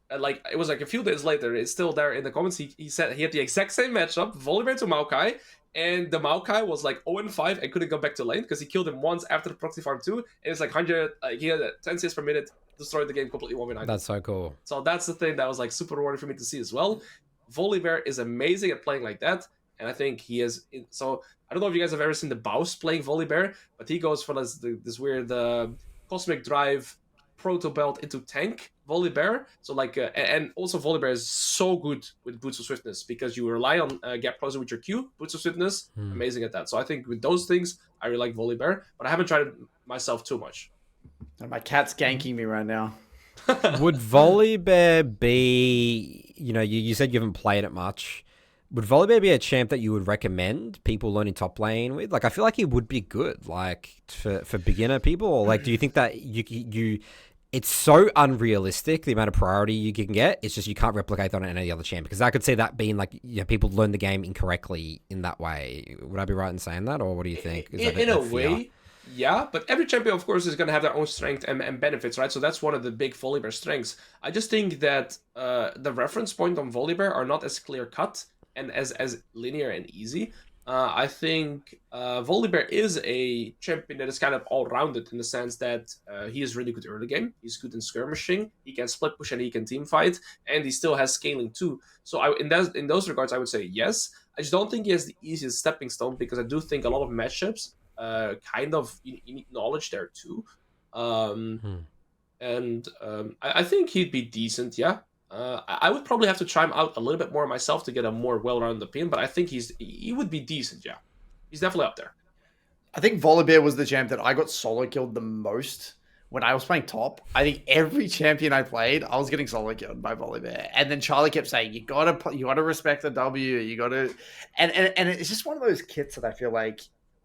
And like it was like a few days later, it's still there in the comments. He said he had the exact same matchup, Volibear to Maokai, and the Maokai was like 0-5 and couldn't go back to lane because he killed him once after the proxy farm too, and it's like 100. He had 10 CS per minute, destroyed the game completely 1v9. That's so cool. So that's the thing that was like super rewarding for me to see as well. Volibear is amazing at playing like that, and I think he is. So I don't know if you guys have ever seen the Baus playing Volibear, but he goes for this weird Cosmic Drive proto belt into tank Volibear. So like and also Volibear is so good with Boots of Swiftness because you rely on gap closing with your Q. Boots of Swiftness, amazing at that. So I think with those things I really like Volibear, but I haven't tried it myself too much. And my cat's ganking me right now. Would Volibear be, you said you haven't played it much. Would Volibear be a champ that you would recommend people learning top lane with? Like, I feel like he would be good, like, for beginner people. Or, like, do you think that you it's so unrealistic, the amount of priority you can get? It's just you can't replicate that on any other champ. Because I could see that being, like, people learn the game incorrectly in that way. Would I be right in saying that? Or what do you think? In a way, yeah. But every champion, of course, is going to have their own strength and benefits, right? So that's one of the big Volibear strengths. I just think that the reference point on Volibear are not as clear-cut and as linear and easy. I think Volibear is a champion that is kind of all-rounded in the sense that he is really good early game. He's good in skirmishing. He can split push and he can team fight, and he still has scaling too. So in those regards, I would say yes. I just don't think he has the easiest stepping stone because I do think a lot of matchups kind of you need knowledge there too. And I think he'd be decent, yeah. I would probably have to try him out a little bit more myself to get a more well-rounded opinion, but I think he would be decent, yeah. He's definitely up there. I think Volibear was the champ that I got solo killed the most when I was playing top. I think every champion I played, I was getting solo killed by Volibear. And then Charlie kept saying, you gotta respect the W, you gotta, and it's just one of those kits that I feel like,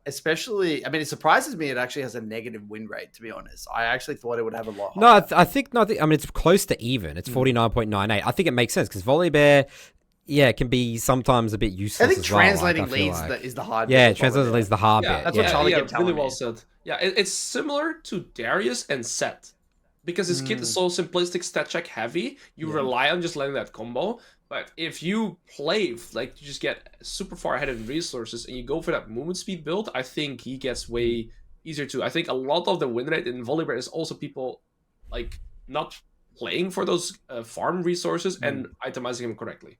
especially, I mean, it surprises me it actually has a negative win rate, to be honest. I actually thought it would have a lot higher. No, I think it's close to even. It's 49.98. I think it makes sense because Volibear, can be sometimes a bit useless. I think translating leads is the hard bit. Yeah, translating leads the hard bit. That's what Charlie kept telling really me. well said. Yeah, it's similar to Darius and Sett. Because his kit is so simplistic, stat check heavy, you rely on just letting that combo. But if you play, like, you just get super far ahead in resources and you go for that movement speed build, I think he gets way easier too. I think a lot of the win rate in Volibear is also people, like, not playing for those farm resources and itemizing them correctly.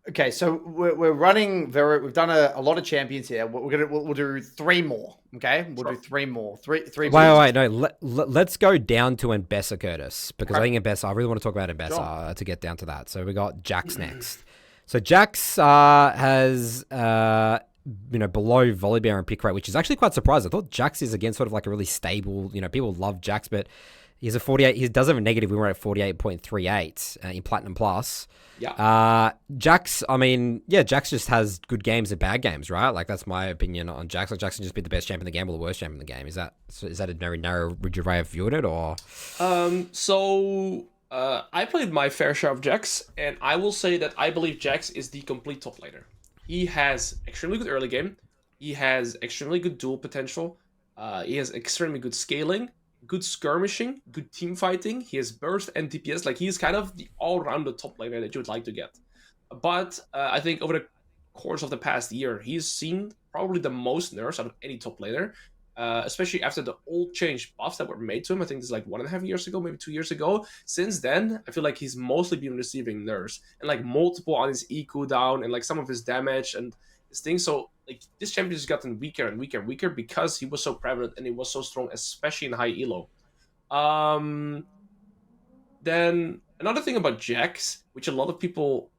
Okay, so we're running we've done a lot of champions here. We'll do 3 more. Okay, we'll do 3 more. Three. Wait, no. Let's go down to Ambessa, Curtis, because I think Ambessa. I really want to talk about Ambessa to get down to that. So we got Jax next. So Jax has below Volibear and pick rate, which is actually quite surprising. I thought Jax is again sort of like a really stable. People love Jax, but he's a 48. He does have a negative win rate of 48.38 in Platinum Plus. Yeah. Jax, Jax just has good games and bad games, right? Like, that's my opinion on Jax. Like, Jax can just be the best champ in the game or the worst champ in the game. Is that a very narrow, rigid way of viewing it, or? I played my fair share of Jax, and I will say that I believe Jax is the complete top laner. He has extremely good early game. He has extremely good duel potential. He has extremely good scaling, good skirmishing, good team fighting. He has burst and DPS. Like he's kind of the all-rounded top laner that you would like to get. But I think over the course of the past year, he's seen probably the most nerfs out of any top laner. Especially after the old change buffs that were made to him. I think this is like 1.5 years ago, maybe 2 years ago. Since then, I feel like he's mostly been receiving nerfs and like multiple on his E cooldown and like some of his damage and his things. So like this champion has gotten weaker and weaker and weaker because he was so prevalent and he was so strong, especially in high elo. Then another thing about Jax, which a lot of people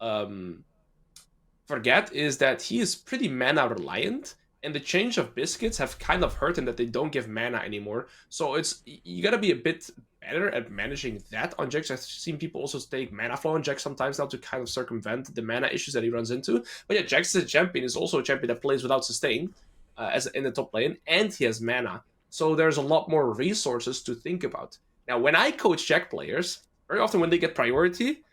forget, is that he is pretty mana reliant. And the change of biscuits have kind of hurt him that they don't give mana anymore. So you gotta be a bit better at managing that on Jax. I've seen people also take mana flow on Jax sometimes now to kind of circumvent the mana issues that he runs into. But yeah, Jax as a champion is also a champion that plays without sustain as in the top lane, and he has mana. So there's a lot more resources to think about. Now, when I coach Jax players, very often when they get priority,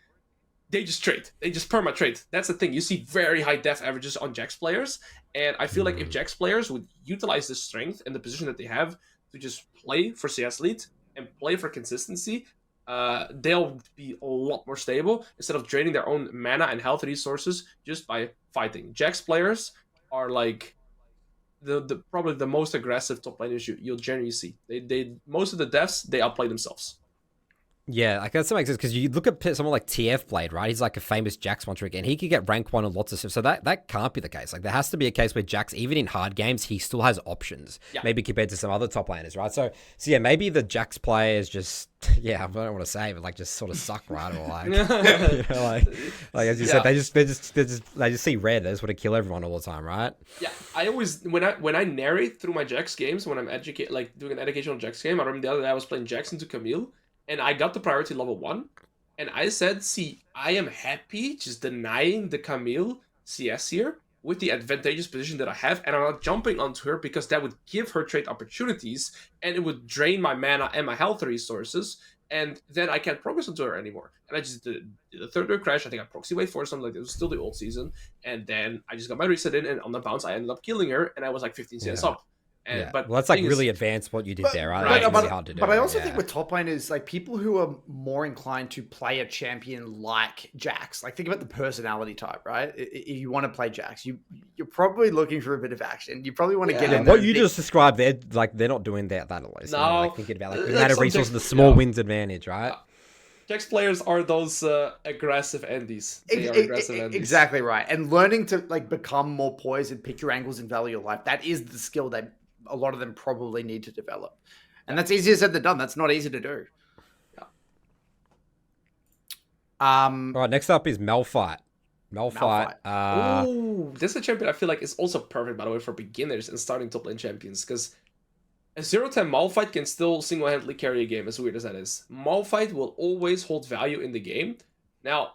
they just trade. They just perma-trade. That's the thing. You see very high death averages on Jax players. And I feel like if Jax players would utilize the strength and the position that they have to just play for CS lead and play for consistency, they'll be a lot more stable instead of draining their own mana and health resources just by fighting. Jax players are like the probably the most aggressive top laners you'll generally see. They most of the deaths, they outplay themselves. Yeah, like that makes sense because you look at someone like TF Blade, right? He's like a famous Jax monster again. He could get rank 1 on lots of stuff. So that can't be the case. Like there has to be a case where Jax, even in hard games, he still has options. Yeah. Maybe compared to some other top laners, right? So yeah, maybe the Jax players just I don't want to say, but like just sort of suck, right? Or like, you know, like as you said, they just see red. They just want to kill everyone all the time, right? Yeah, I always when I narrate through my Jax games, when I'm doing an educational Jax game. I remember the other day I was playing Jax into Camille. And I got the priority level 1. And I said, see, I am happy just denying the Camille CS here with the advantageous position that I have. And I'm not jumping onto her because that would give her trade opportunities. And it would drain my mana and my health resources. And then I can't progress onto her anymore. And I just did the third wave crash. I think I proxy wave for something like that. It was still the old season. And then I just got my reset in. And on the bounce, I ended up killing her. And I was like 15 CS up. But that's like really advanced what you did there, right? It's really hard to do. But I also think with top laners, like people who are more inclined to play a champion like Jax, like think about the personality type, right? If you want to play Jax, you're probably looking for a bit of action. You probably want to get in there. What you just described, they're not doing that always. No, like thinking about like the amount of resources, the small wins advantage, right? Jax players are those aggressive endies. They are aggressive endies. Exactly right. And learning to like become more poised and pick your angles and value your life, that is the skill that a lot of them probably need to develop. And that's easier said than done. That's not easy to do. Yeah. All right, next up is Malphite. This is a champion I feel like is also perfect, by the way, for beginners and starting top lane champions, because a 0-10 Malphite can still single-handedly carry a game, as weird as that is. Malphite will always hold value in the game. Now,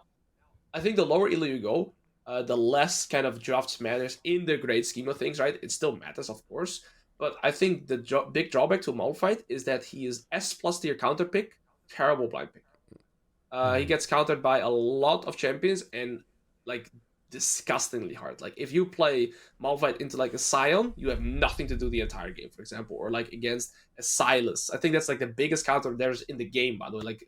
I think the lower elo you go, the less kind of drafts matters in the great scheme of things, right? It still matters, of course. But I think the big drawback to Malphite is that he is S+ tier counter pick, terrible blind pick. He gets countered by a lot of champions and like disgustingly hard. Like if you play Malphite into like a Sion, you have nothing to do the entire game, for example, or like against a Silas. I think that's like the biggest counter there's in the game, by the way. Like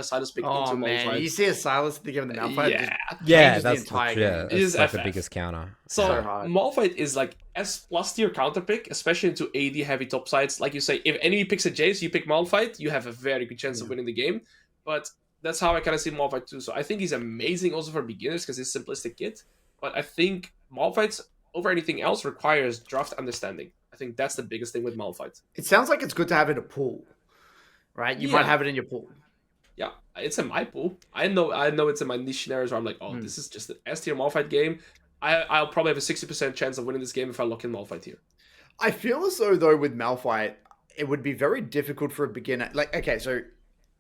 Silas pick into Malphite. You see a Silas at the game of the Malphite? That's the entire game. It is like the biggest counter. So Malphite is like S+ tier counter pick, especially into AD heavy top sides. Like you say, if enemy picks a Jayce, you pick Malphite, you have a very good chance of winning the game. But that's how I kind of see Malphite too. So I think he's amazing also for beginners because he's simplistic kit. But I think Malphite, over anything else, requires draft understanding. I think that's the biggest thing with Malphite. It sounds like it's good to have in a pool, right? You might have it in your pool. Yeah, it's in my pool. I know it's in my niche scenarios where I'm like, this is just an S tier Malphite game. I'll probably have a 60% chance of winning this game if I lock in Malphite here. I feel as though with Malphite, it would be very difficult for a beginner. Like, okay, so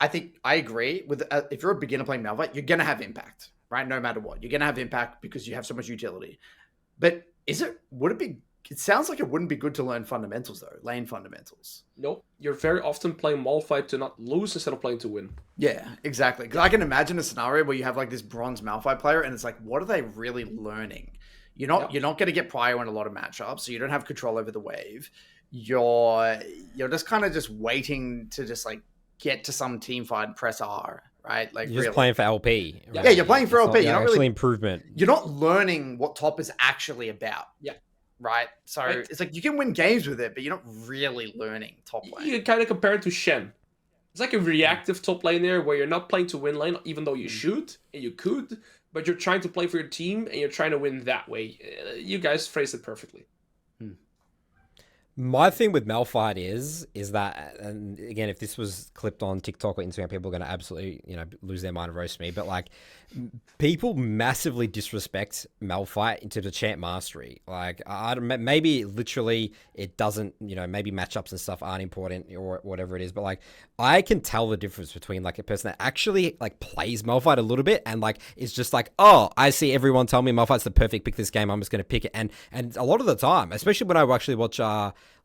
I think I agree with if you're a beginner playing Malphite, you're gonna have impact, right? No matter what, you're gonna have impact because you have so much utility. But it sounds like it wouldn't be good to learn fundamentals though, lane fundamentals. Nope, you're very often playing Malphite to not lose instead of playing to win. Yeah, exactly. Because I can imagine a scenario where you have like this bronze Malphite player, and it's like, what are they really learning? You're not going to get prio in a lot of matchups, so you don't have control over the wave. you're just kind of just waiting to just like get to some team fight and press R, right? Like You're just playing for LP. Yeah, you're playing for LP. You're not actually really improvement. You're not learning what top is actually about. Yeah. Right. So Right. it's like you can win games with it, but you're not really learning top lane. You can kind of compare it to Shen. It's like a reactive top lane there where you're not playing to win lane, even though you should and you could, but you're trying to play for your team and you're trying to win that way. You guys phrased it perfectly. My thing with Malphite is that, and again, if this was clipped on TikTok or Instagram, people are going to absolutely, lose their mind and roast me. But like, people massively disrespect Malphite into the champ mastery. Like, maybe literally it doesn't, maybe matchups and stuff aren't important or whatever it is. But like, I can tell the difference between like a person that actually like plays Malphite a little bit and like is just like, oh, I see everyone tell me Malphite's the perfect pick this game, I'm just going to pick it. And a lot of the time, especially when I actually watch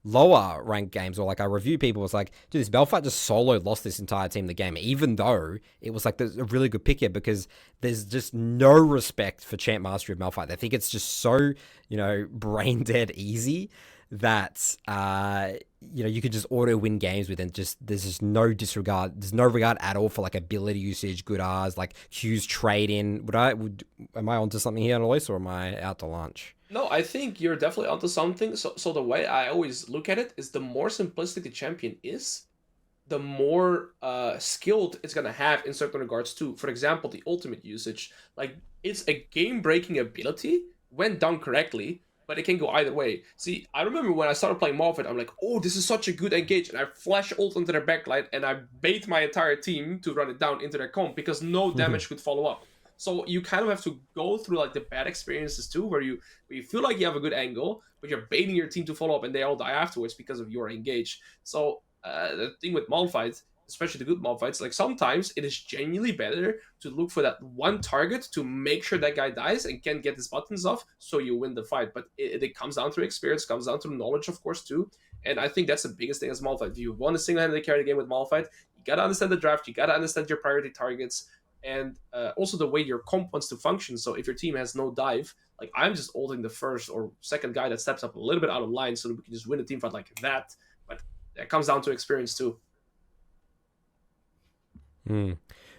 lower ranked games or like I review people, was like, dude, this Malphite just solo lost this entire team the game, even though it was like a really good pick here, because there's just no respect for champ mastery of Malphite. They think it's just so, brain dead easy that you can just auto win games with, and just there's just no disregard. There's no regard at all for like ability usage, good R's, like Q's trade in. Am I onto something here, Alois, or am I out to lunch? No, I think you're definitely onto something. So the way I always look at it is the more simplistic the champion is, the more skilled it's gonna have in certain regards too. For example, the ultimate usage, like it's a game-breaking ability when done correctly, but it can go either way. See, I remember when I started playing Malphite, I'm like, oh, this is such a good engage, and I flash ult into their backline, and I bait my entire team to run it down into their comp because no damage could follow up. So you kind of have to go through like the bad experiences too, where you feel like you have a good angle, but you're baiting your team to follow up, and they all die afterwards because of your engage. So the thing with Malphite, especially the good Malphites, like sometimes it is genuinely better to look for that one target to make sure that guy dies and can get his buttons off, so you win the fight. But it comes down to experience, comes down to knowledge, of course, too. And I think that's the biggest thing as Malphite. If you want to single-handedly carry the game with Malphite, you gotta understand the draft, you gotta understand your priority targets, and also the way your comp wants to function. So if your team has no dive, like I'm just ulting the first or second guy that steps up a little bit out of line so that we can just win a team fight like that. But that comes down to experience too. All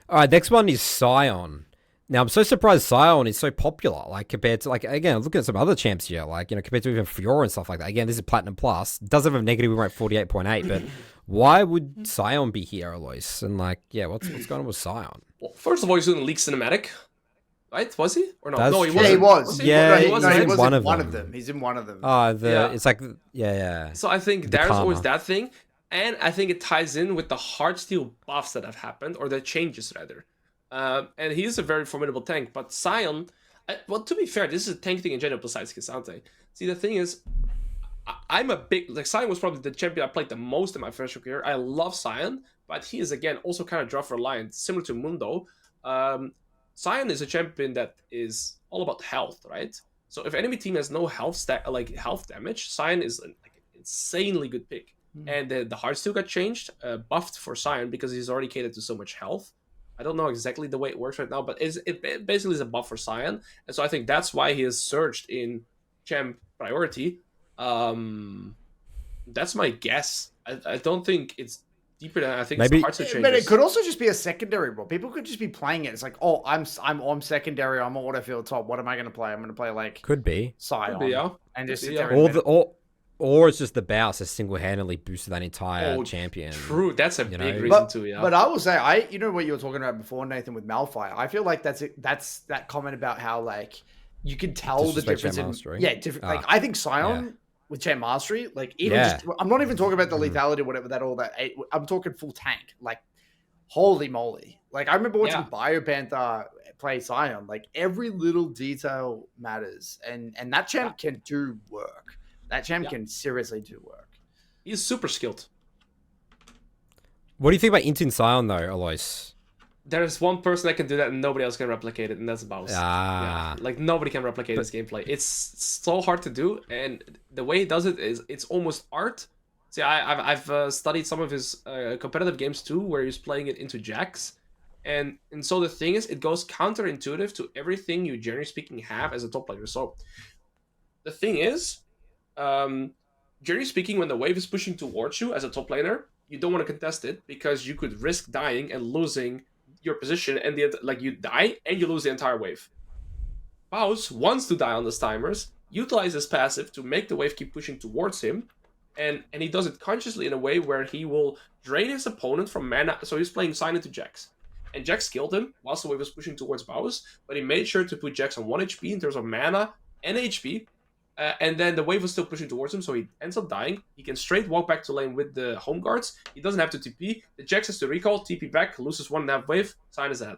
right, next one is Sion. Now, I'm so surprised Sion is so popular, like compared to, like, again, look at some other champs here, like, compared to even Fiora and stuff like that. Again, this is Platinum Plus. It does have a negative win rate 48.8, but why would Sion be here, Alois? And, like, yeah, what's going on with Sion? Well, first of all, he's doing a League Cinematic, right? Was he? Or no? That's No, he true. wasn't. Yeah, he was. Yeah, he he was in in one of one of them. them. He's in one of them. It's like, yeah. So I think The there's always karma. that thing, and I think it ties in with the Heartsteel buffs that have happened, or the changes rather. And he is a very formidable tank, but Sion, well, to be fair, this is a tank thing in general besides Ksante. See, the thing is, I'm a big, like, Sion was probably the champion I played the most in my first career. I love Sion, but he is, again, also kind of draft reliant, similar to Mundo. Sion is a champion that is all about health, right? So if enemy team has no health health damage, Sion is like an insanely good pick. And the Heartsteel got changed, buffed for Sion because he's already catered to so much health. I don't know exactly the way it works right now, but it basically is a buff for Sion. And so I think that's why he has surged in champ priority. That's my guess. I don't think it's deeper than I think. Maybe- It's the Heartsteel changes. But it could also just be a secondary role. People could just be playing it. It's like, oh, I'm secondary. I'm autofield top. What am I going to play? I'm going to play like Could be. Sion Could be, yeah. and just Could sit be, there. yeah. and Or it's just the Bouse has single-handedly boosted that entire champion. True, that's a big know. reason too. Yeah, But I will say, you know what you were talking about before, Nathan, with Malphite. I feel like that's that comment about how like you can tell the Disrespect difference champ in mastery. different. Like I think Sion with champ mastery, like even Yeah. just I'm not even talking about the lethality or whatever I'm talking full tank. Like holy moly! Like I remember watching BioPanther play Sion. Like every little detail matters, and that champ can do work. That champ can seriously do work. he's super skilled. What do you think about Intin Sion, though, Alois? There's one person that can do that and nobody else can replicate it, and that's Baus. Ah. Yeah, like nobody can replicate his gameplay. It's so hard to do, and the way he does it is it's almost art. See, I've studied some of his competitive games too, where he's playing it into Jax, and so the thing is, it goes counterintuitive to everything you generally speaking have as a top player. So the thing is, generally speaking, when the wave is pushing towards you as a top laner, you don't want to contest it because you could risk dying and losing your position, and you die and you lose the entire wave. Baus wants to die on the timers, utilize his passive to make the wave keep pushing towards him, and he does it consciously in a way where he will drain his opponent from mana. So he's playing Sion into Jax, and Jax killed him whilst the wave was pushing towards Baus, but he made sure to put Jax on 1 HP in terms of mana and HP, and then the wave was still pushing towards him, so he ends up dying. He can straight walk back to lane with the home guards. He doesn't have to TP. The Jax has to recall, TP back, loses 1.5 wave, Sion is ahead.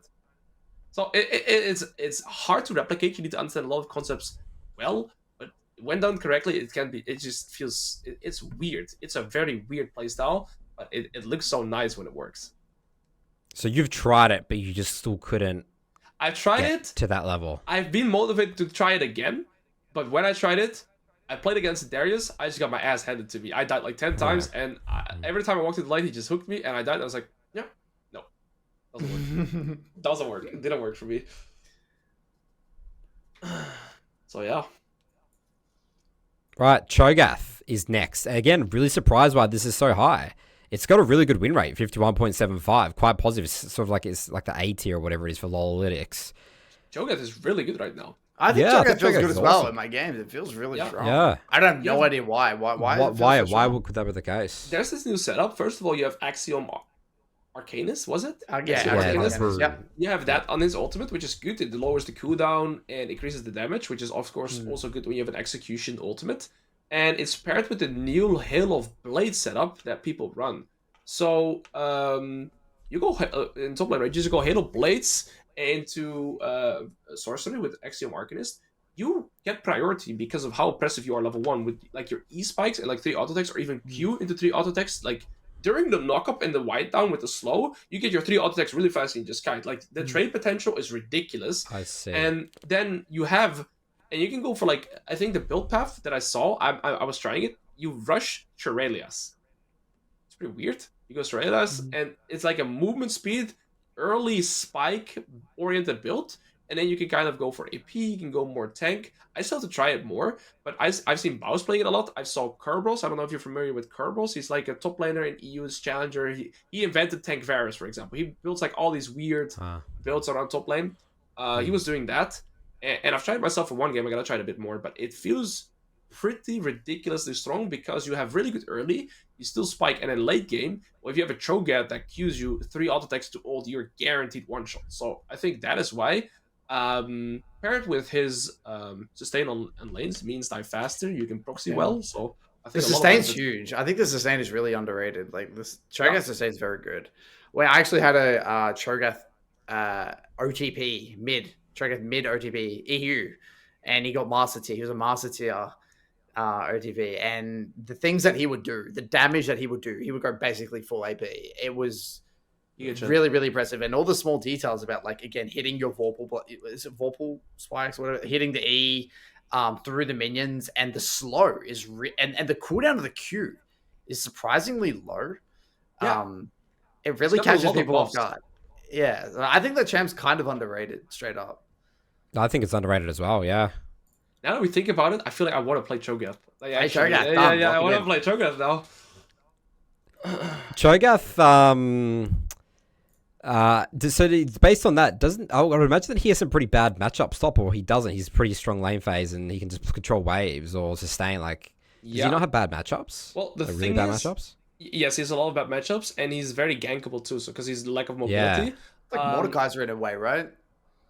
So it's hard to replicate. You need to understand a lot of concepts well, but when done correctly, it just feels, it's weird. It's a very weird playstyle, but it looks so nice when it works. So you've tried it, but you just still couldn't I've tried get it to that level. I've been motivated to try it again, but when I tried it, I played against Darius, I just got my ass handed to me. I died like 10 times, and every time I walked in the lane, he just hooked me, and I died. I was like, yeah, no, doesn't work. It didn't work for me. So yeah. Right, Cho'gath is next. And again, really surprised why this is so high. It's got a really good win rate, 51.75, quite positive. It's sort of like it's like the A tier or whatever it is for LoLalytics. Cho'gath is really good right now. I think Yeah, I Cho'gath think feels Cho'gath good is as well awesome. in my games. It feels really Yeah. strong. Yeah. I don't have no Yeah. idea why. Why could that be the case? There's this new setup. First of all, you have Axiom Arcanus, was it? Yeah, Axiom Arcanus. Arcanus. Yep. You have that on his ultimate, which is good. It lowers the cooldown and increases the damage, which is of course also good when you have an execution ultimate. And it's paired with the new Hail of Blades setup that people run. So you go in top lane, right? You just go Hail of Blades into sorcery with Axiom Arcanist. You get priority because of how oppressive you are level 1 with like your E spikes and like 3 auto attacks, or even Q into 3 auto attacks. Like during the knockup and the white down with the slow, you get your 3 auto attacks really fast and you just kite. Like the trade potential is ridiculous. I see. And then you have, and you can go for like, I think the build path that I saw, I was trying it. You rush Shirelias. It's pretty weird. You go Shirelias, and it's like a movement speed, early spike oriented build. And then you can kind of go for AP, you can go more tank. I still have to try it more, but I've seen Baus playing it a lot. I saw Kerberos. I don't know if you're familiar with Kerberos. He's like a top laner in EU's challenger. He invented Tank Varus, for example. He builds like all these weird builds around top lane. He was doing that. And I've tried it myself for one game. I gotta try it a bit more, but it feels pretty ridiculously strong because you have really good early, you still spike, and then late game, well, if you have a Cho'gath that queues you 3 auto attacks to ult, you're guaranteed one shot. So I think that is why. Paired with his sustain on lanes means die faster. You can proxy well. So I The think sustain's huge. I think the sustain is really underrated. Like this Cho'gath sustain is very good. Well, I actually had a Cho'gath OTP mid. Cho'gath mid OTP EU, and he got master tier. He was a master tier OTP, and the things that he would do, the damage that he would do, he would go basically full AP. It was really, really impressive, and all the small details about like again hitting your Vorpal spikes, whatever, hitting the E through the minions, and the slow is and the cooldown of the Q is surprisingly low. Yeah. It really catches people off guard. Yeah, I think the champ's kind of underrated, straight up. I think it's underrated as well, yeah. Now that we think about it, I feel like I want to play Cho'gath. Like, Cho'gath, I want to play Cho'gath now. Cho'gath, so based on that, I would imagine that he has some pretty bad matchup stop, or he doesn't. He's pretty strong lane phase, and he can just control waves or sustain. Like, does he not have bad matchups? Well, the like, thing really bad is, matchups? yes, he has a lot of bad matchups, and he's very gankable too. So because he's lack of mobility, It's like Mordekaiser in a way, right?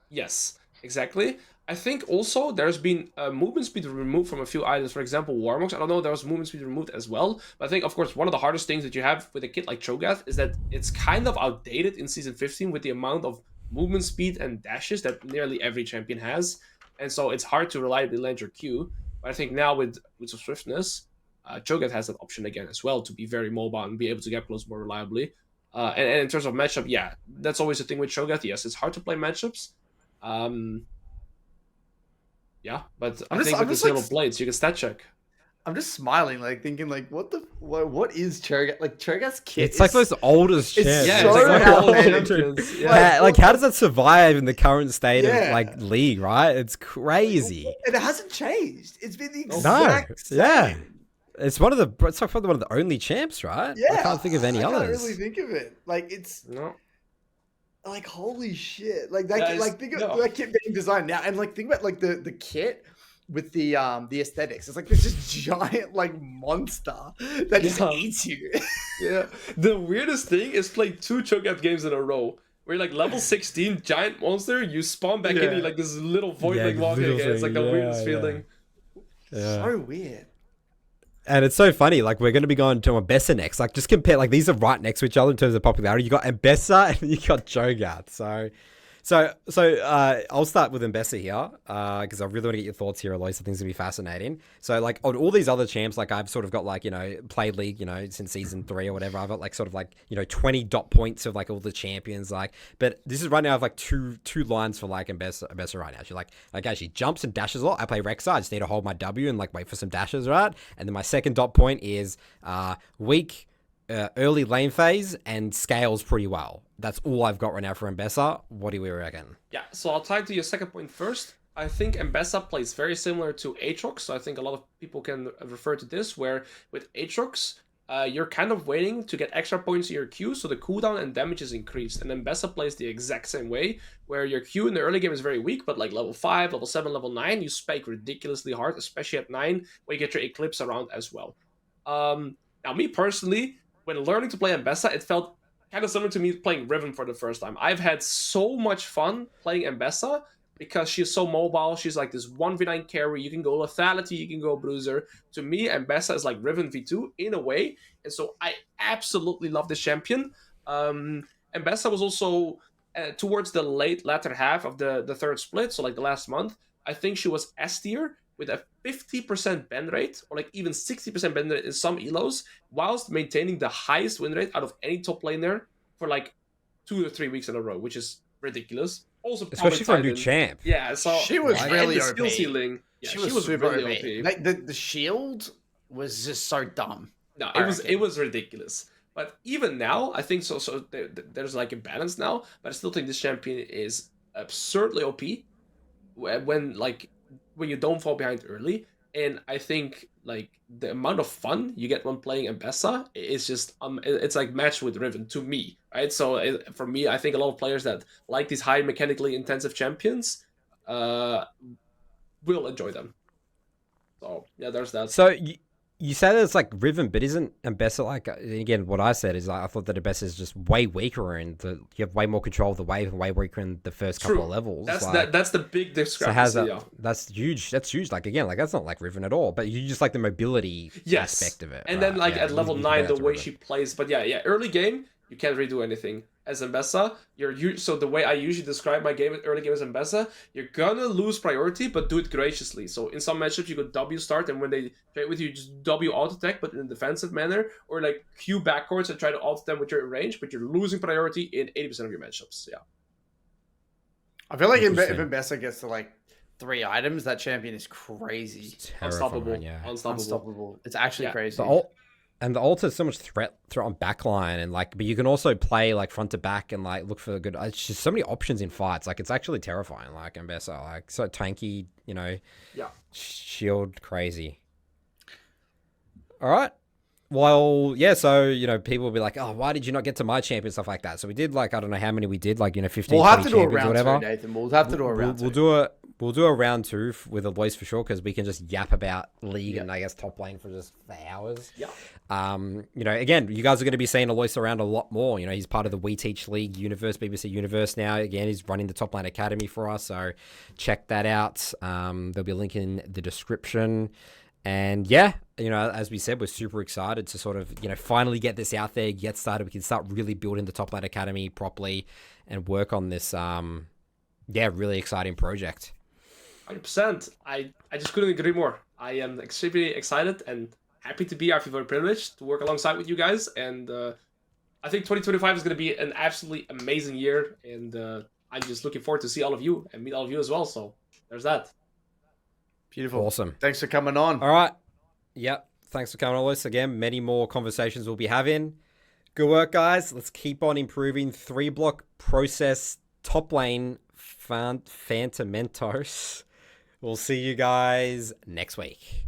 Yes, exactly. I think also there's been movement speed removed from a few items. For example, Warmocks. I don't know, there was movement speed removed as well. But I think, of course, one of the hardest things that you have with a kit like Cho'gath is that it's kind of outdated in Season 15 with the amount of movement speed and dashes that nearly every champion has. And so it's hard to reliably land your Q. But I think now with some swiftness, Cho'gath has that option again as well to be very mobile and be able to get close more reliably. And in terms of matchup, yeah, that's always the thing with Cho'gath. Yes, it's hard to play matchups. Yeah, but I think with the Hail of Blades, you can stat check. I'm just smiling, like thinking, like, what is Cho'gath? Like Cho'gath's kit. It's like those oldest champs. Yeah, so it's like outdated. champions. Like, how does that survive in the current state of like league? Right? It's crazy. And it hasn't changed. It's been the exact same. Yeah. It's like probably one of the only champs, right? Yeah, I can't think of any I others. can't really think of it. Like it's No. like holy shit. Like that. Yeah, Like think of that kit being designed now, and like think about like the kit with the aesthetics. It's like this just giant like monster that just eats you. Yeah. The weirdest thing is playing 2 Cho'gath games in a row. Where you're like level 16 giant monster, you spawn back in, you're like this little void like walking again. It's like the weirdest feeling. So weird. And it's so funny, like we're going to be going to Ambessa next. Like just compare, like these are right next to each other in terms of popularity. You got Ambessa and you got Cho'gath. So I'll start with Ambessa here because I really want to get your thoughts here, Alois. I think it's going to be fascinating. So like on all these other champs, like I've sort of got like, played League, since season 3 or whatever. I've got like sort of like, 20 dot points of like all the champions. Like, but this is right now I have like two lines for like Ambessa right now. She like she jumps and dashes a lot. I play Rexa. I just need to hold my W and like wait for some dashes, right? And then my second dot point is weak, early lane phase and scales pretty well. That's all I've got right now for Ambessa. What do we reckon? Yeah, so I'll tie to your second point first. I think Ambessa plays very similar to Aatrox, so I think a lot of people can refer to this, where with Aatrox, you're kind of waiting to get extra points in your Q, so the cooldown and damage is increased. And Ambessa plays the exact same way, where your Q in the early game is very weak, but like level 5, level 7, level 9, you spike ridiculously hard, especially at 9, where you get your Eclipse around as well. Now, me personally, when learning to play Ambessa, it felt kind of similar to me playing Riven for the first time. I've had so much fun playing Ambessa because she's so mobile. She's like this 1v9 carry. You can go lethality, you can go bruiser. To me, Ambessa is like Riven v2 in a way. And so I absolutely love this champion. Ambessa was also towards the latter half of the third split, so like the last month, I think she was S tier with a 50% ban rate, or like even 60% ban rate in some elos, whilst maintaining the highest win rate out of any top laner for like 2 or 3 weeks in a row, which is ridiculous. Also, especially for a new champ. Yeah, so she was really the skill ceiling. Yeah, she was super really OP. Like the shield was just so dumb. No, it was ridiculous. But even now, I think so. So there's like a balance now, but I still think this champion is absurdly OP when you don't fall behind early. And I think like the amount of fun you get when playing Ambessa is just it's like matched with Riven to me, right? So for me, I think a lot of players that like these high mechanically intensive champions will enjoy them. So yeah, there's that. So you say that it's like Riven, but isn't Ambessa like, again, what I said is like, I thought that Ambessa is just way weaker and you have way more control of the wave and way weaker in the first couple of levels. That's like, that's the big discrepancy. So that's huge. That's huge. Like, again, like that's not like Riven at all, but you just like the mobility aspect of it. And right? then like at level 9, the way Riven. she plays. But yeah, early game, you can't really do anything. As Ambessa, so the way I usually describe my early game as Ambessa, you're gonna lose priority, but do it graciously. So in some matchups, you go W start, and when they trade with you, just W auto attack, but in a defensive manner, or like Q backwards and try to ult them with your range, but you're losing priority in 80% of your matchups. Yeah. I feel like if Ambessa gets to like 3 items, that champion is crazy. Unstoppable. Yeah. Unstoppable. It's actually crazy. And the ult has so much threat on backline, and like, but you can also play like front to back and like look for the good. It's just so many options in fights. Like, it's actually terrifying. Like Ambessa, like so tanky, shield crazy. All right. Well, yeah. So people will be like, "Oh, why did you not get to my champion?" Stuff like that. So we did like, I don't know how many we did, like 15. We'll have to do a round round whatever. 2, Nathan. We'll have to do a round 2. We'll do a round 2 with Alois for sure, because we can just yap about League and I guess top lane for hours. Yeah. Again, you guys are going to be seeing Alois around a lot more. He's part of the We Teach League universe, BBC universe now. Again, he's running the Top Lane Academy for us, so check that out. There'll be a link in the description. And yeah, as we said, we're super excited to sort of, finally get this out there, get started. We can start really building the Top Lane Academy properly and work on this, really exciting project. 100%. I just couldn't agree more. I am extremely excited and happy to be here. I feel very privileged to work alongside with you guys. And I think 2025 is going to be an absolutely amazing year. And I'm just looking forward to see all of you and meet all of you as well. So there's that. Beautiful. Awesome. Thanks for coming on. All right. Yep. Thanks for coming on, Alois. Again, many more conversations we'll be having. Good work, guys. Let's keep on improving 3-block process top lane Phantomentos. We'll see you guys next week.